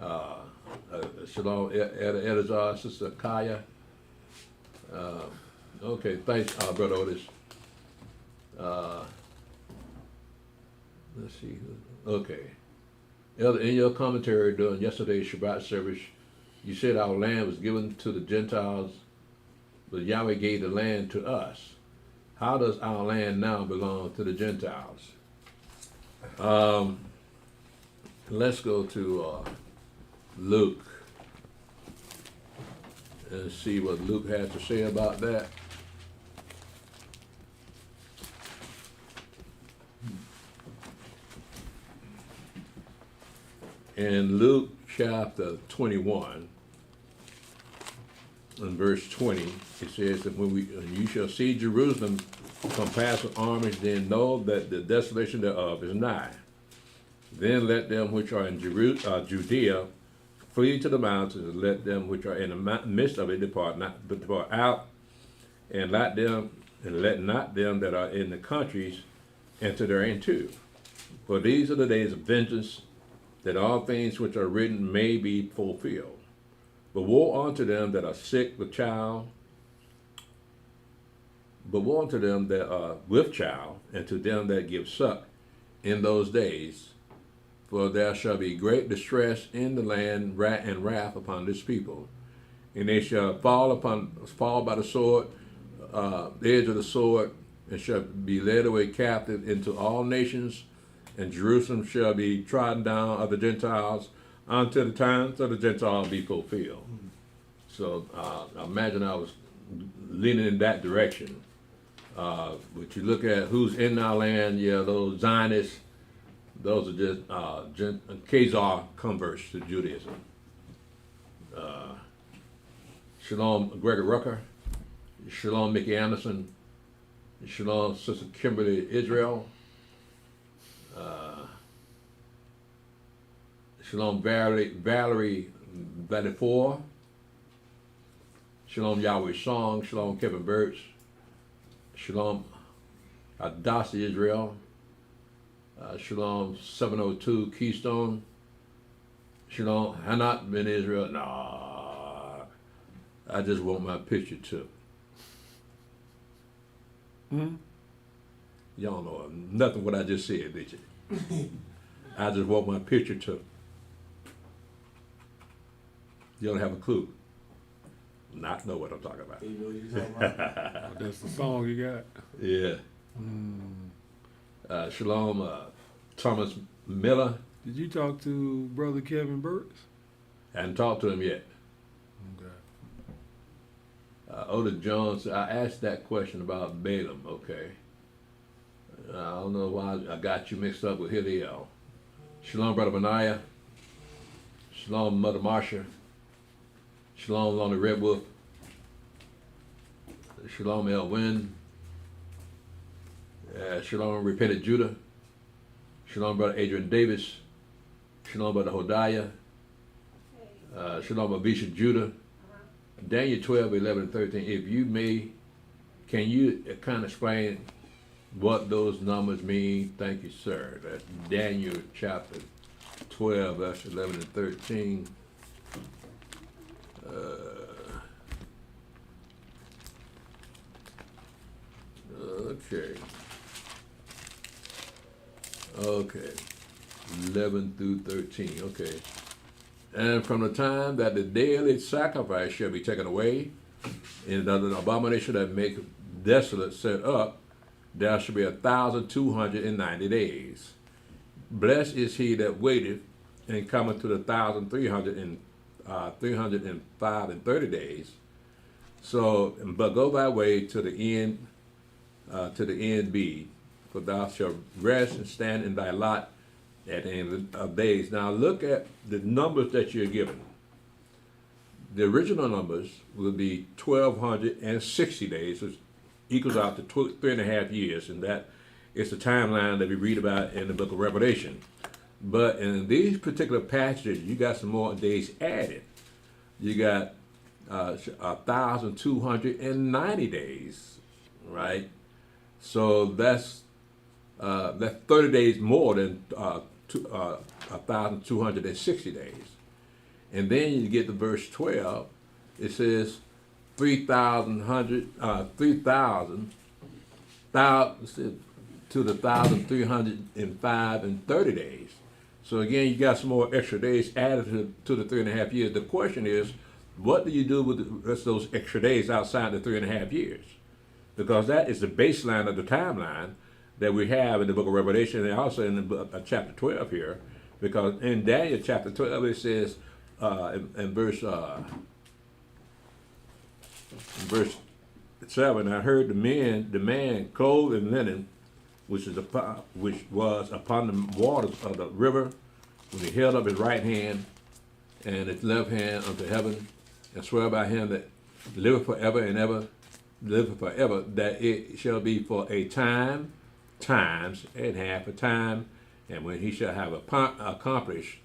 Shalom, Elazar, Sister Kaya. Okay, thanks, Brother Otis. Let's see. Okay. Elder, in your commentary during yesterday's Shabbat service, you said our land was given to the Gentiles, but Yahweh gave the land to us. How does our land now belong to the Gentiles? Let's go to Luke and see what Luke has to say about that. In Luke chapter 21, in verse 20, it says that when you shall see Jerusalem compassed with armies, then know that the desolation thereof is nigh. Then let them which are in Judea flee to the mountains, and let them which are in the midst of it depart out, and let not them that are in the countries enter therein too. For these are the days of vengeance, that all things which are written may be fulfilled. But woe unto them that are sick with child, but woe unto them that are with child, and to them that give suck in those days. For there shall be great distress in the land, and wrath upon this people. and they shall fall by the sword, the edge of the sword, and shall be led away captive into all nations, and Jerusalem shall be trodden down of the Gentiles until the times of the Gentiles be fulfilled. So I imagine I was leaning in that direction. But you look at who's in our land, yeah, those Zionists, those are just Khazar converts to Judaism. Shalom Gregory Rucker, Shalom Mickey Anderson, Shalom Sister Kimberly Israel, Shalom Valerie Valifor, Shalom Yahweh Song, Shalom Kevin Burtz, Shalom Adasi Israel, Shalom 702 Keystone, Shalom Hanat Ben Israel. Nah, I just want my picture too. Y'all know nothing what I just said, did you? I just want my picture too. You don't have a clue. Not know what I'm talking about. You know what you're talking about? That's the song you got. Yeah. Shalom Thomas Miller. Did you talk to Brother Kevin Burtz? Hadn't talked to him yet. Okay. Oda Jones, I asked that question about Balaam, okay. I don't know why I got you mixed up with Hillel. Shalom, Brother Benaiah. Shalom, Mother Marsha. Shalom, Lonnie Red Wolf. Shalom, Elwin. Shalom, Repentant Judah. Shalom, Brother Adrian Davis. Shalom, Brother Hodiah. Shalom, Abisha Judah. Daniel 12, 11, and 13. If you may, can you kind of explain what those numbers mean? Thank you, sir. That's Daniel chapter 12, verse 11 and 13. Okay. 11 through 13. Okay. And from the time that the daily sacrifice shall be taken away, and the abomination that make desolate set up, there shall be 1,290 days. Blessed is he that waiteth, and cometh to the 305 and 30 days. So, but go thy way to the end be, for thou shalt rest and stand in thy lot at the end of days. Now look at the numbers that you're given. The original numbers will be 1,260 days, which equals out to 3.5 years, and that is the timeline that we read about in the book of Revelation. But in these particular passages, you got some more days added. You got 1,290 days, right? So that's 30 days more than 1,260 days. And then you get to verse 12, it says 3,000 to the 1,305 and 30 days. So again, you got some more extra days added to the 3.5 years. The question is, what do you do with the rest of those extra days outside the 3.5 years? Because that is the baseline of the timeline that we have in the book of Revelation, and also in the book of chapter 12 here. Because in Daniel chapter 12, it says in verse 7, I heard the man clothed in linen, which was upon the waters of the river, when he held up his right hand and his left hand unto heaven, and swear by him that liveth forever and ever, that it shall be for a time, times, and half a time, and when he shall have accomplished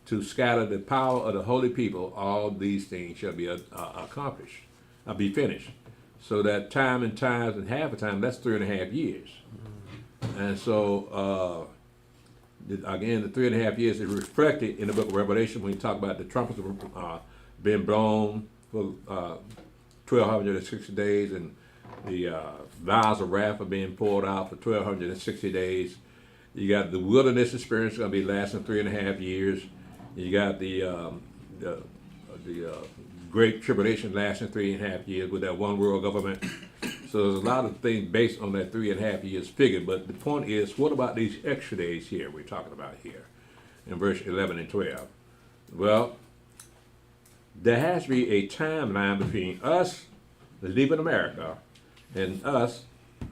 to scatter the power of the holy people, all these things shall be accomplished, be finished. So that time and times and half a time, that's 3.5 years. And so, again, the 3.5 years is reflected in the book of Revelation when you talk about the trumpets being blown for 1,260 days, and the vials of wrath are being poured out for 1,260 days. You got the wilderness experience going to be lasting 3.5 years. You got the Great Tribulation lasting 3.5 years with that one world government. So there's a lot of things based on that 3.5 years figure. But the point is, what about these extra days here we're talking about here in verse 11 and 12? Well, there has to be a timeline between us leaving America and us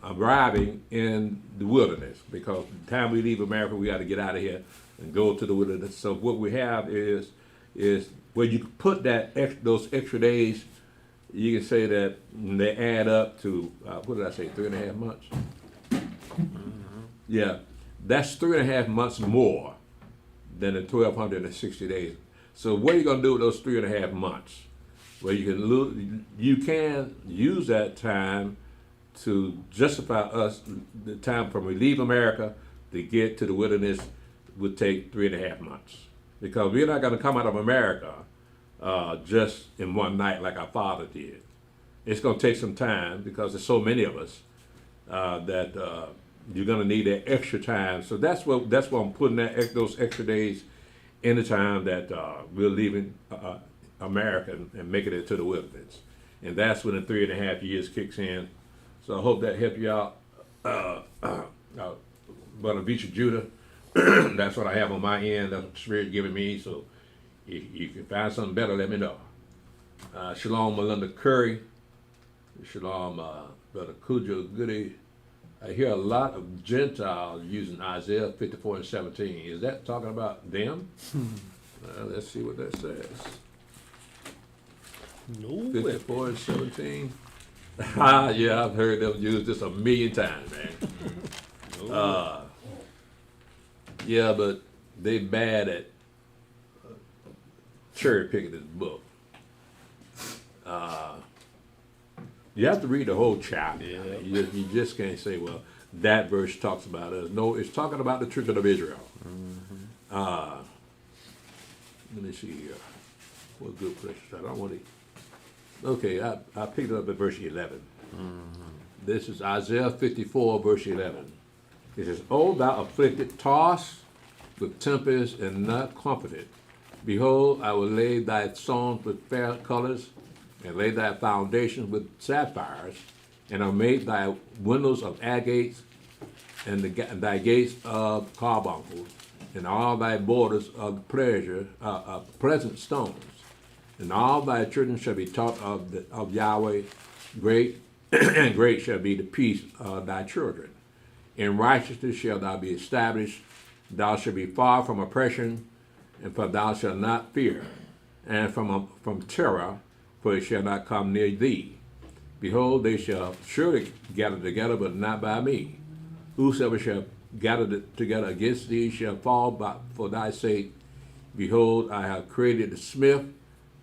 arriving in the wilderness, because the time we leave America, we got to get out of here and go to the wilderness. So what we have is where you put those extra days. You can say that they add up to what did I say? 3.5 months. Yeah, that's 3.5 months more than the 1,260 days. So what are you going to do with those 3.5 months? Well, you can use that time to justify us. The time from we leave America to get to the wilderness would take 3.5 months, because we're not going to come out of America just in one night like our father did. It's going to take some time, because there's so many of us that you're going to need that extra time. So that's what I'm putting those extra days in the time that we're leaving America and making it to the wilderness. And that's when the 3.5 years kicks in. So I hope that helped you out. Brother Vicha Judah, that's what I have on my end. That's what the Spirit giving me. So if you can find something better, let me know. Shalom, Melinda Curry. Shalom, Brother Cujo Goody. I hear a lot of Gentiles using Isaiah 54 and 17. Is that talking about them? Let's see what that says. No. 54 and 17. Yeah, I've heard them use this 1,000,000 times, man. Yeah, but they bad at cherry picking this book. You have to read the whole chapter. Yeah. You just can't say, well, that verse talks about us. No, it's talking about the children of Israel. Mm-hmm. Let me see here. What good place? I don't want to. Okay, I picked it up at verse 11. Mm-hmm. This is Isaiah 54, verse 11. It says, O thou afflicted, tossed with tempest and not comforted. Behold, I will lay thy stones with fair colors, and lay thy foundations with sapphires, and I will make thy windows of agates, and thy gates of carbuncles, and all thy borders of pleasant stones. And all thy children shall be taught of Yahweh. Great and great shall be the peace of thy children. In righteousness shall thou be established. Thou shalt be far from oppression, and for thou shalt not fear, and from terror, for it shall not come near thee. Behold, they shall surely gather together, but not by me. Whosoever shall gather together against thee shall fall for thy sake. Behold, I have created the smith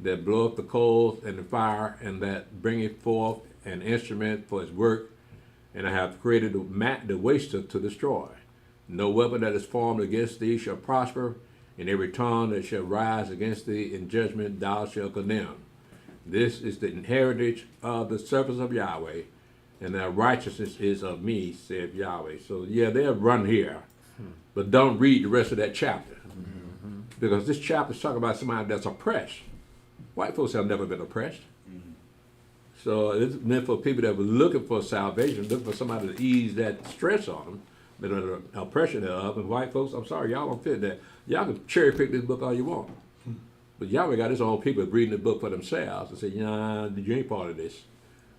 that bloweth the coals and the fire, and that bringeth forth an instrument for his work. And I have created the waster to destroy. No weapon that is formed against thee shall prosper, and every tongue that shall rise against thee in judgment thou shalt condemn. This is the inheritance of the servants of Yahweh, and their righteousness is of me, saith Yahweh. So yeah, they'll run here, but don't read the rest of that chapter. Mm-hmm. Because this chapter is talking about somebody that's oppressed. White folks have never been oppressed. Mm-hmm. So it's meant for people that were looking for salvation, looking for somebody to ease that stress on them, the oppression thereof. And white folks, I'm sorry, y'all don't fit that. Y'all can cherry pick this book all you want. But Yahweh got his own people reading the book for themselves and say, nah, you ain't part of this.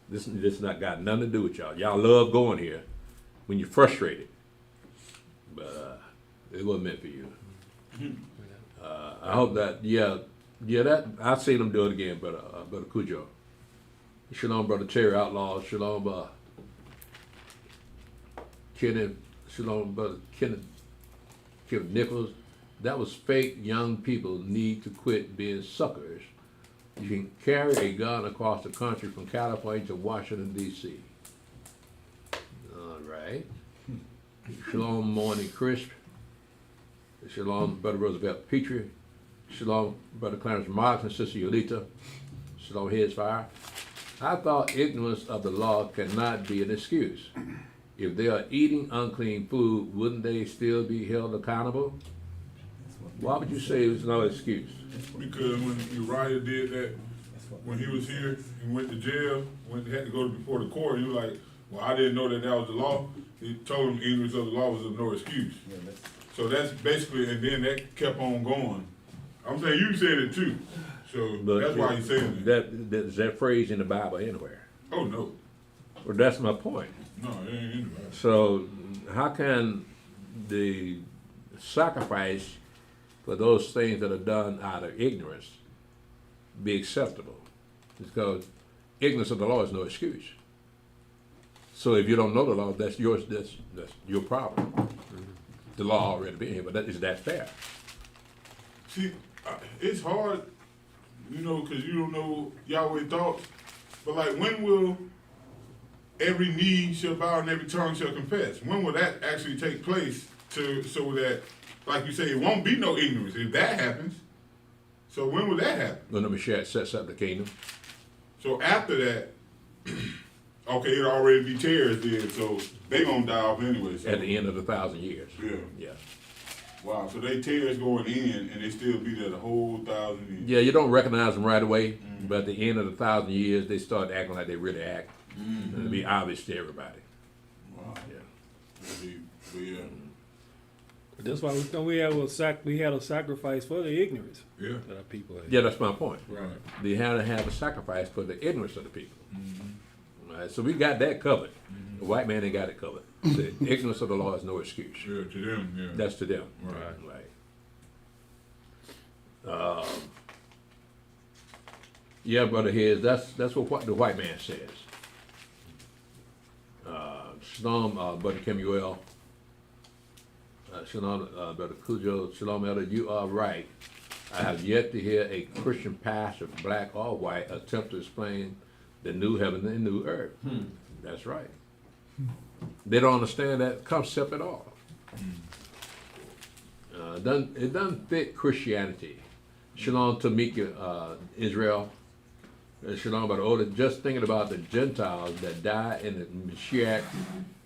This not got nothing to do with y'all. Y'all love going here when you're frustrated. But it wasn't meant for you. I hope that, that I've seen them do it again, Brother Cujo. Shalom, Brother Terry Outlaw. Shalom, Kenneth. Shalom, Brother Kenneth Nichols. That was fake. Young people need to quit being suckers. You can carry a gun across the country from California to Washington, D.C. All right. Shalom, Morning Crisp. Shalom, Brother Roosevelt Petrie. Shalom, Brother Clarence Marks and Sister Yolita. Shalom, Heads Fire. I thought ignorance of the law cannot be an excuse. If they are eating unclean food, wouldn't they still be held accountable? Why would you say it's no excuse? Because when Uriah did that, when he was here and went to jail, had to go before the court, he was like, well, I didn't know that was the law. He told him ignorance of the law was of no excuse. So that's basically, and then that kept on going. I'm saying you said it too. So But that's why he's saying that. Is that phrase in the Bible anywhere? Oh, no. Well, that's my point. No, it ain't in the Bible. So how can the sacrifice for those things that are done out of ignorance be acceptable? Because ignorance of the law is no excuse. So if you don't know the law, that's yours. That's your problem. The law already being here, but is that fair? See, it's hard, because you don't know Yahweh's thoughts. But like, when will every knee shall bow and every tongue shall confess? When will that actually take place so that, like you say, it won't be no ignorance if that happens? So when will that happen? When the Mashiach sets up the kingdom. So after that, okay, it'll already be terrorists then, so they gonna die off anyway. So. At the end of the 1,000 years. Yeah. Yeah. Wow, so they terrorists going in and they still be there the whole 1,000 years. Yeah, you don't recognize them right away, but at the end of the 1,000 years, they start acting like they really act. And it'll be obvious to everybody. Wow. Yeah. Yeah. That's why we had a sacrifice for the ignorance Yeah. that our people had. Yeah, that's my point. Right. They had to have a sacrifice for the ignorance of the people. Right, so we got that covered. The white man ain't got it covered. The ignorance of the law is no excuse. Yeah, to them, yeah. That's to them. Right. Yeah, Brother His, that's what the white man says. Shalom, Brother Kemuel. Shalom, Brother Cujo. Shalom, Elder. You are right. I have yet to hear a Christian pastor, black or white, attempt to explain the new heaven and new earth. That's right. They don't understand that concept at all. It doesn't fit Christianity. Shalom Tamika, Israel. Shalom, but older. Just thinking about the Gentiles that die in the Mashiach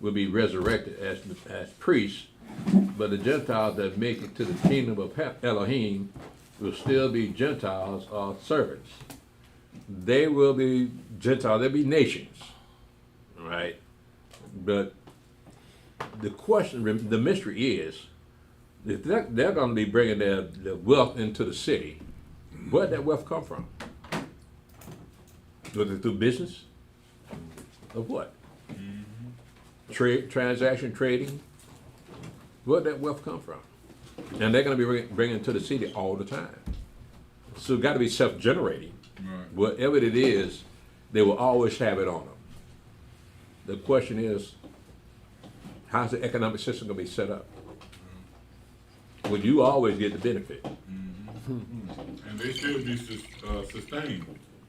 will be resurrected as priests, but the Gentiles that make it to the kingdom of Elohim will still be Gentiles or servants. They will be Gentiles. They'll be nations, right? But the question, the mystery is, if they're going to be bringing their wealth into the city, where'd that wealth come from? Was it through business? Of what? Trade, transaction, trading? Where'd that wealth come from? And they're going to be bringing it to the city all the time. So it's got to be self-generating. Right. Whatever it is, they will always have it on them. The question is, how's the economic system going to be set up? Well, you always get the benefit. And they still be sustained.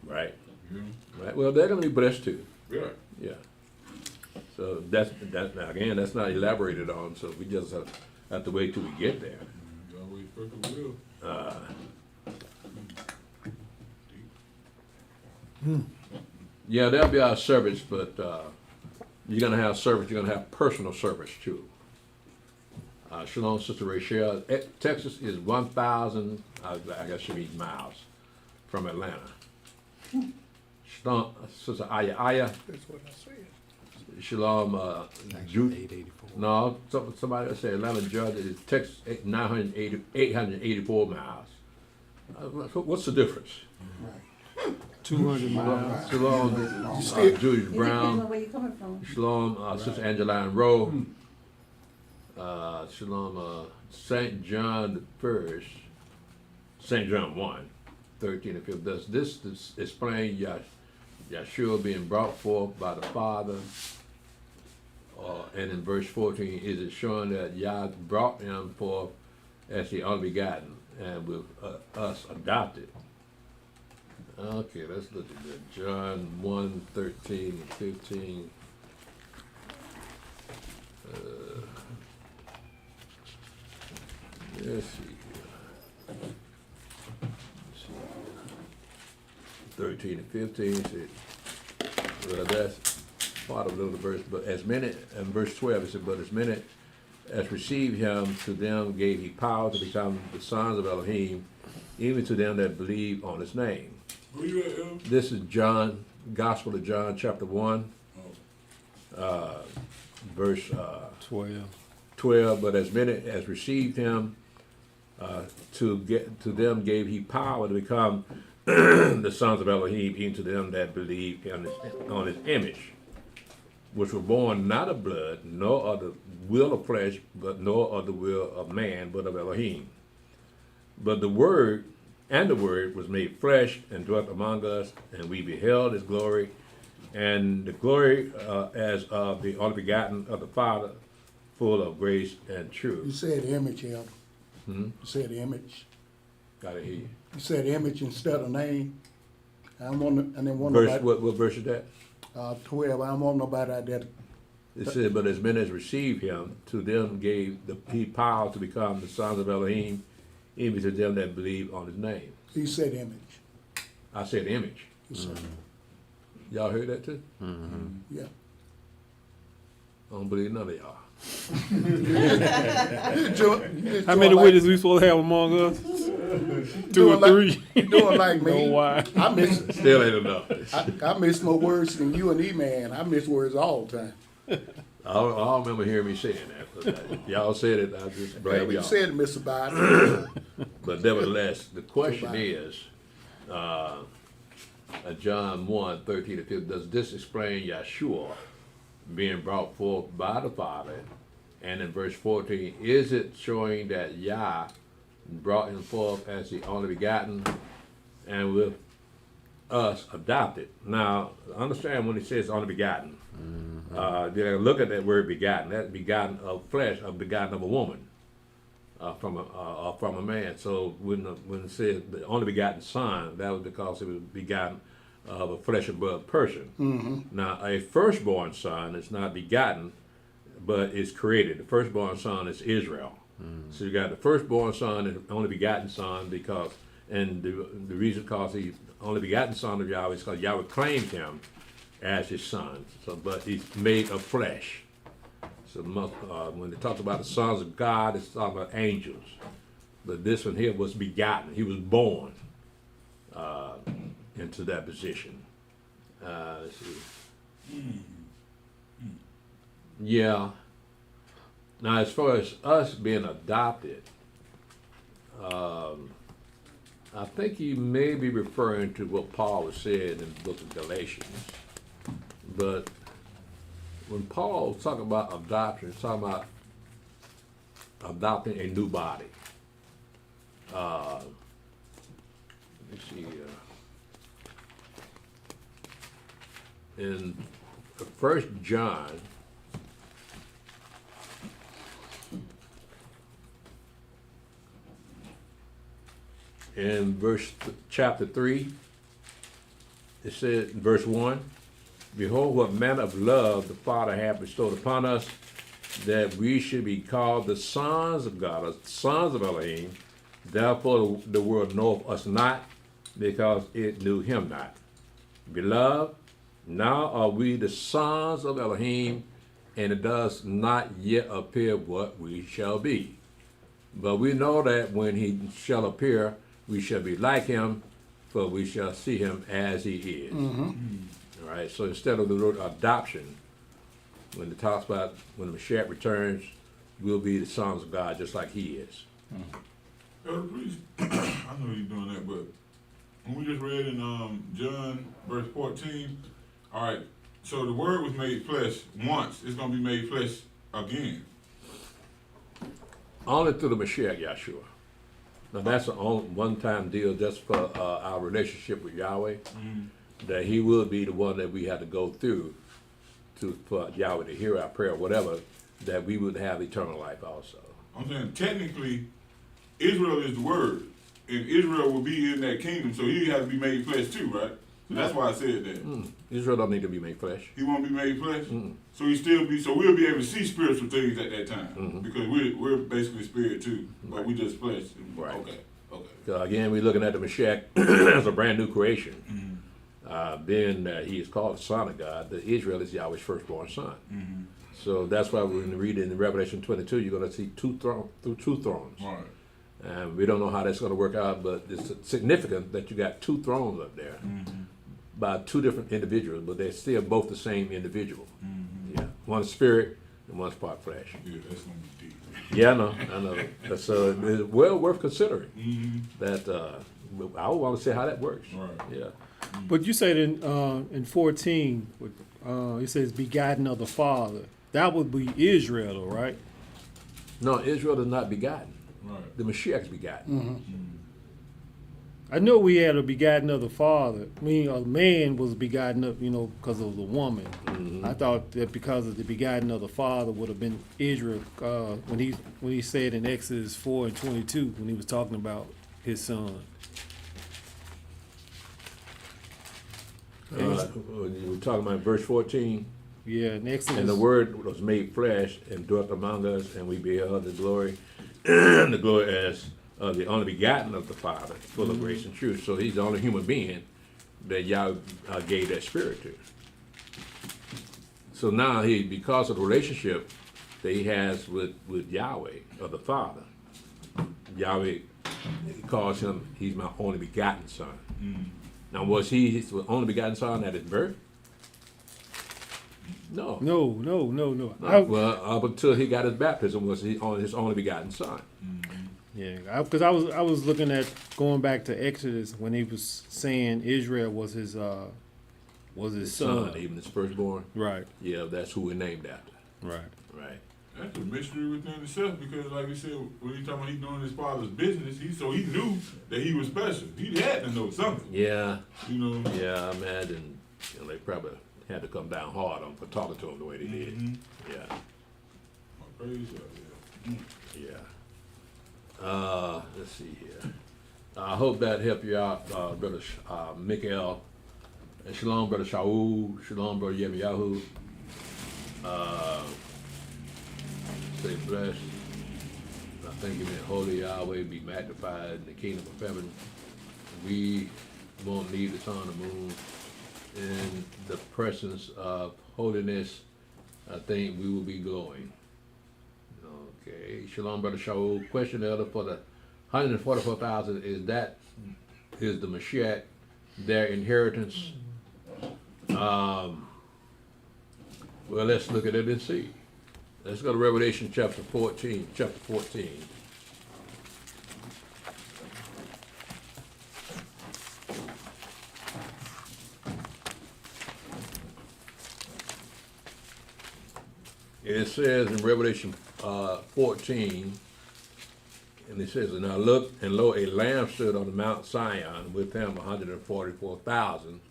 Right. Yeah. Right. Well, they're going to be blessed too. Yeah. Yeah. So that's again, that's not elaborated on. So we just have to wait till we get there. Always perfect will. Yeah, there'll be our service, but you're gonna have service. You're gonna have personal service too. Shalom, Sister Rachel. Texas is 1,000. I guess she means miles from Atlanta. Shalom, Sister Aya. That's what I said. Shalom, no, somebody said Atlanta, Georgia is Texas 884 miles. What's the difference? 200 miles. Shalom, Julius Depending Brown. on where you're coming from. Shalom, Sister Angeline Rowe. Shalom, St. John the First, St. John 1, 13 and 15. Does this explain Yahshua being brought forth by the Father? And in verse 14, is it showing that Yah brought him forth as the only begotten and with us adopted? Okay, let's look at that. John 1, 13 and 15. Let's see. 13 and 15 said, well, that's part of the verse, but as many, in verse 12, it said, but as many as received him, to them gave he power to become the sons of Elohim, even to them that believe on his name. Where you at, El? This is John, Gospel of John, chapter 1, verse 12. But as many as received him, to them gave he power to become the sons of Elohim, even to them that believe on his image, which were born not of blood, nor of the will of flesh, but nor of the will of man, but of Elohim. But the Word was made flesh and dwelt among us, and we beheld his glory, and the glory as of the only begotten of the Father, full of grace and You truth. said image, Elder. You said image. Gotta hear you. You said image instead of name. I didn't want Verse, nobody, what verse is that? 12, I don't want nobody out there. It said, but as many as received him, to them gave he power to become the sons of Elohim, even to them that believe on his name. He said image. I said image. He said, Y'all heard that too? yeah. I don't believe none of y'all. How many witnesses we supposed to have among us? 2 or 3. You doing like me? Know why? I miss Still ain't enough. I miss more words than you and E-Man. I miss words all the time. I don't remember hearing me saying that. But if y'all said it, I just Yeah, blame you y'all. said Mr. Biden. But nevertheless, the question Biden. is, John 1, 13 to 15, does this explain Yeshua being brought forth by the Father? And in verse 14, is it showing that Yah brought him forth as the only begotten and with us adopted? Now, understand when he says only begotten, look at that word begotten. That's begotten of flesh, or begotten of a woman, from a man. So when it says the only begotten son, that was because it was begotten of a flesh and blood person. Now, a firstborn son is not begotten, but is created. The firstborn son is Israel. So you got the firstborn son and only begotten son because, and the reason because he's only begotten son of Yahweh is because Yahweh claimed him as his son. So, but he's made of flesh. So when they talk about the sons of God, it's talking about angels. But this one here was begotten. He was born into that position. Let's see. Yeah. Now, as far as us being adopted, I think he may be referring to what Paul was saying in the book of Galatians. But when Paul was talking about adoption, he's talking about adopting a new body. Let me see. In 1 John, in chapter 3, it says in verse 1, behold, what manner of love the Father hath bestowed upon us, that we should be called the sons of God, or sons of Elohim. Therefore the world knoweth us not, because it knew him not. Beloved, now are we the sons of Elohim, and it does not yet appear what we shall be. But we know that when he shall appear, we shall be like him, for we shall see him as he is. All right, so instead of the word adoption, when it talks about when the Mashiach returns, we'll be the sons of God just like he is. Elder, please, I know you're doing that, but when we just read in John verse 14, all right, so the word was made flesh once, it's going to be made flesh again. Only through the Mashiach Yeshua. Now that's a one-time deal just for our relationship with Yahweh, that he will be the one that we have to go through for Yahweh to hear our prayer, whatever, that we would have eternal life also. I'm saying technically, Israel is the word, and Israel will be in that kingdom, so he has to be made flesh too, right? So that's why I said that. Israel don't need to be made flesh. He won't be made flesh? So we'll be able to see spiritual things at that time, because we're basically spirit too, but we just flesh. Right. Okay. So again, we're looking at the Mashiach as a brand new creation. Being that he is called the Son of God, that Israel is Yahweh's firstborn son. So that's why when we read in Revelation 22, you're going to see two thrones. Right. And we don't know how that's going to work out, but it's significant that you got two thrones up there by two different individuals, but they're still both the same individual. Yeah, one's spirit and one's part flesh. Yeah, that's gonna be deep. Yeah, I know. So it's well worth considering. That I would want to see how that works. Right. Yeah. But you said in 14, it says begotten of the Father. That would be Israel, though, right? No, Israel is not begotten. Right. The Mashiach is begotten. I know we had a begotten of the Father. I mean, a man was begotten of, because of the woman. I thought that because of the begotten of the Father would have been Israel when he said in Exodus 4:22 when he was talking about his son. You were talking about verse 14. Yeah, in Exodus. And the Word was made flesh and dwelt among us, and we beheld the glory, the glory as the only begotten of the Father, full of grace and truth. So he's the only human being that Yah gave that spirit to. So now because of the relationship that he has with Yahweh, or the Father, Yahweh calls him, he's my only begotten son. Now, was he his only begotten son at his birth? No. No. Well, up until he got his baptism, was he on his only begotten son. Yeah, because I was looking at going back to Exodus when he was saying Israel was his son. Even his firstborn. Right. Yeah, that's who we named after. Right. Right. That's a mystery within itself because, like you said, when he talking about he doing his father's business, he knew that he was special. He had to know something. Yeah. Yeah, I imagine they probably had to come down hard on for talking to him the way they did. Yeah. My praise God, Yeah. Let's see here. I hope that helped you out, Brother Mikael. And Shalom, Brother Shaul. Shalom, Brother Yemiyahu. Stay blessed. I thank you, man. Holy Yahweh, be magnified in the kingdom of heaven. We won't need the sun or moon. In the presence of holiness, I think we will be glowing. Okay. Shalom, Brother Shaul. Question, Elder, for the 144,000, is the Mashiach their inheritance? Well, let's look at it and see. Let's go to Revelation chapter 14. It says in Revelation 14, and it says, and I looked, and lo, a lamb stood on the Mount Zion, with him 144,000,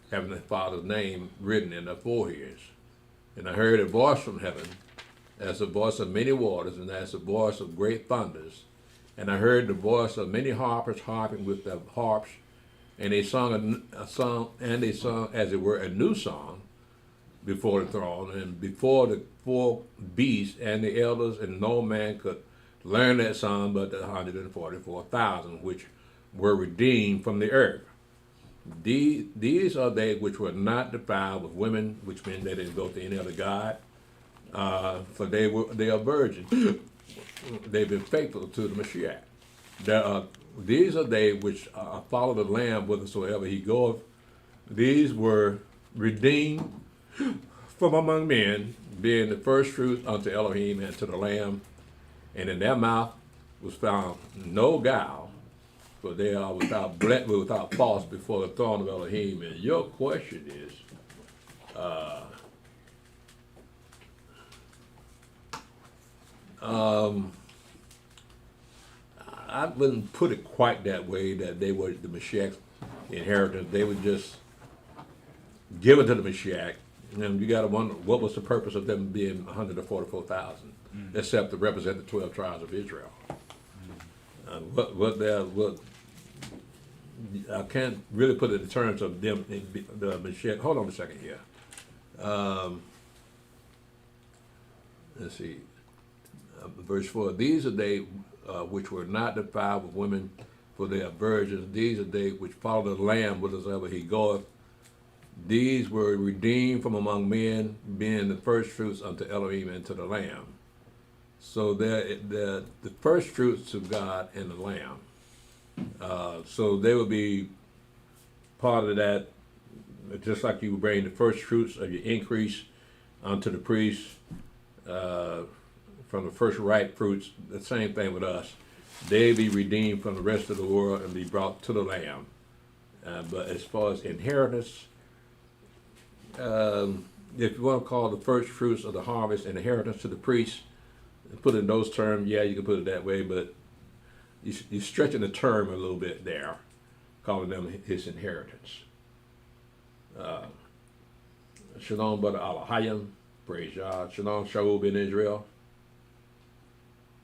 having the Father's name written in their foreheads. And I heard a voice from heaven, as the voice of many waters, and as the voice of great thunders. And I heard the voice of many harpers harping with their harps, and they sung a song, and they sung, as it were, a new song before the throne, and before the four beasts and the elders, and no man could learn that song but the 144,000 which were redeemed from the earth. These are they which were not defiled with women, which meant they didn't go to any other god, for they are virgins. They've been faithful to the Mashiach. These are they which follow the Lamb whithersoever he goeth. These were redeemed from among men, being the first fruit unto Elohim and to the Lamb. And in their mouth was found no guile, for they are without fault before the throne of Elohim. And your question is, I wouldn't put it quite that way, that they were the Mashiach's inheritance. They would just give it to the Mashiach. And you got to wonder, what was the purpose of them being 144,000, except to represent the 12 tribes of Israel? I can't really put it in terms of them, the Mashiach. Hold on a second here. Let's see. Verse 4, these are they which were not defiled with women, for they are virgins. These are they which follow the Lamb whithersoever he goeth. These were redeemed from among men, being the first fruits unto Elohim and to the Lamb. So the first fruits of God and the Lamb. So they will be part of that, just like you bring the first fruits of your increase unto the priest from the first ripe fruits. The same thing with us. They be redeemed from the rest of the world and be brought to the Lamb. But as far as inheritance, if you want to call the first fruits of the harvest inheritance to the priest, put it in those terms, yeah, you can put it that way, but you're stretching the term a little bit there, calling them his inheritance. Shalom, brother Alahayim, praise God. Shalom, Shalom in Israel.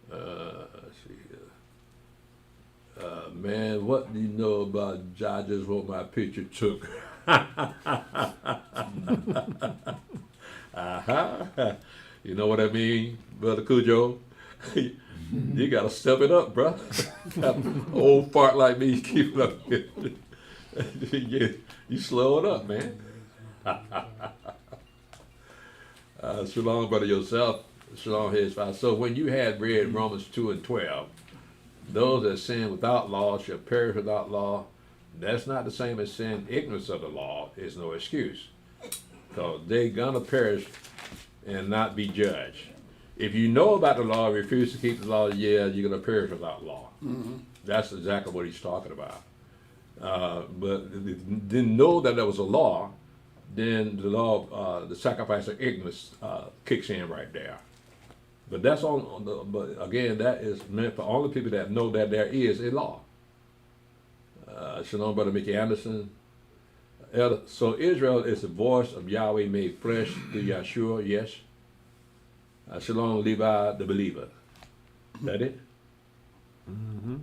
Let's see here. Man, what do you know about I just want my picture took? You know what I mean, Brother Cujo? You gotta step it up, bro. Old fart like me, keep it up. You slow it up, man. Shalom, brother yourself. Shalom, his father. So when you had read Romans 2:12, those that sin without law shall perish without law. That's not the same as sin. Ignorance of the law is no excuse, because they're gonna perish and not be judged. If you know about the law and refuse to keep the law, yeah, you're gonna perish without law. That's exactly what he's talking about. But if you didn't know that there was a law, then the law, the sacrifice of ignorance kicks in right there. But that's on the. But again, that is meant for all the people that know that there is a law. Shalom, brother Mickey Anderson. So Israel is the voice of Yahweh made flesh through Yahshua. Yes. Shalom, Levi, the believer. That it? Mm-hmm.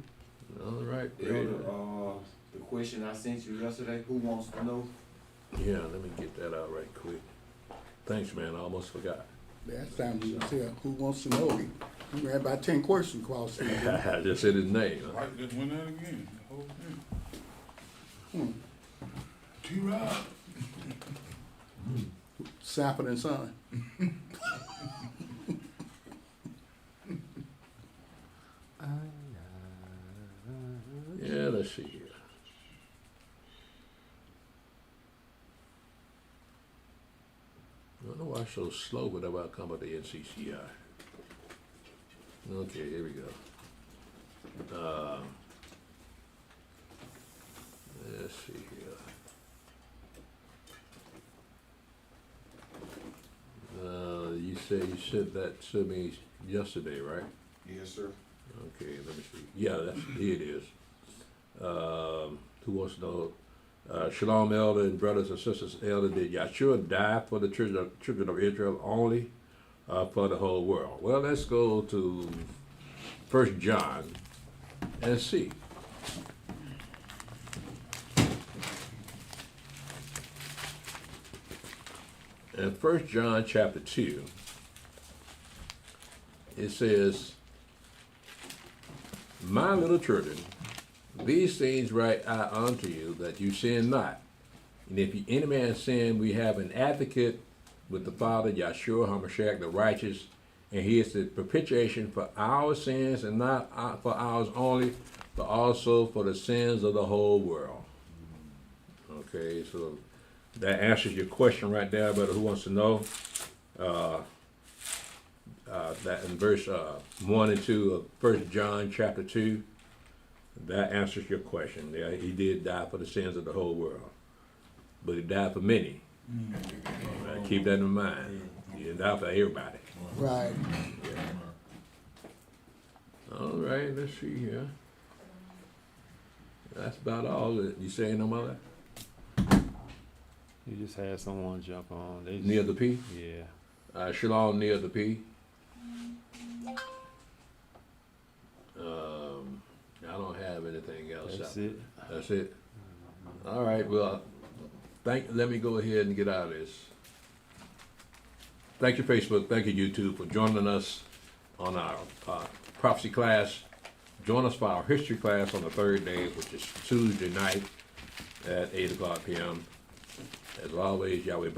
All right. The question I sent you yesterday, who wants to know? Yeah, let me get that out right quick. Thanks, man. I almost forgot. Last time we said, who wants to know? We had about 10 questions across here. I just said his name. Huh? Right, just went out again. The whole thing. T-Rob. Sanford and Son. Yeah, let's see here. I don't know why I'm so slow whenever I come up to NCCI. Okay, here we go. Let's see here. You said that to me yesterday, right? Yes, sir. Okay, let me see. Yeah, here it is. Who wants to know? Shalom, elder and brothers and sisters. Elder, did Yahshua die for the children of Israel only, for the whole world? Well, let's go to 1 John and see. In 1 John chapter 2, it says, my little children, these things write I unto you, that you sin not. And if any man sin, we have an advocate with the Father, Yahshua HaMashiach, the righteous, and he is the propitiation for our sins, and not for ours only, but also for the sins of the whole world. Okay, so that answers your question right there, brother. Who wants to know? That in verse 1 and 2 of 1 John chapter 2, that answers your question. Yeah, he did die for the sins of the whole world, but he died for many. Keep that in mind. He didn't die for everybody. Right. All right, let's see here. That's about all. You saying no more? You just had someone jump on. They just, Near the P? Yeah. Shalom, near the P. I don't have anything else. That's it. That's it. All right. Well, let me go ahead and get out of this. Thank you, Facebook. Thank you, YouTube, for joining us on our prophecy class. Join us for our history class on the third day, which is Tuesday night at 8 o'clock p.m. As always, Yahweh bless.